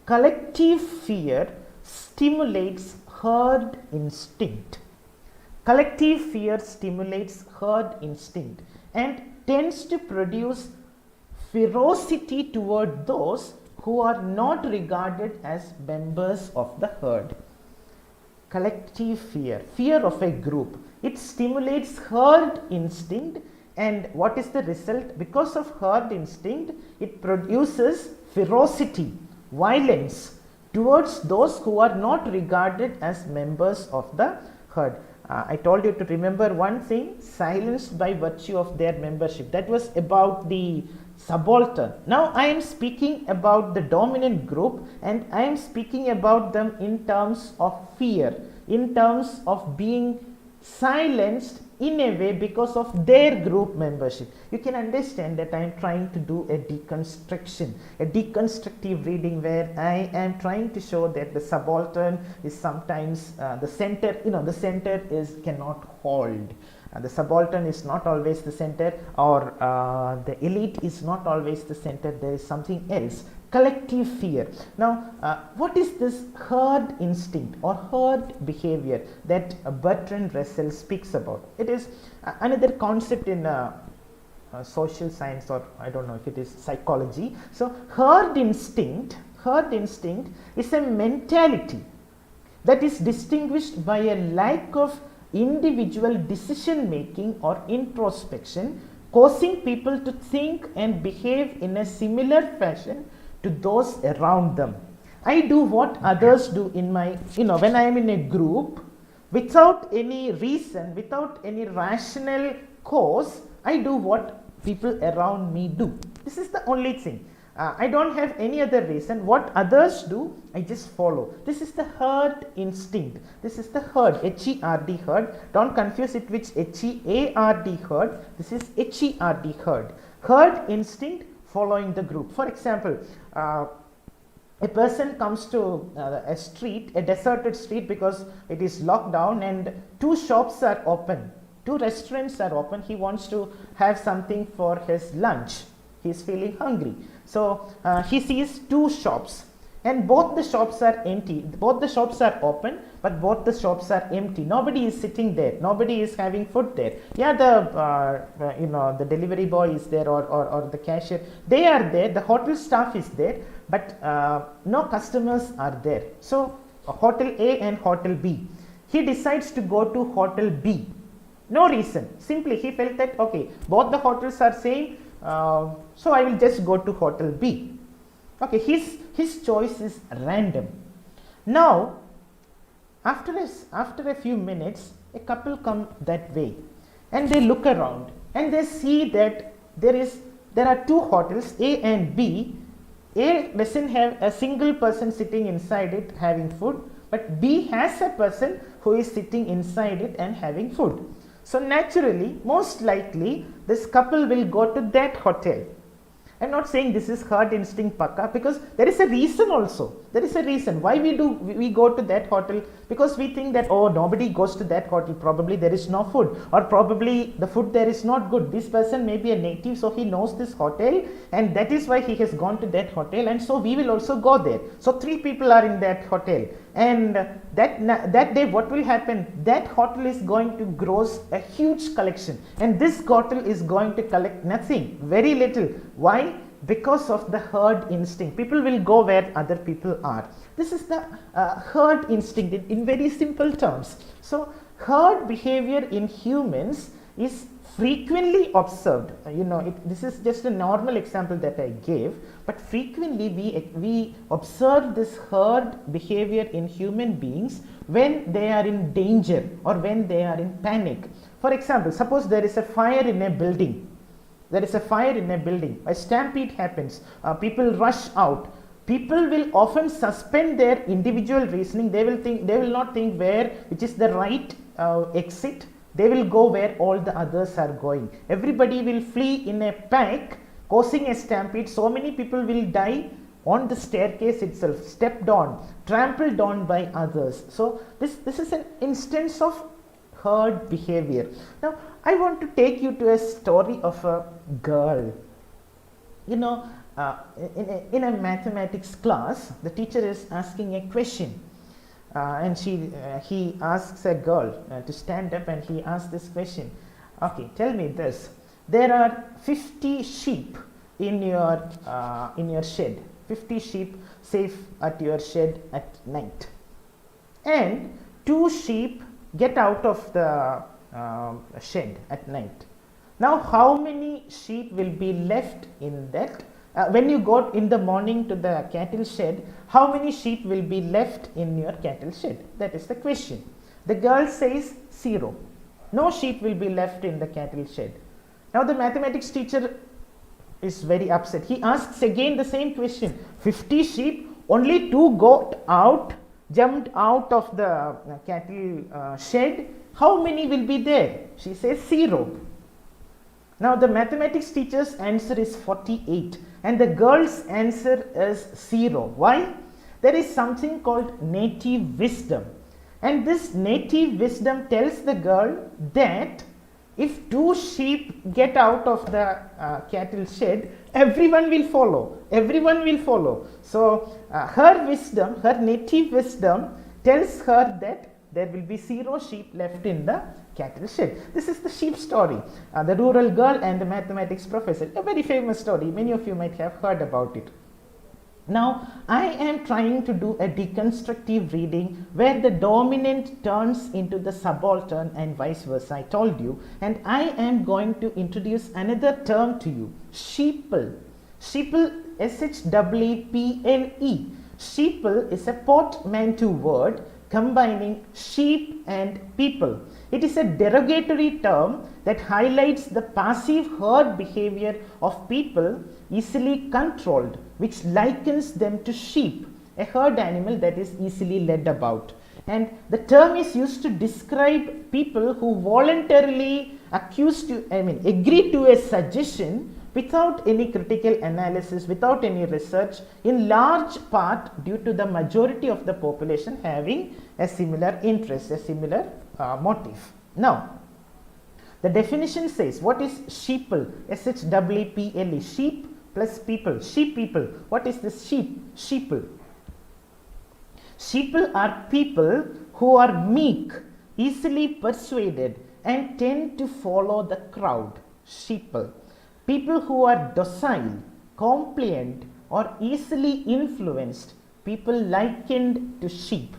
collective fear stimulates herd instinct. Collective fear stimulates herd instinct and tends to produce ferocity toward those who are not regarded as members of the herd. Collective fear, fear of a group, it stimulates herd instinct, and what is the result? Because of herd instinct, it produces ferocity, violence towards those who are not regarded as members of the herd. I told you to remember one thing, silenced by virtue of their membership. That was about the subaltern. Now I am speaking about the dominant group, and I am speaking about them in terms of fear, in terms of being silenced in a way because of their group membership. You can understand that I am trying to do a deconstruction, a deconstructive reading, where I am trying to show that the subaltern is sometimes the center, the center cannot hold. The subaltern is not always the center, or the elite is not always the center. There is something else, collective fear. Now what is this herd instinct or herd behavior that Bertrand Russell speaks about? It is another concept in social science, or I don't know if it is psychology. So herd instinct is a mentality that is distinguished by a lack of individual decision making or introspection, causing people to think and behave in a similar fashion to those around them. I do what others do in my, when I am in a group, without any reason, without any rational cause, I do what people around me do. This is the only thing. I don't have any other reason. What others do, I just follow. This is the herd instinct. This is the herd, H-E-R-D, herd. Don't confuse it with H-E-A-R-D, herd. This is H-E-R-D, herd. Herd instinct, following the group. For example, a person comes to a street, a deserted street, because it is locked down and two shops are open. Two restaurants are open. He wants to have something for his lunch. He is feeling hungry. So he sees two shops, and both the shops are empty. Both the shops are open, but both the shops are empty. Nobody is sitting there. Nobody is having food there. Yeah, the delivery boy is there, or the cashier. They are there. The hotel staff is there, but no customers are there. So hotel A and hotel B. He decides to go to hotel B. No reason. Simply he felt that, okay, both the hotels are same. So I will just go to hotel B. Okay, his choice is random. Now, after a few minutes, a couple come that way, and they look around and they see that there are two hotels, A and B. A doesn't have a single person sitting inside it having food, but B has a person who is sitting inside it and having food. So naturally, most likely, this couple will go to that hotel. I'm not saying this is herd instinct pakka, because there is a reason also. There is a reason why we go to that hotel, because we think that, oh, nobody goes to that hotel, probably there is no food, or probably the food there is not good. This person may be a native, so he knows this hotel, and that is why he has gone to that hotel, and so we will also go there. So 3 people are in that hotel, and that day what will happen? That hotel is going to gross a huge collection, and this hotel is going to collect nothing, very little. Why? Because of the herd instinct. People will go where other people are. This is the herd instinct in very simple terms. So herd behavior in humans is frequently observed. This is just a normal example that I gave, but frequently we observe this herd behavior in human beings when they are in danger or when they are in panic. For example, suppose there is a fire in a building. A stampede happens, people rush out. People will often suspend their individual reasoning. They will not think which is the right exit. They will go where all the others are going. Everybody will flee in a pack, causing a stampede. So many people will die on the staircase itself, stepped on, trampled on by others. So this is an instance of herd behavior. Now I want to take you to a story of a girl. In a mathematics class, the teacher is asking a question, and he asks a girl to stand up, and he asks this question. Okay, tell me this. There are 50 sheep in your shed. 50 sheep safe at your shed at night, and 2 sheep get out of the shed at night. Now how many sheep will be left in that? When you go in the morning to the cattle shed, how many sheep will be left in your cattle shed? That is the question. The girl says 0. No sheep will be left in the cattle shed. Now the mathematics teacher is very upset. He asks again the same question. 50 sheep, only 2 jumped out of the cattle shed. How many will be there? She says 0. Now the mathematics teacher's answer is 48, and the girl's answer is 0. Why? There is something called native wisdom, and this native wisdom tells the girl that if 2 sheep get out of the cattle shed, everyone will follow. So her wisdom, her native wisdom tells her that there will be 0 sheep left in the cattle shed. This is the sheep story, the rural girl and the mathematics professor. A very famous story. Many of you might have heard about it. Now I am trying to do a deconstructive reading where the dominant turns into the subaltern and vice versa. I told you, and I am going to introduce another term to you, sheeple. Sheeple, S-H-E-E-P-L-E. Sheeple is a portmanteau word combining sheep and people. It is a derogatory term that highlights the passive herd behavior of people easily controlled, which likens them to sheep, a herd animal that is easily led about. And the term is used to describe people who voluntarily agree to a suggestion without any critical analysis, without any research, in large part due to the majority of the population having a similar interest, a similar motive. Now, the definition says, what is sheeple? S-H-E-E-P-L-E, sheep plus people, sheep people. What is this sheep? Sheeple. Sheeple are people who are meek, easily persuaded, and tend to follow the crowd. Sheeple. People who are docile, compliant, or easily influenced, people likened to sheep.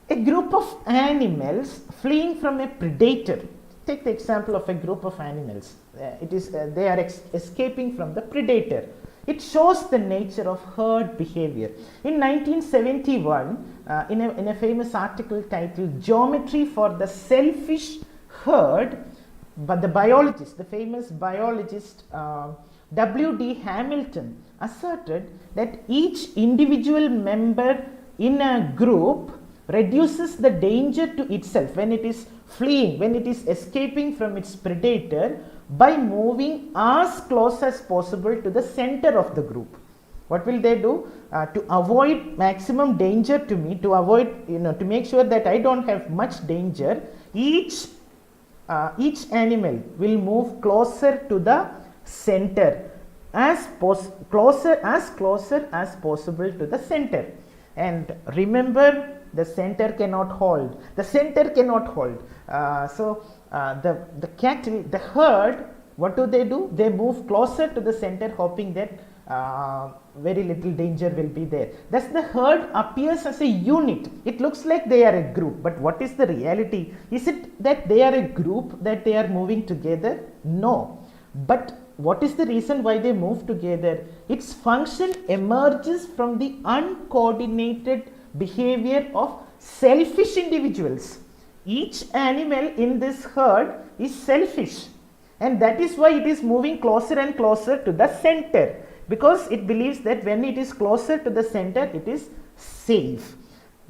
A group of animals fleeing from a predator. Take the example of a group of animals. They are escaping from the predator. It shows the nature of herd behavior. In 1971, in a famous article titled Geometry for the Selfish Herd, but the famous biologist W.D. Hamilton asserted that each individual member in a group reduces the danger to itself when it is fleeing, when it is escaping from its predator, by moving as close as possible to the center of the group. What will they do? To avoid maximum danger to me, to avoid, to make sure that I don't have much danger, each animal will move closer to the center, closer as possible to the center. And remember, the center cannot hold. The center cannot hold. The cattle, the herd, what do? They move closer to the center, hoping that very little danger will be there. Thus the herd appears as a unit. It looks like they are a group, but what is the reality? Is it that they are a group, that they are moving together? No. But what is the reason why they move together? Its function emerges from the uncoordinated behavior of selfish individuals. Each animal in this herd is selfish, and that is why it is moving closer and closer to the center, because it believes that when it is closer to the center, it is safe.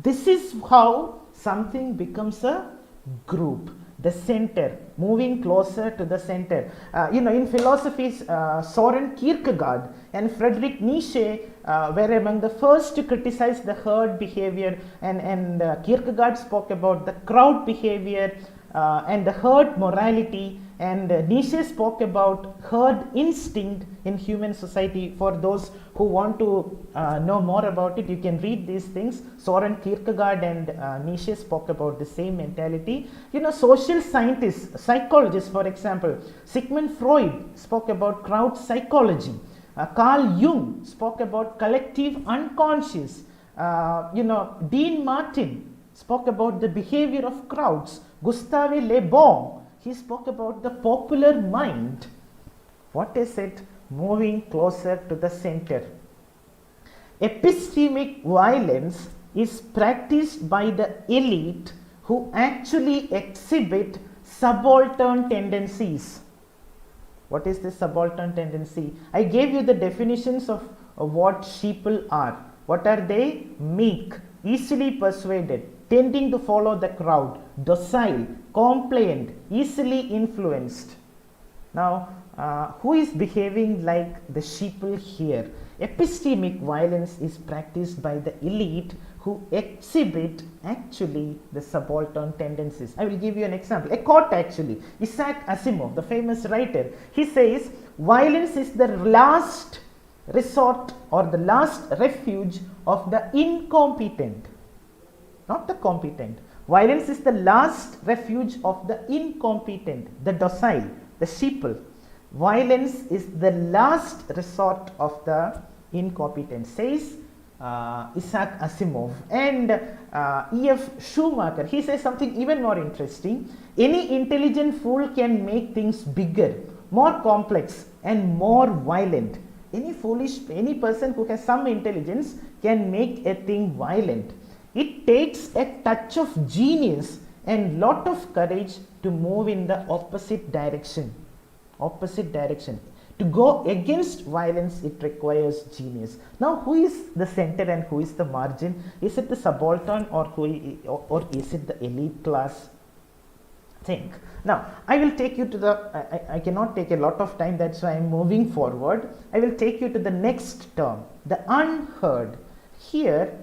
This is how something becomes a group. The center, moving closer to the center. In philosophy, Soren Kierkegaard and Friedrich Nietzsche were among the first to criticize the herd behavior, and Kierkegaard spoke about the crowd behavior and the herd morality, and Nietzsche spoke about herd instinct in human society. For those who want to know more about it, you can read these things. Soren Kierkegaard and Nietzsche spoke about the same mentality. Social scientists, psychologists, for example, Sigmund Freud spoke about crowd psychology. Carl Jung spoke about collective unconscious. Dean Martin spoke about the behavior of crowds. Gustave Le Bon, he spoke about the popular mind. What is it? Moving closer to the center. Epistemic violence is practiced by the elite who actually exhibit subaltern tendencies. What is this subaltern tendency? I gave you the definitions of what sheeple are. What are they? Meek, easily persuaded, tending to follow the crowd, docile, compliant, easily influenced. Now, who is behaving like the sheeple here? Epistemic violence is practiced by the elite who exhibit actually the subaltern tendencies. I will give you an example, a quote actually. Isaac Asimov, the famous writer, he says, violence is the last resort or the last refuge of the incompetent, not the competent. Violence is the last refuge of the incompetent, the docile, the sheeple. Violence is the last resort of the incompetent, says Isaac Asimov. And E.F. Schumacher, he says something even more interesting. Any intelligent fool can make things bigger, more complex and more violent. Any person who has some intelligence can make a thing violent. It takes a touch of genius and lot of courage to move in the opposite direction. To go against violence, it requires genius. Now, who is the center and who is the margin? Is it the subaltern or is it the elite class? Think. Now, I will take you to the, I cannot take a lot of time, that's why I am moving forward. I will take you to the next term, the unheard. Here,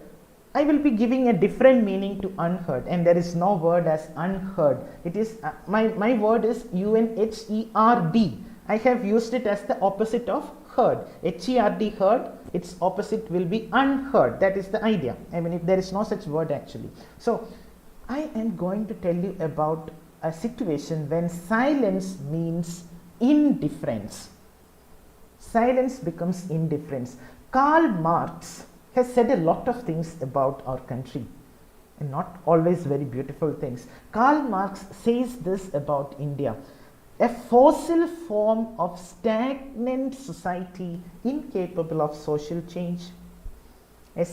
I will be giving a different meaning to unheard, and there is no word as unheard. It is, my word is UNHERD. I have used it as the opposite of heard. HERD, heard, its opposite will be unheard. That is the idea. I mean, there is no such word actually. So, I am going to tell you about a situation when silence means indifference. Silence becomes indifference. Karl Marx has said a lot of things about our country, and not always very beautiful things. Karl Marx says this about India: a fossil form of stagnant society incapable of social change. A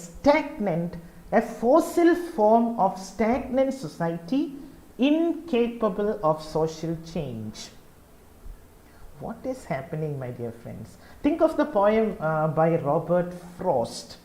fossil form of stagnant society incapable of social change. What is happening, my dear friends? Think of the poem by Robert Frost.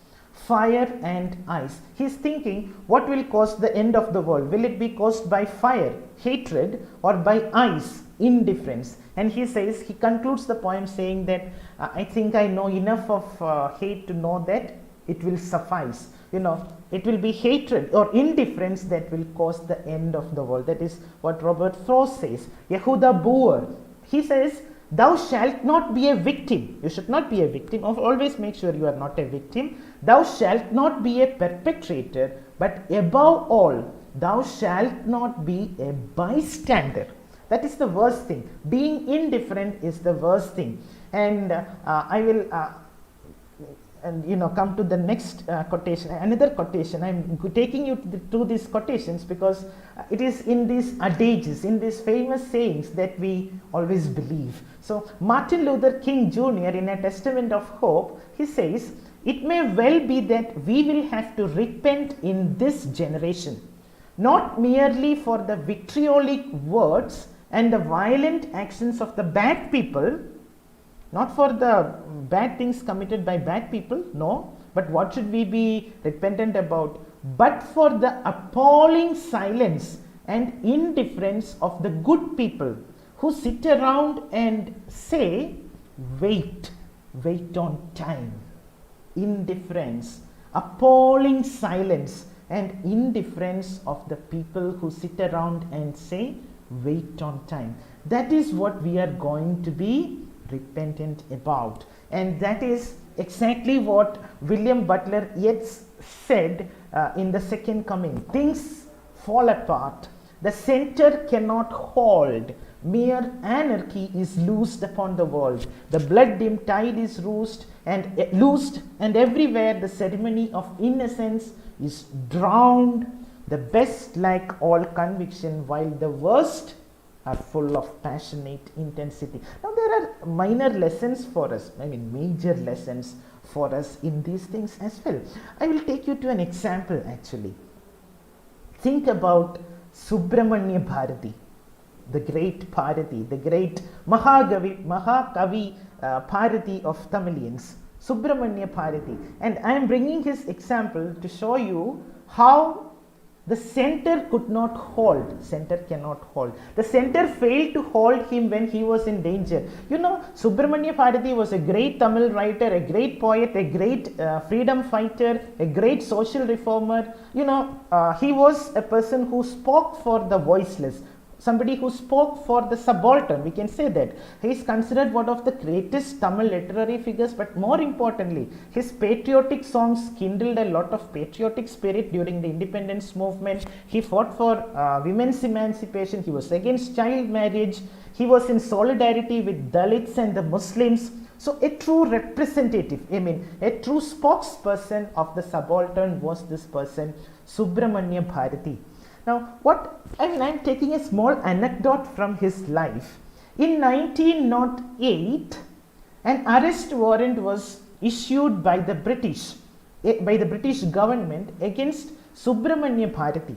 fire and ice. He's thinking, what will cause the end of the world? Will it be caused by fire, hatred, or by ice, indifference? And he says, he concludes the poem saying that I think I know enough of hate to know that it will suffice. You know, it will be hatred or indifference that will cause the end of the world. That is what Robert Frost says. Yehuda Boer, he says, thou shalt not be a victim. You should not be a victim. Always make sure you are not a victim. Thou shalt not be a perpetrator, but above all, thou shalt not be a bystander. That is the worst thing. Being indifferent is the worst thing. And I will come to the next quotation, another quotation. I am taking you to these quotations because it is in these adages, in these famous sayings that we always believe. So Martin Luther King Jr. in A Testament of Hope, he says, it may well be that we will have to repent in this generation, not merely for the vitriolic words and the violent actions of the bad people, not for the bad things committed by bad people, no, but what should we be repentant about? But for the appalling silence and indifference of the good people who sit around and say, wait on time. Indifference, appalling silence and indifference of the people who sit around and say, wait on time. That is what we are going to be repentant about, and that is exactly what William Butler Yeats said in The Second Coming. Things fall apart, the center cannot hold, mere anarchy is loosed upon the world, the blood-dim tide is loosed, and everywhere the ceremony of innocence is drowned, the best lack all conviction, while the worst are full of passionate intensity. Now there are minor lessons for us, major lessons for us in these things as well. I will take you to an example actually. Think about Subramanya Bharati, the great Bharati, the great Mahakavi Bharati of Tamilians, Subramanya Bharati. And I am bringing his example to show you how the center could not hold. Center cannot hold. The center failed to hold him when he was in danger. You know, Subramanya Bharati was a great Tamil writer, a great poet, a great freedom fighter, a great social reformer. You know, he was a person who spoke for the voiceless, somebody who spoke for the subaltern. We can say that he is considered one of the greatest Tamil literary figures, but more importantly, his patriotic songs kindled a lot of patriotic spirit during the independence movement. He fought for women's emancipation, he was against child marriage, he was in solidarity with Dalits and the Muslims. So a true representative, a true spokesperson of the subaltern was this person, Subramanya Bharati. Now, I'm taking a small anecdote from his life. In 1908, an arrest warrant was issued by the British government against Subramanya Bharati.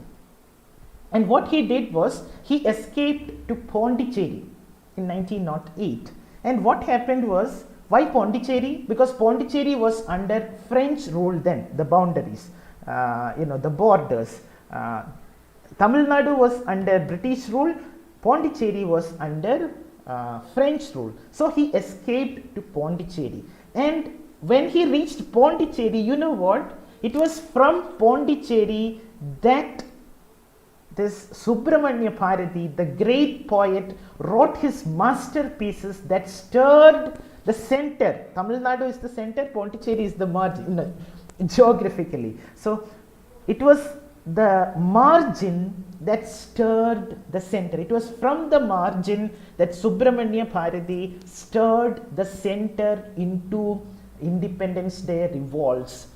And what he did was, he escaped to Pondicherry in 1908. And what happened was, why Pondicherry? Because Pondicherry was under French rule then, the boundaries, the borders. Tamil Nadu was under British rule, Pondicherry was under French rule. So he escaped to Pondicherry. And when he reached Pondicherry, you know what? It was from Pondicherry that this Subramanya Bharati, the great poet, wrote his masterpieces that stirred the center. Tamil Nadu is the center, Pondicherry is the margin, geographically. So it was the margin that stirred the center. It was from the margin that Subramanya Bharati stirred the center into Independence Day revolts.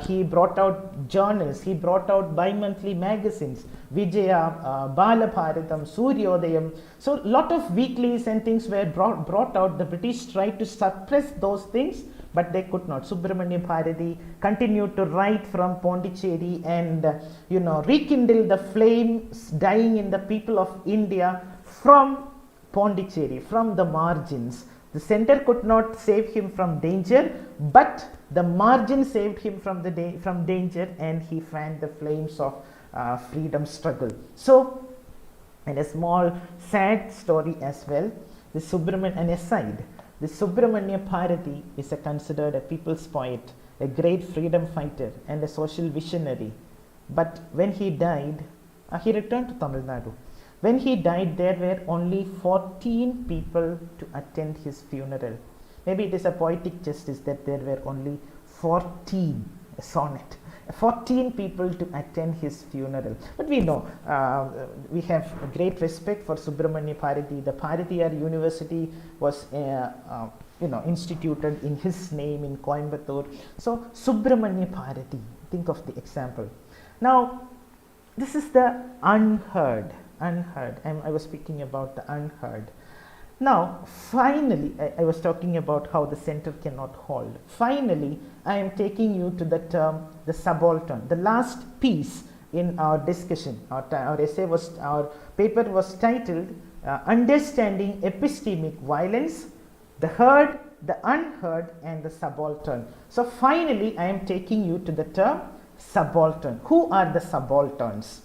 He brought out journals, he brought out bi-monthly magazines, Vijaya, Balabharatam, Suryodayam. So lot of weeklies and things were brought out. The British tried to suppress those things, but they could not. Subramanya Bharati continued to write from Pondicherry and rekindle the flames dying in the people of India from Pondicherry, from the margins. The center could not save him from danger, but The margin saved him from danger, and he fanned the flames of freedom struggle. So, and a small sad story as well, the an aside, the Subramanya Bharati is considered a people's poet, a great freedom fighter and a social visionary. But when he died, he returned to Tamil Nadu. When he died, there were only 14 people to attend his funeral. Maybe it is a poetic justice that there were only 14, a sonnet, 14 people to attend his funeral. But we know, we have great respect for Subramanya Bharati. The Bharatiyar University was instituted in his name in Coimbatore. So Subramanya Bharati, think of the example. Now, this is the unheard. I was speaking about the unheard. Now, finally, I was talking about how the center cannot hold. Finally, I am taking you to the term the subaltern. The last piece in our discussion, our paper was titled Understanding Epistemic Violence, the Herd, the Unheard, and the Subaltern. So finally, I am taking you to the term subaltern. Who are the subalterns?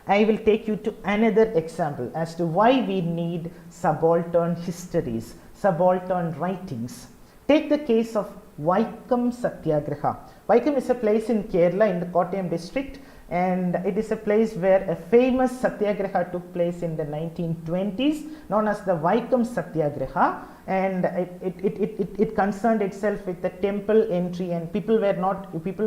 I will take you to another example as to why we need subaltern histories, subaltern writings. Take the case of Vaikam Satyagraha. Vaikam is a place in Kerala in the Kottayam district, and it is a place where a famous Satyagraha took place in the 1920s, known as the Vaikam Satyagraha, and it concerned itself with the temple entry, and people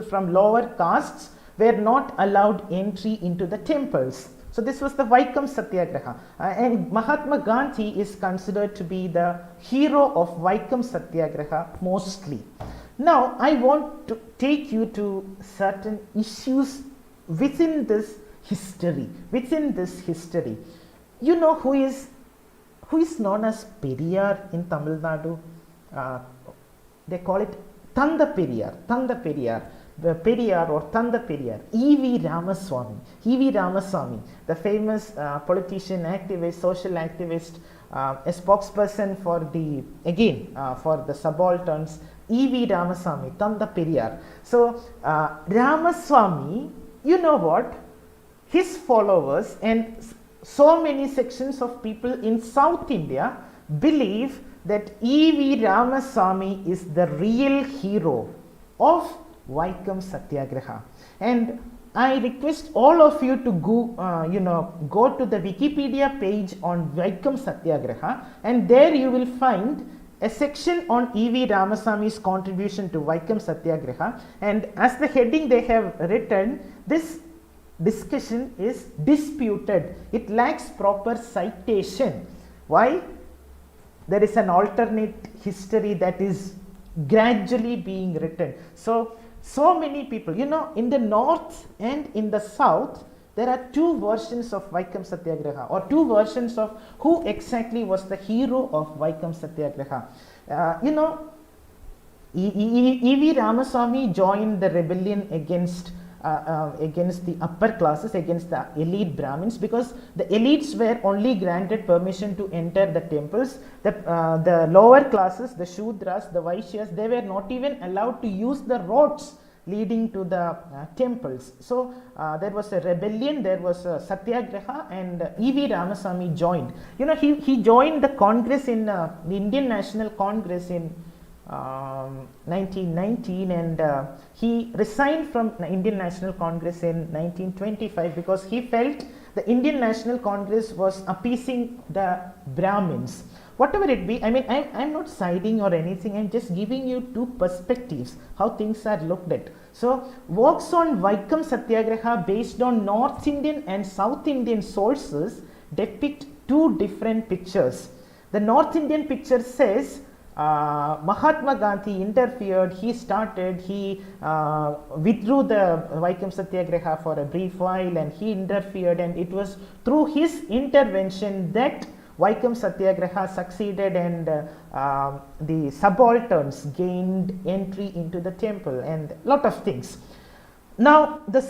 from lower castes were not allowed entry into the temples. So this was the Vaikam Satyagraha, and Mahatma Gandhi is considered to be the hero of Vaikam Satyagraha mostly. Now I want to take you to certain issues within this history. You know who is known as Periyar in Tamil Nadu? They call it Tanda Periyar, Periyar or Tanda Periyar, E.V. Ramaswamy, the famous politician, activist, social activist, a spokesperson for the subalterns, E.V. Ramaswamy, Tanda Periyar. So Ramaswamy, you know what? His followers and so many sections of people in South India believe that E.V. Ramaswamy is the real hero of Vaikam Satyagraha, and I request all of you to go to the Wikipedia page on Vaikam Satyagraha, and there you will find a section on E.V. Ramaswamy's contribution to Vaikam Satyagraha, and as the heading they have written, this discussion is disputed. It lacks proper citation. Why? There is an alternate history that is gradually being written. So many people, in the north and in the south, there are two versions of Vaikam Satyagraha, or two versions of who exactly was the hero of Vaikam Satyagraha. E.V. Ramaswamy joined the rebellion against the upper classes, against the elite Brahmins, because the elites were only granted permission to enter the temples. The lower classes, the Shudras, the Vaishyas, they were not even allowed to use the roads leading to the temples. So there was a rebellion, there was a Satyagraha, and E.V. Ramaswamy joined. He joined the Congress in the Indian National Congress in 1919, and he resigned from the Indian National Congress in 1925 because he felt the Indian National Congress was appeasing the Brahmins. Whatever it be, I'm not siding or anything, I'm just giving you two perspectives, how things are looked at. So, works on Vaikam Satyagraha based on North Indian and South Indian sources depict two different pictures. The North Indian picture says Mahatma Gandhi interfered, he withdrew the Vaikam Satyagraha for a brief while, and he interfered, and it was through his intervention that Vaikam Satyagraha succeeded, and the subalterns gained entry into the temple, and lot of things. Now the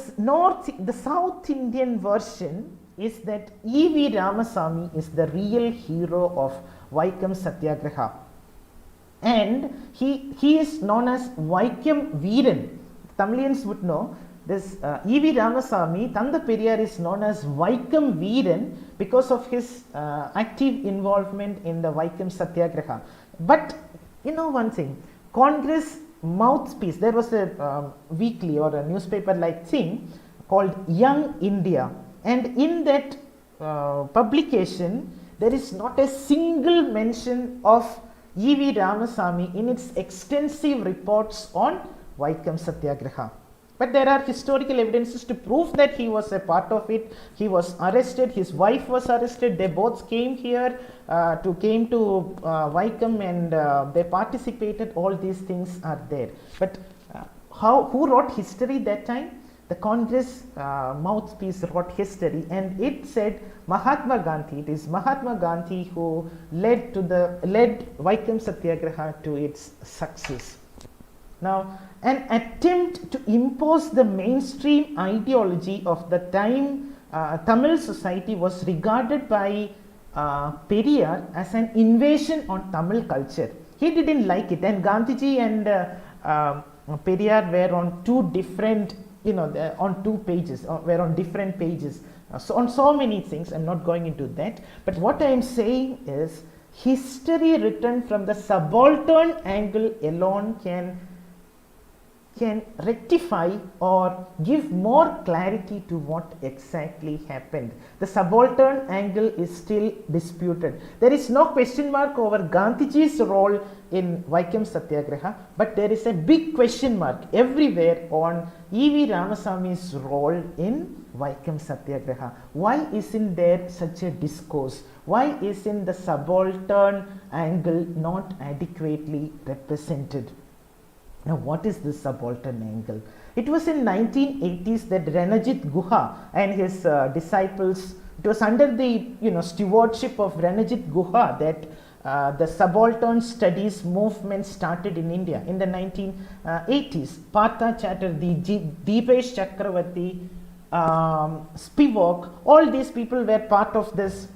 South Indian version is that E.V. Ramaswamy is the real hero of Vaikam Satyagraha. and he is known as Vaikam Veeran. Tamilians would know this. E.V. Ramasamy, Tanda Periyar, is known as Vaikam Veeran because of his active involvement in the Vaikam Satyagraha. But you know one thing, Congress mouthpiece, there was a weekly or a newspaper like thing called Young India, and in that publication there is not a single mention of E.V. Ramasamy in its extensive reports on Vaikam Satyagraha. But there are historical evidences to prove that he was a part of it. He was arrested, his wife was arrested, they both came here came to Vaikam, and they participated. All these things are there. But who wrote history that time? The Congress mouthpiece wrote history, and it said Mahatma Gandhi. It is Mahatma Gandhi who led Vaikam Satyagraha to its success. Now, an attempt to impose the mainstream ideology of the time Tamil society was regarded by Periyar as an invasion on Tamil culture. He didn't like it, and Gandhiji and Periyar were on two different, on two pages, were on different pages. So on so many things, I'm not going into that. But what I am saying is, history written from the subaltern angle alone can rectify or give more clarity to what exactly happened. The subaltern angle is still disputed. There is no question mark over Gandhiji's role in Vaikam Satyagraha, but there is a big question mark everywhere on E.V. Ramasamy's role in Vaikam Satyagraha. Why isn't there such a discourse? Why isn't the subaltern angle not adequately represented? Now, what is this subaltern angle? It was in 1980s that Ranajit Guha and his disciples, it was under the stewardship of Ranajit Guha that the subaltern studies movement started in India in the 1980s. Partha Chatterjee, Deepesh Chakravarti, Spivak, all these people were part of this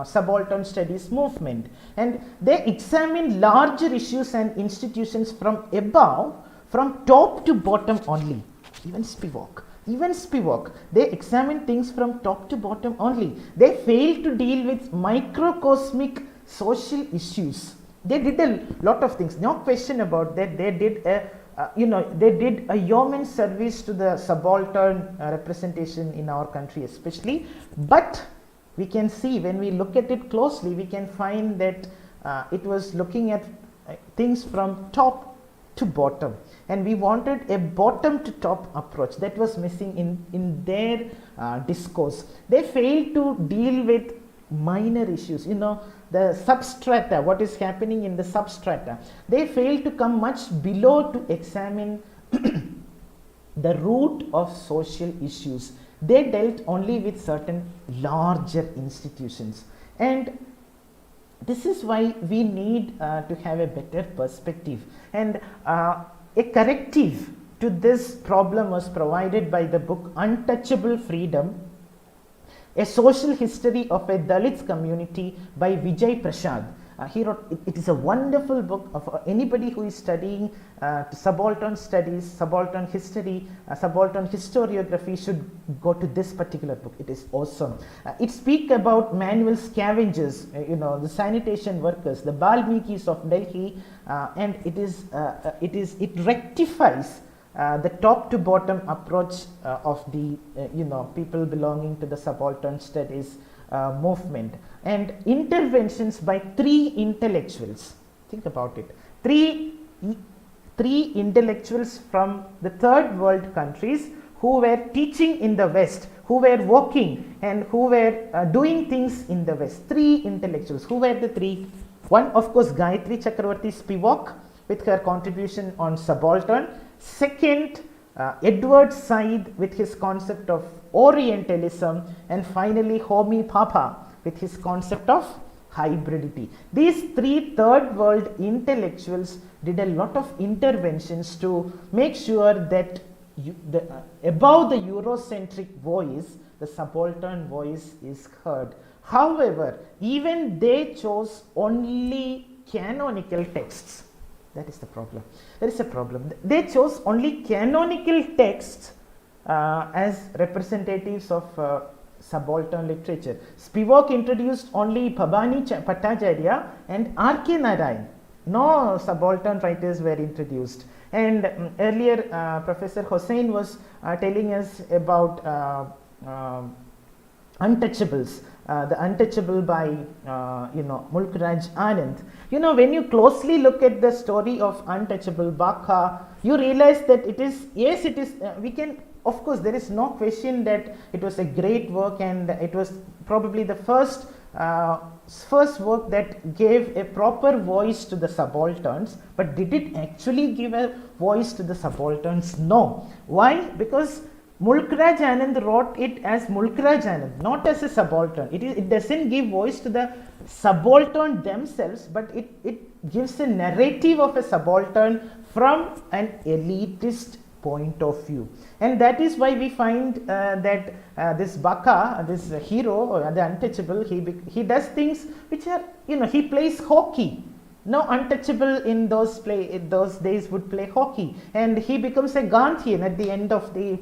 subaltern studies movement, and they examine larger issues and institutions from above, from top to bottom only. Even Spivak, they examine things from top to bottom only. They fail to deal with microcosmic social issues. They did a lot of things, no question about that. They did a yeoman service to the subaltern representation in our country especially, but we can see, when we look at it closely, we can find that it was looking at things from top to bottom, and we wanted a bottom to top approach. That was missing in their discourse. They failed to deal with minor issues, the substrata, what is happening in the substrata. They failed to come much below to examine the root of social issues. They dealt only with certain larger institutions, and this is why we need to have a better perspective, and a corrective to this problem was provided by the book Untouchable Freedom, a social history of a Dalit community by Vijay Prashad. He wrote, it is a wonderful book of anybody who is studying subaltern studies, subaltern history, subaltern historiography should go to this particular book. It is awesome. It speaks about manual scavengers, the sanitation workers, the Balmikis of Delhi, and it rectifies the top to bottom approach of the people belonging to the subaltern studies movement, and interventions by three intellectuals. Think about it. Three intellectuals from the third world countries who were teaching in the West, who were working and who were doing things in the West. Three intellectuals. Who were the three? One, of course, Gayatri Chakravarti Spivak with her contribution on subaltern. Second, Edward Said with his concept of Orientalism, and finally Homi Bhabha with his concept of hybridity. These three third world intellectuals did a lot of interventions to make sure that above the Eurocentric voice, the subaltern voice is heard. However, even they chose only canonical texts. That is the problem. There is a problem. They chose only canonical texts as representatives of subaltern literature. Spivak introduced only Bhabani Bhattacharya and R.K. Narayan. No subaltern writers were introduced. And earlier Professor Hossain was telling us about Untouchables, the Untouchable by Mulkraj Anand. When you closely look at the story of Untouchable Baka, you realize that it is, yes, it is, we can, of course, there is no question that it was a great work, and it was probably the first work that gave a proper voice to the subalterns. But did it actually give a voice to the subalterns? No. Why? Because Mulkraj Anand wrote it as Mulkraj Anand, not as a subaltern. It doesn't give voice to the subaltern themselves, but it gives a narrative of a subaltern from an elitist point of view. And that is why we find that this Baka, this hero, the untouchable, he does things which are, he plays hockey. No untouchable in those days would play hockey, and he becomes a Gandhian at the end of the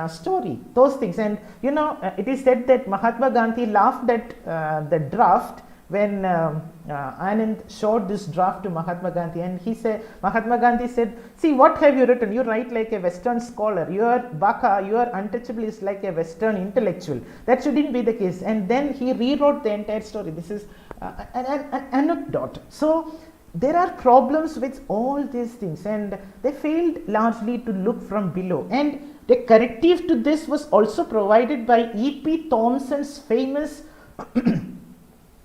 story. Those things, and it is said that Mahatma Gandhi laughed at the draft when Anand showed this draft to Mahatma Gandhi, and Mahatma Gandhi said, "See, what have you written? You write like a Western scholar. Your Baka, your untouchable is like a Western intellectual. That shouldn't be the case." And then he rewrote the entire story. This is an anecdote. So there are problems with all these things, and they failed largely to look from below. And the corrective to this was also provided by E.P. Thompson's famous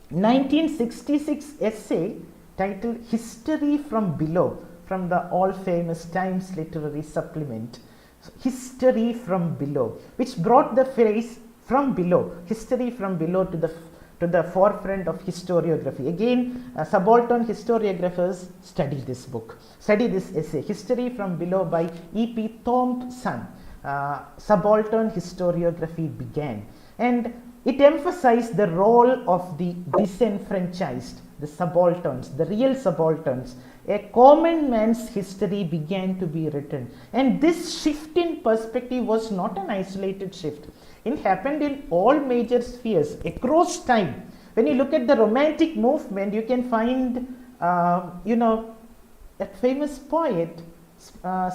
1966 essay titled History from Below, from the all famous Times Literary Supplement. So, History from Below, which brought the phrase from below, history from below, to the forefront of historiography. Again, subaltern historiographers study this book, study this essay, History from Below by E.P. Thompson. Subaltern historiography began, and it emphasized the role of the disenfranchised, the subalterns, the real subalterns. A common man's history began to be written, and this shift in perspective was not an isolated shift. It happened in all major spheres across time. When you look at the Romantic movement, you can find, that famous poet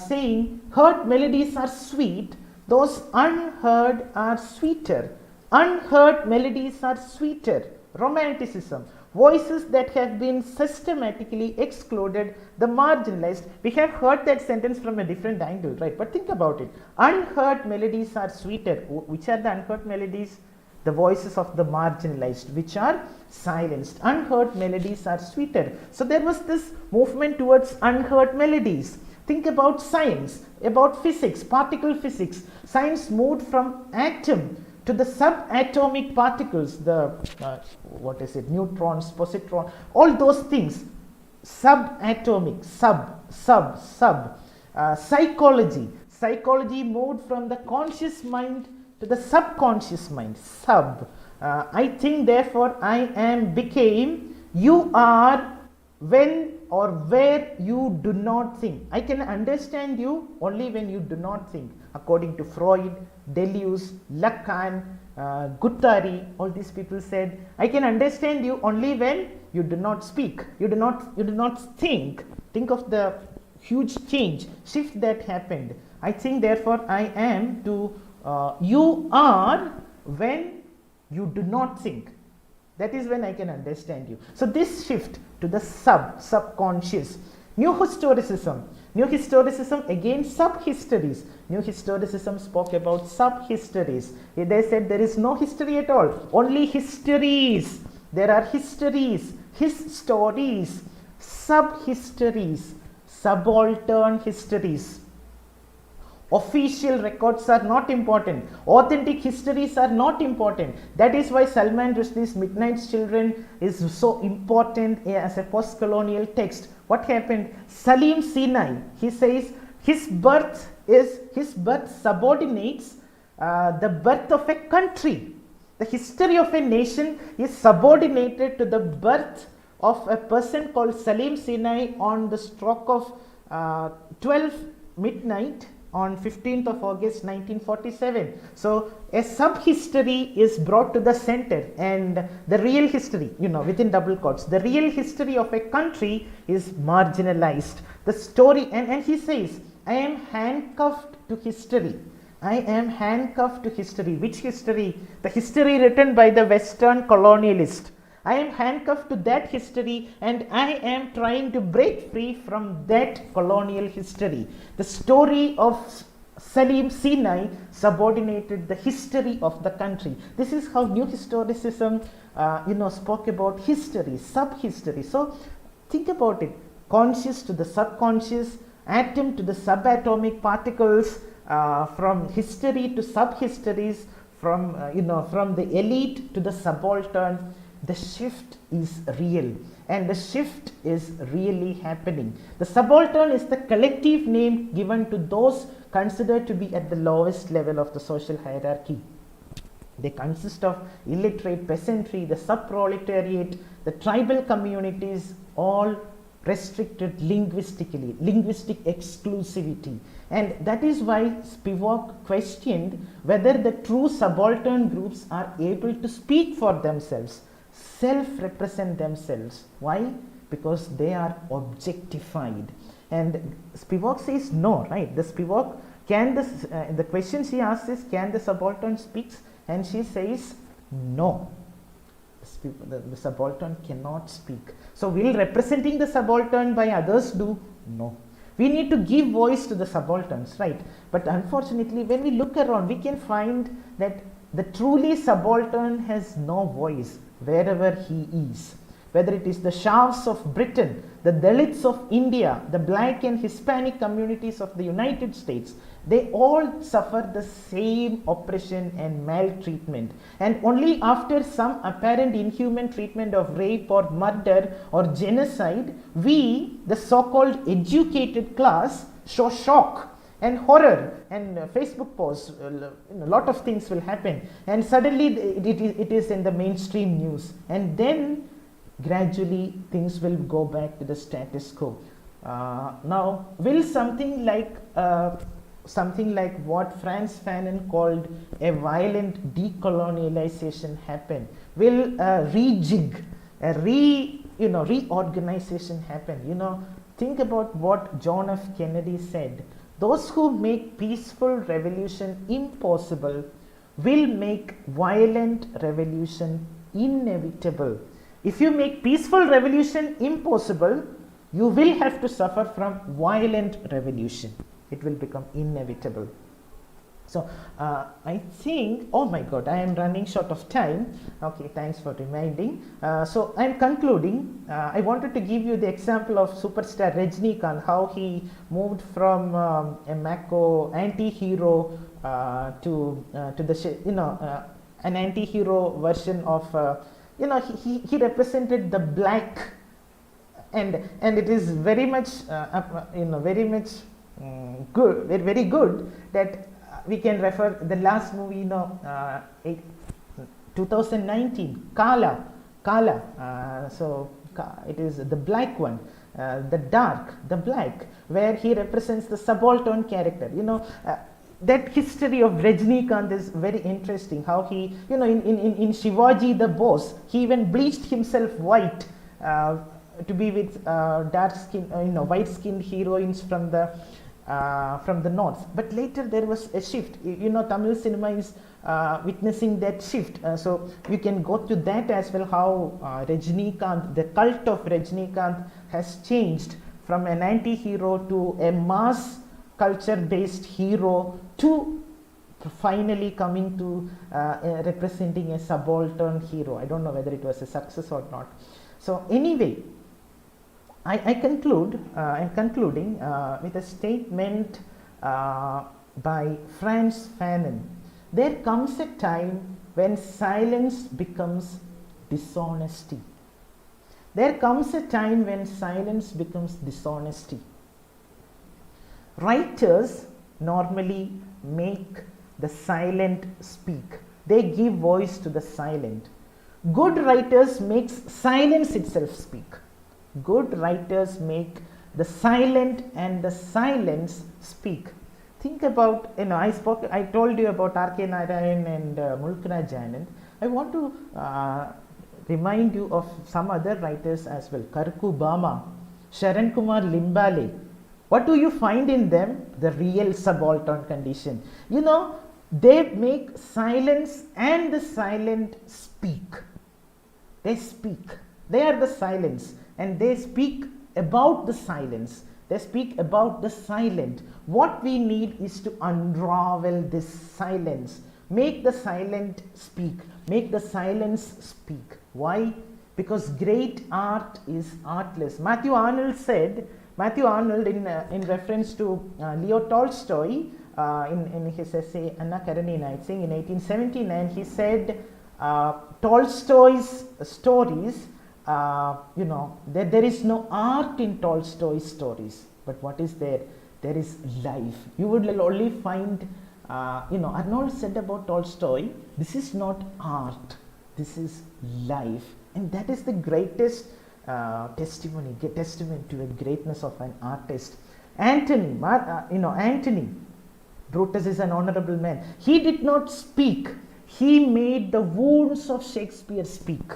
saying, "Heard melodies are sweet, those unheard are sweeter. Unheard melodies are sweeter." Romanticism. Voices that have been systematically excluded, the marginalized. We have heard that sentence from a different angle, right? But think about it. Unheard melodies are sweeter. Which are the unheard melodies? The voices of the marginalized, which are silenced. Unheard melodies are sweeter. So there was this movement towards unheard melodies. Think about science, about physics, particle physics. Science moved from atom to the subatomic particles, the neutrons, positrons, all those things. Subatomic, psychology moved from the conscious mind to the subconscious mind. I think, therefore I am became, you are when or where you do not think. I can understand you only when you do not think, according to Freud, Deleuze, Lacan, Guattari. All these people said, I can understand you only when you do not speak, you do not think. Think of the huge shift that happened. I think, therefore I am to you are when you do not think. That is when I can understand you. So this shift to the subconscious. New historicism again, sub-histories. New historicism spoke about sub-histories. They said there is no history at all, only histories. There are histories, his stories, sub-histories, subaltern histories. Official records are not important. Authentic histories are not important. That is why Salman Rushdie's Midnight Children is so important as a post-colonial text. What happened? Salim Sinai, he says his birth subordinates the birth of a country. The history of a nation is subordinated to the birth of a person called Salim Sinai on the stroke of 12 midnight on 15th of August 1947. So a sub-history is brought to the center, and the real history, within double quotes, the real history of a country is marginalized. The story, and he says, I am handcuffed to history. I am handcuffed to history. Which history? The history written by the Western colonialist. I am handcuffed to that history, and I am trying to break free from that colonial history. The story of Salim Sinai subordinated the history of the country. This is how New Historicism, spoke about history, sub-history. So think about it: conscious to the subconscious, atom to the subatomic particles, from history to sub-histories, from the elite to the subaltern. The shift is real, and the shift is really happening. The subaltern is the collective name given to those considered to be at the lowest level of the social hierarchy. They consist of illiterate peasantry, the sub-proletariat, the tribal communities, all restricted linguistically, linguistic exclusivity. And that is why Spivak questioned whether the true subaltern groups are able to speak for themselves, self-represent themselves. Why? Because they are objectified. And Spivak says no, right? The Spivak, the question she asks is, can the subaltern speak? And she says no. The subaltern cannot speak. So will representing the subaltern by others do? No. We need to give voice to the subalterns, right? But unfortunately, when we look around, we can find that the truly subaltern has no voice wherever he is. Whether it is the Shavs of Britain, the Dalits of India, the black and Hispanic communities of the United States, they all suffer the same oppression and maltreatment. And only after some apparent inhuman treatment of rape or murder or genocide, we, the so-called educated class, show shock and horror, and Facebook posts, a lot of things will happen, and suddenly it is in the mainstream news, and then gradually things will go back to the status quo. Now, will something like what Frantz Fanon called a violent decolonialization happen? Will a rejig, reorganization happen? Think about what John F. Kennedy said. Those who make peaceful revolution impossible will make violent revolution inevitable. If you make peaceful revolution impossible, you will have to suffer from violent revolution. It will become inevitable. So I think, oh my God, I am running short of time. Okay, thanks for reminding. So I am concluding. I wanted to give you the example of superstar Rajinikanth, how he moved from a Mako anti-hero to the an anti-hero version of he represented the black, and it is very much very good that we can refer the last movie, 2019, Kala. So it is the black one, the black, where he represents the subaltern character. That history of Rajinikanth is very interesting. How he, in Shivaji the Boss, he even bleached himself white to be with dark skin, white-skinned heroines from the north. But later there was a shift. Tamil cinema is witnessing that shift. So you can go to that as well. How Rajinikanth, the cult of Rajinikanth, has changed from an anti-hero to a mass culture-based hero to finally coming to representing a subaltern hero. I don't know whether it was a success or not. So anyway, I'm concluding with a statement by Frantz Fanon. There comes a time when silence becomes dishonesty. There comes a time when silence becomes dishonesty. Writers normally make the silent speak. They give voice to the silent. Good writers makes silence itself speak. Good writers make the silent and the silence speak. Think about, I told you about R.K. Narayan and Mulkraj Anand. I want to remind you of some other writers as well. Karku Bama, Sharan Kumar Limbale. What do you find in them? The real subaltern condition. They make silence and the silent speak. They speak. They are the silence and they speak about the silence. They speak about the silent. What we need is to unravel this silence. Make the silent speak. Make the silence speak. Why? Because great art is artless. Matthew Arnold in reference to Leo Tolstoy in his essay Anna Karenina, I think in 1879, he said Tolstoy's stories, there is no art in Tolstoy's stories, but what is there? There is life. You would only find, Arnold said about Tolstoy, this is not art, this is life. And that is the greatest testament to the greatness of an artist. Antony, Brutus is an honorable man. He did not speak. He made the wounds of Shakespeare speak.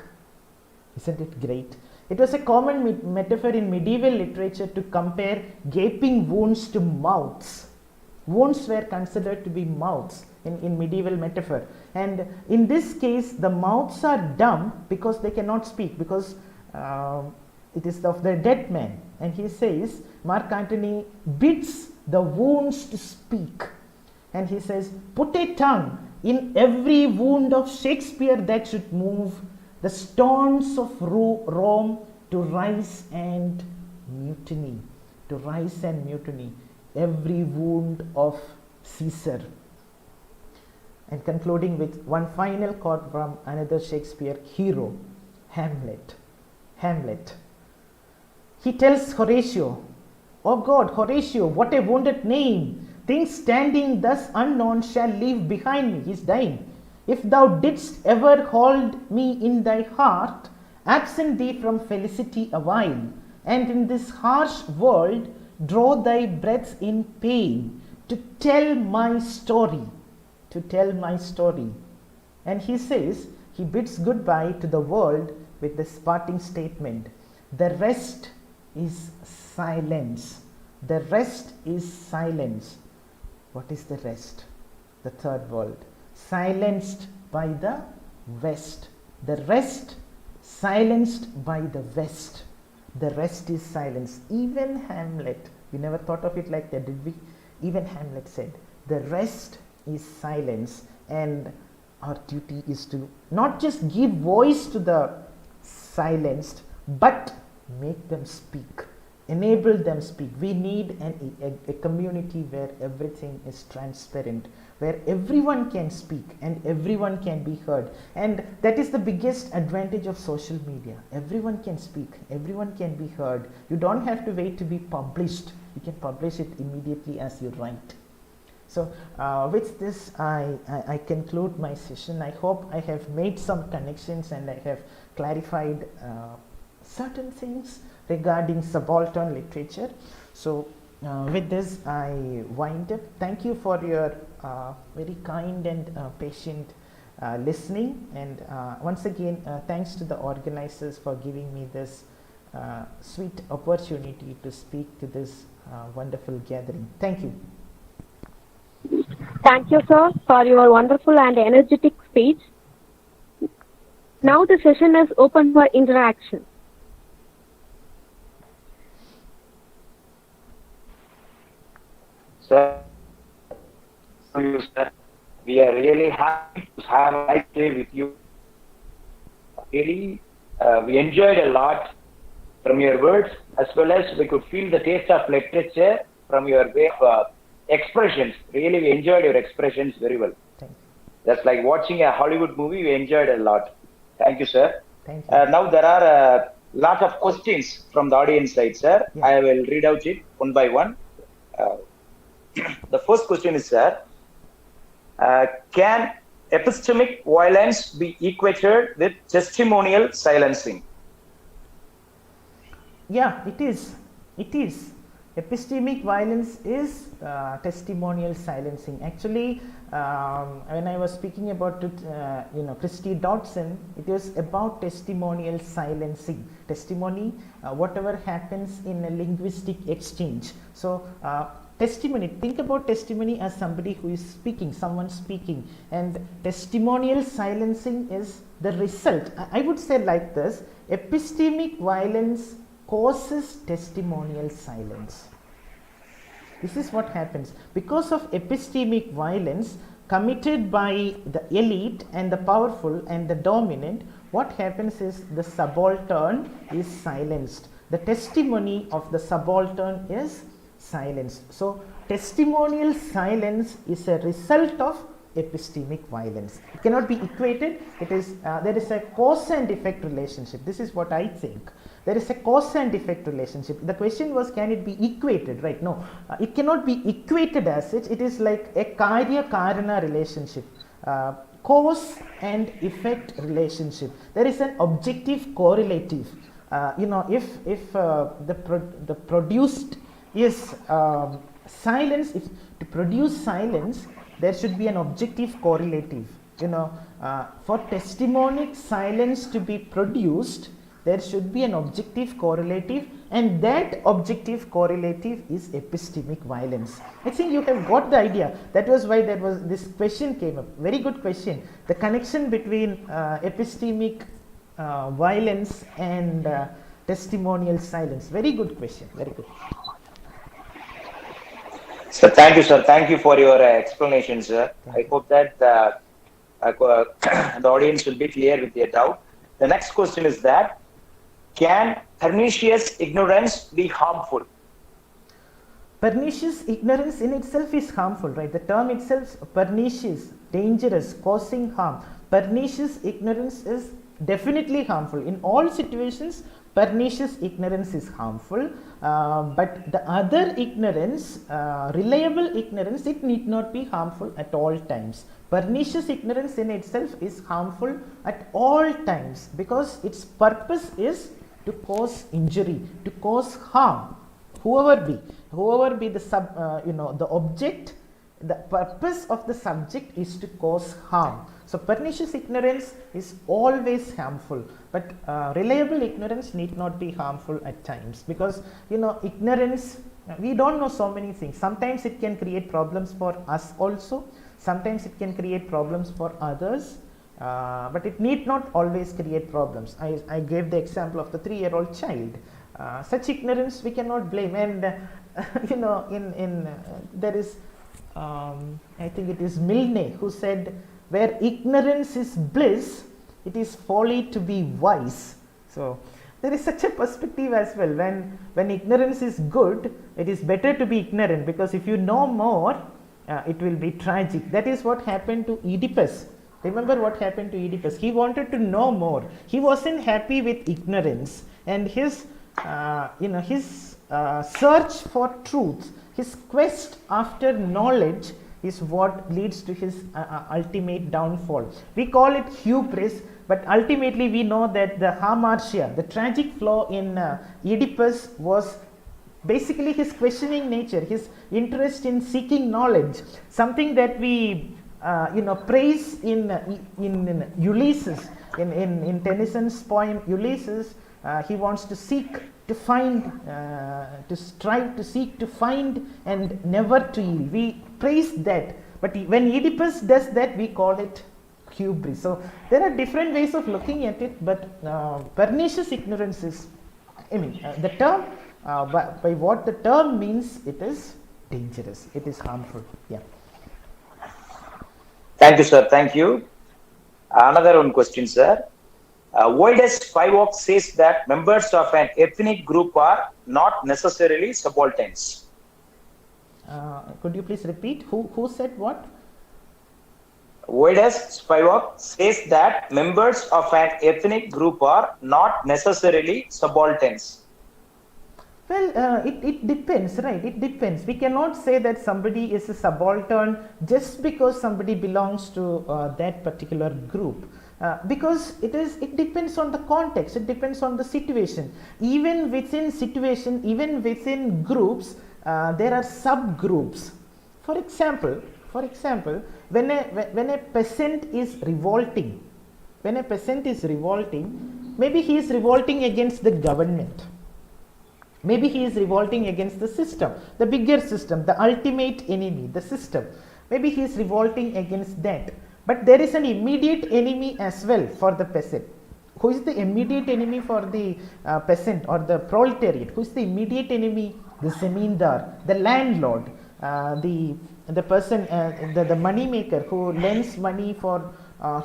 Isn't it great? It was a common metaphor in medieval literature to compare gaping wounds to mouths. Wounds were considered to be mouths in medieval metaphor. And in this case, the mouths are dumb because they cannot speak, because it is of the dead man. And he says, Mark Antony bids the wounds to speak. And he says, put a tongue in every wound of Shakespeare that should move the stones of Rome to rise and mutiny. To rise and mutiny. Every wound of Caesar. And concluding with one final quote from another Shakespeare hero, Hamlet. Hamlet. He tells Horatio, "Oh God, Horatio, what a wounded name! Things standing thus unknown shall leave behind me." He's dying. "If thou didst ever hold me in thy heart, absent thee from felicity awhile, and in this harsh world draw thy breaths in pain, to tell my story. To tell my story." And he says, he bids goodbye to the world with this parting statement, "The rest is silence. The rest is silence." What is the rest? The third world. Silenced by the West. The rest silenced by the West. The rest is silence. Even Hamlet, we never thought of it like that, did we? Even Hamlet said, the rest is silence, and our duty is to not just give voice to the silenced, but make them speak, enable them speak. We need a community where everything is transparent, where everyone can speak and everyone can be heard. And that is the biggest advantage of social media. Everyone can speak, everyone can be heard. You don't have to wait to be published. You can publish it immediately as you write. So with this, I conclude my session. I hope I have made some connections and I have clarified certain things regarding subaltern literature. So with this, I wind up. Thank you for your very kind and patient listening. And once again, thanks to the organizers for giving me this sweet opportunity to speak to this wonderful gathering. Thank you. Thank you, sir, for your wonderful and energetic speech. Now the session is open for interaction. Sir, we are really happy to have a nice day with you. Really, we enjoyed a lot from your words, as well as we could feel the taste of literature from your way of expressions. Really, we enjoyed your expressions very well. Thank you. That's like watching a Hollywood movie. We enjoyed a lot. Thank you, sir. Thank you. Now there are a lot of questions from the audience side, sir. Yeah. I will read out it one by one. The first question is, sir, can epistemic violence be equated with testimonial silencing? Yeah, it is. It is. Epistemic violence is testimonial silencing. Actually, when I was speaking about it, Christie Dotson, it was about testimonial silencing. Testimony, whatever happens in a linguistic exchange. So, testimony, think about testimony as somebody who is speaking, someone speaking, and testimonial silencing is the result. I would say like this: epistemic violence causes testimonial silence. This is what happens. Because of epistemic violence committed by the elite and the powerful and the dominant, what happens is the subaltern is silenced. The testimony of the subaltern is silenced. So, testimonial silence is a result of epistemic violence. It cannot be equated. It is there is a cause and effect relationship. This is what I think. There is a cause and effect relationship. The question was, can it be equated, right? No, it cannot be equated as such. It is like a karya-karana relationship, cause and effect relationship. There is an objective correlative. If the produced is silence, if to produce silence, there should be an objective correlative. For testimonic silence to be produced, there should be an objective correlative, and that objective correlative is epistemic violence. I think you have got the idea. That was why this question came up. Very good question. The connection between epistemic violence and testimonial silence. Very good question. Very good. So thank you, sir. Thank you for your explanation, sir. I hope that the audience will be clear with their doubt. The next question is that, can pernicious ignorance be harmful? Pernicious ignorance in itself is harmful, right? The term itself, pernicious, dangerous, causing harm. Pernicious ignorance is definitely harmful. In all situations, pernicious ignorance is harmful, but the other ignorance, reliable ignorance, it need not be harmful at all times. Pernicious ignorance in itself is harmful at all times because its purpose is to cause injury, to cause harm. Whoever be the object, the purpose of the subject is to cause harm. So pernicious ignorance is always harmful, but reliable ignorance need not be harmful at times, because ignorance, we don't know so many things. Sometimes it can create problems for us also, sometimes it can create problems for others, but it need not always create problems. I gave the example of the 3-year-old child. Such ignorance we cannot blame, and there is I think it is Milne who said, where ignorance is bliss, it is folly to be wise. So there is such a perspective as well. When ignorance is good, it is better to be ignorant, because if you know more, it will be tragic. That is what happened to Oedipus. Remember what happened to Oedipus. He wanted to know more. He wasn't happy with ignorance, and his search for truth, his quest after knowledge is what leads to his ultimate downfall. We call it hubris, but ultimately we know that the hamartia, the tragic flaw in Oedipus, was basically his questioning nature, his interest in seeking knowledge, something that we praise in Ulysses, in Tennyson's poem Ulysses. He wants to seek, to find, to strive, to seek, to find, and never to yield. We praise that, but when Oedipus does that, we call it hubris. So there are different ways of looking at it, but pernicious ignorance is, the term, by what the term means, it is dangerous, it is harmful. Yeah. Thank you, sir. Thank you. Another one question, sir. Why does Spivak says that members of an ethnic group are not necessarily subalterns? Could you please repeat? Who said what? Why does Spivak says that members of an ethnic group are not necessarily subalterns? Well, it depends, right? It depends. We cannot say that somebody is a subaltern just because somebody belongs to that particular group. Because it depends on the context, it depends on the situation. Even within situation, even within groups, there are subgroups. For example, when a peasant is revolting, maybe he is revolting against the government. Maybe he is revolting against the system, the bigger system, the ultimate enemy, the system. Maybe he is revolting against that. But there is an immediate enemy as well for the peasant. Who is the immediate enemy for the peasant or the proletariat? Who is the immediate enemy? The zamindar, the landlord, the person, the money maker who lends money for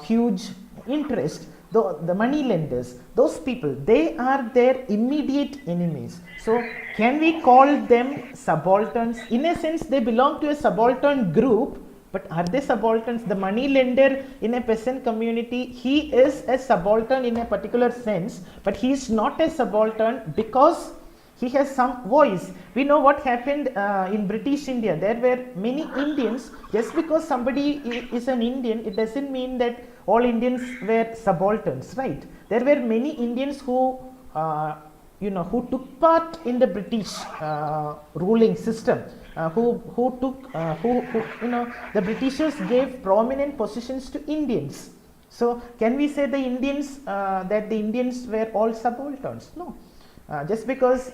huge interest. The money lenders, those people, they are their immediate enemies. So can we call them subalterns? In a sense, they belong to a subaltern group, but are they subalterns? The money lender in a peasant community, he is a subaltern in a particular sense, but he is not a subaltern because he has some voice. We know what happened in British India. There were many Indians. Just because somebody is an Indian, it doesn't mean that all Indians were subalterns, right? There were many Indians who who took part in the British ruling system. The Britishers gave prominent positions to Indians. So can we say the Indians that the Indians were all subalterns? No. Just because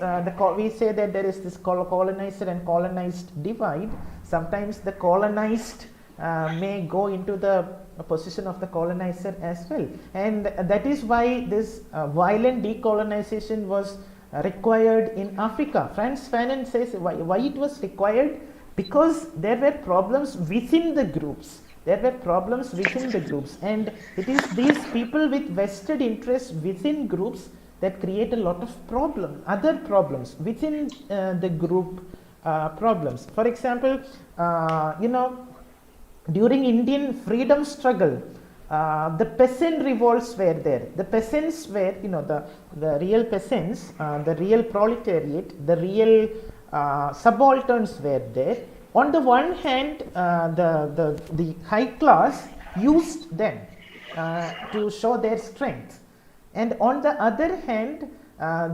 we say that there is this colonizer and colonized divide, sometimes the colonized may go into the position of the colonizer as well, and that is why this violent decolonization was required in Africa. Franz Fanon says why it was required, because there were problems within the groups. And it is these people with vested interests within groups that create a lot of other problems within the group problems. For example, during Indian freedom struggle, the peasant revolts were there. The peasants were, the real peasants, the real proletariat, the real subalterns were there. On the one hand, the high class used them to show their strength. And on the other hand,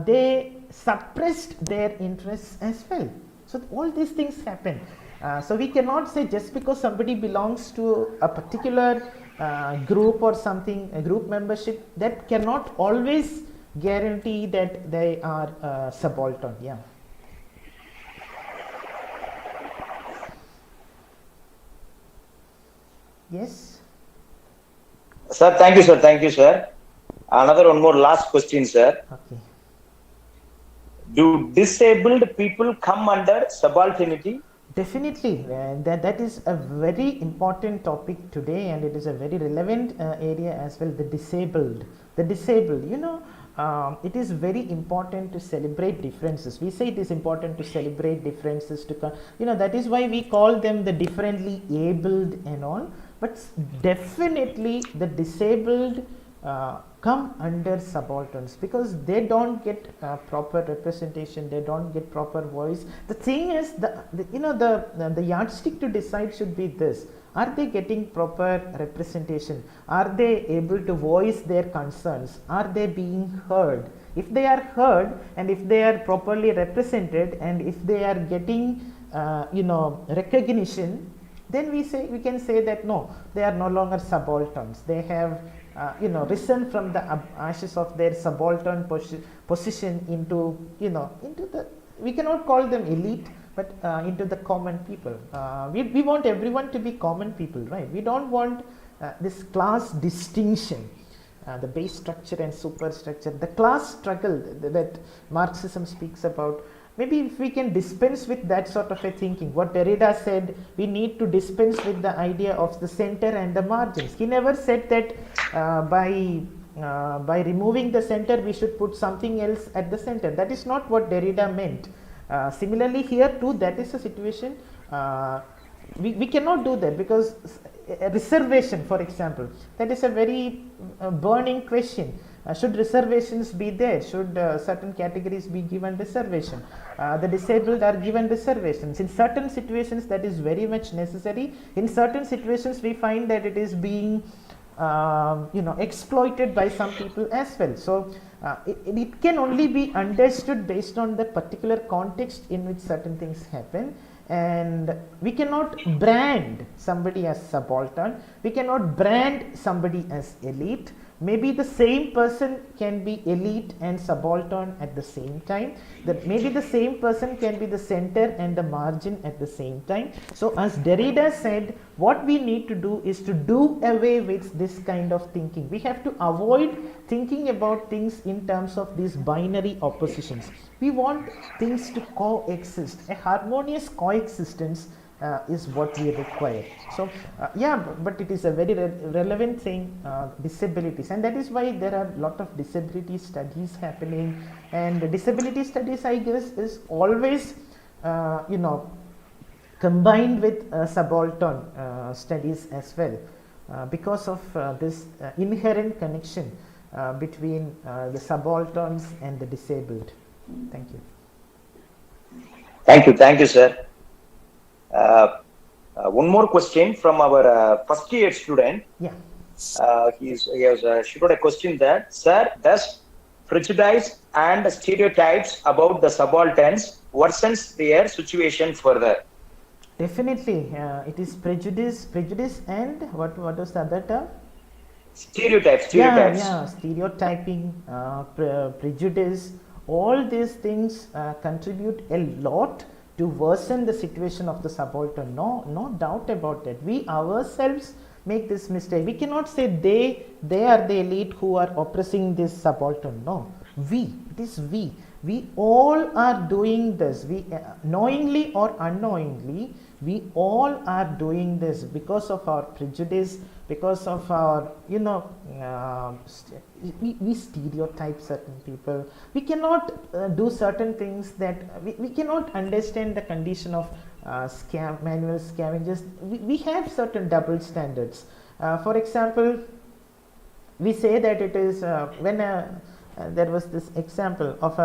they suppressed their interests as well. So all these things happen. So we cannot say just because somebody belongs to a particular group or something, a group membership, that cannot always guarantee that they are subaltern. Yeah. Yes. Sir, thank you, sir. Thank you, sir. One more last question, sir. Okay. Do disabled people come under subalternity? Definitely. That is a very important topic today, and it is a very relevant area as well. The disabled. It is very important to celebrate differences. We say it is important to celebrate differences. That is why we call them the differently abled and all. But definitely the disabled come under subalterns, because they don't get proper representation, they don't get proper voice. The thing is, the yardstick to decide should be this: are they getting proper representation? Are they able to voice their concerns? Are they being heard? If they are heard, and if they are properly represented, and if they are getting recognition, then we can say that no, they are no longer subalterns. They have risen from the ashes of their subaltern position into the, we cannot call them elite, but into the common people. We want everyone to be common people, right? We don't want this class distinction, the base structure and superstructure, the class struggle that Marxism speaks about. Maybe if we can dispense with that sort of a thinking, what Derrida said, we need to dispense with the idea of the center and the margins. He never said that by removing the center we should put something else at the center. That is not what Derrida meant. Similarly here too, that is the situation. We cannot do that, because a reservation, for example, that is a very burning question. Should reservations be there? Should certain categories be given reservation? The disabled are given reservations. In certain situations that is very much necessary. In certain situations we find that it is being exploited by some people as well. So it can only be understood based on the particular context in which certain things happen. And we cannot brand somebody as subaltern, we cannot brand somebody as elite. Maybe the same person can be elite and subaltern at the same time. That maybe the same person can be the center and the margin at the same time. So as Derrida said, what we need to do is to do away with this kind of thinking. We have to avoid thinking about things in terms of these binary oppositions. We want things to coexist. A harmonious coexistence is what we require. So but it is a very relevant thing, disabilities, and that is why there are a lot of disability studies happening. And disability studies, I guess, is always combined with subaltern studies as well, because of this inherent connection between the subalterns and the disabled. Thank you. Thank you, sir. One more question from our first year student. Yeah. She wrote a question that, sir, does prejudice and stereotypes about the subalterns worsens their situation further? Definitely, it is prejudice and what was the other term? Stereotypes. Yeah, stereotyping, prejudice, all these things contribute a lot to worsen the situation of the subaltern. No doubt about that. We ourselves make this mistake. We cannot say they are the elite who are oppressing this subaltern. No, it is we. We all are doing this. We knowingly or unknowingly, we all are doing this because of our prejudice, because of our we stereotype certain people. We cannot do certain things that we cannot understand the condition of manual scavengers. We have certain double standards. For example, we say that it is when there was this example of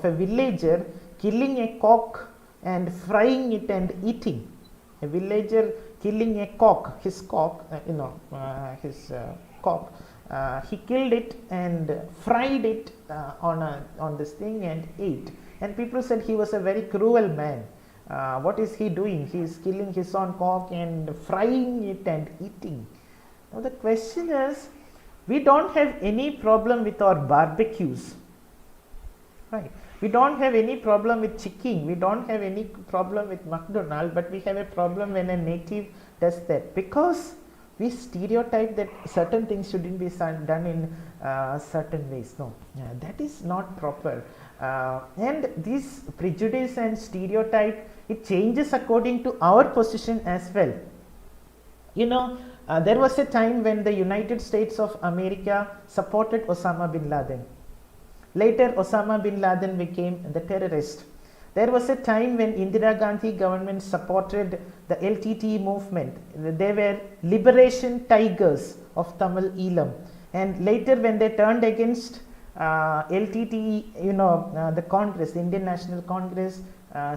a villager killing a cock and frying it and eating. A villager killing a cock, his cock, cock. He killed it and fried it on this thing and ate. And people said he was a very cruel man. What is he doing? He is killing his own cock and frying it and eating. Now the question is, we don't have any problem with our barbecues, right? We don't have any problem with chicken. We don't have any problem with McDonald's, but we have a problem when a native does that, because we stereotype that certain things shouldn't be done in certain ways. No, that is not proper. And this prejudice and stereotype, it changes according to our position as well. There was a time when the United States of America supported Osama bin Laden. Later, Osama bin Laden became the terrorist. There was a time when Indira Gandhi government supported the LTTE movement. They were liberation tigers of Tamil Eelam. And later, when they turned against LTTE, the Congress, the Indian National Congress,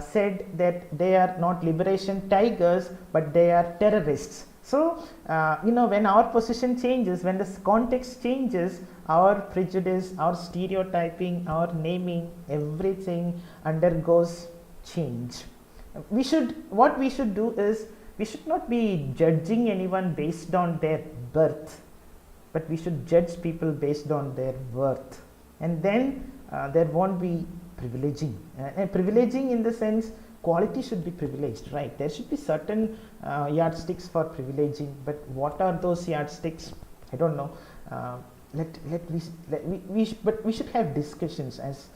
said that they are not liberation tigers, but they are terrorists. So, when our position changes, when the context changes, our prejudice, our stereotyping, our naming, everything undergoes change. What we should do is, we should not be judging anyone based on their birth, but we should judge people based on their worth. And then there won't be privileging. And privileging in the sense, quality should be privileged, right? There should be certain yardsticks for privileging, but what are those yardsticks? I don't know. But we should have discussions as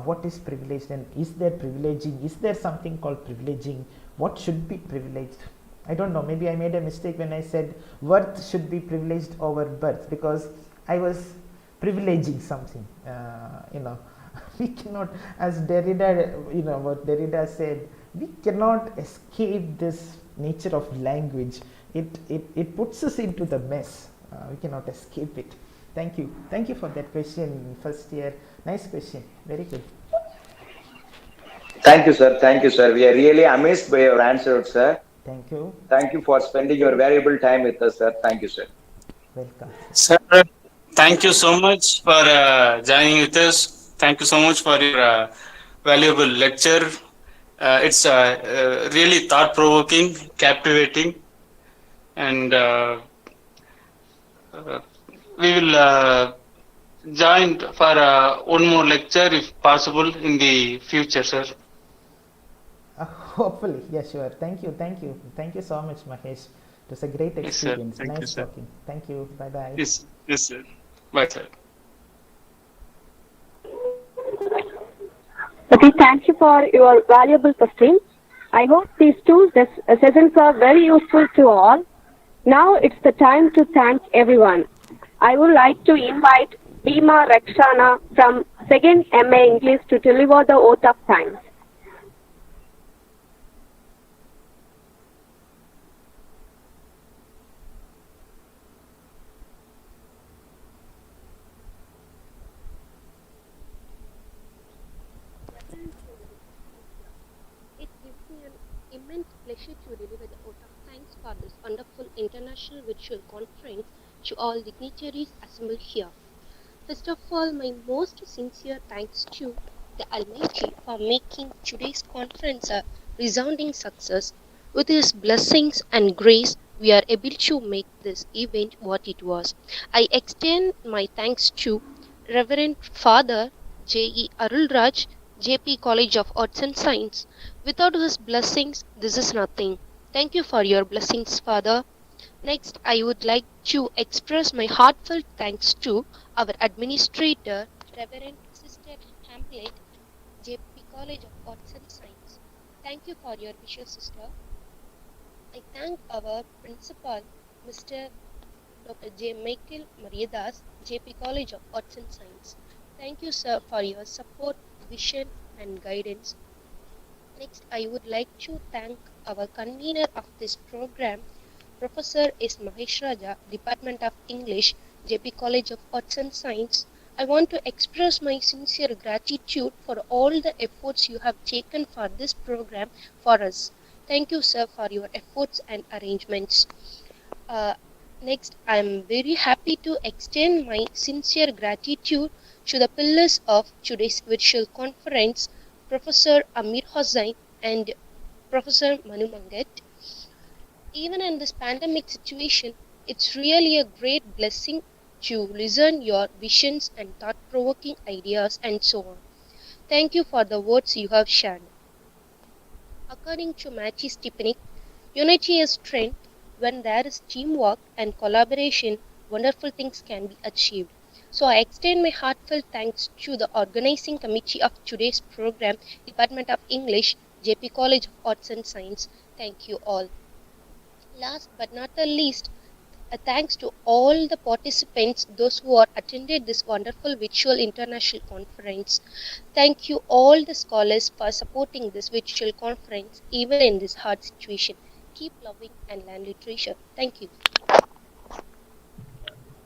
what is privileged and is there privileging? Is there something called privileging? What should be privileged? I don't know. Maybe I made a mistake when I said worth should be privileged over birth, because I was privileging something. We cannot, as Derrida, what Derrida said, we cannot escape this nature of language. It puts us into the mess. we cannot escape it. Thank you for that question, first year. Nice question, very good. Thank you, sir. Thank you, sir. We are really amazed by your answer, sir. Thank you. Thank you for spending your valuable time with us, sir. Thank you, sir. Welcome. Sir, thank you so much for joining with us. Thank you so much for your valuable lecture. It's really thought-provoking, captivating, and we will join for one more lecture if possible in the future, sir. Hopefully, yeah, sure. Thank you so much, Mahesh. It was a great experience. Yes, nice talking. Thank you. Bye bye. Yes, sir. Bye, sir. Okay, thank you for your valuable questions. I hope these two sessions are very useful to all. Now it's the time to thank everyone. I would like to invite Bhima Rakshana from 2nd MA English to deliver the oath of thanks. It gives me an immense pleasure to deliver the oath of thanks for this wonderful international virtual conference to all dignitaries assembled here. First of all, my most sincere thanks to the Almighty for making today's conference a resounding success. With His blessings and grace, we are able to make this event what it was. I extend my thanks to Reverend Father J.E. Arulraj, JP College of Arts and Science. Without his blessings, this is nothing. Thank you for your blessings, Father. Next, I would like to express my heartfelt thanks to our administrator, Reverend Sister Hamlet, JP College of Arts and Science. Thank you for your wishes, Sister. I thank our principal, Mr. Dr. J. Michael Mariadas, JP College of Arts and Science. Thank you, sir, for your support, vision, and guidance. Next, I would like to thank our convener of this program, Professor S. Mahesh Raja, Department of English, JP College of Arts and Science. I want to express my sincere gratitude for all the efforts you have taken for this program for us. Thank you, sir, for your efforts and arrangements. Next, I am very happy to extend my sincere gratitude to the pillars of today's virtual conference, Professor Amir Hossain and Professor Manu Mangattu. Even in this pandemic situation, it's really a great blessing to listen your visions and thought-provoking ideas and so on. Thank you for the words you have shared. According to Matthew's technique, unity is strength. When there is teamwork and collaboration, wonderful things can be achieved. So I extend my heartfelt thanks to the organizing committee of today's program, Department of English, JP College of Arts and Science. Thank you all. Last but not the least, a thanks to all the participants, those who are attended this wonderful virtual international conference. Thank you all the scholars for supporting this virtual conference even in this hard situation. Keep loving and learn literature. Thank you.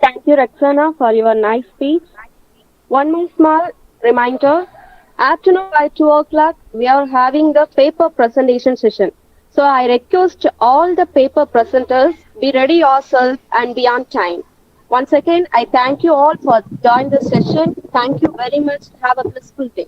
Thank you, Raksana, for your nice speech. One more small reminder. Afternoon by 2 o'clock, we are having the paper presentation session. So I request all the paper presenters, be ready yourself and be on time. Once again, I thank you all for joining the session. Thank you very much. Have a blissful day.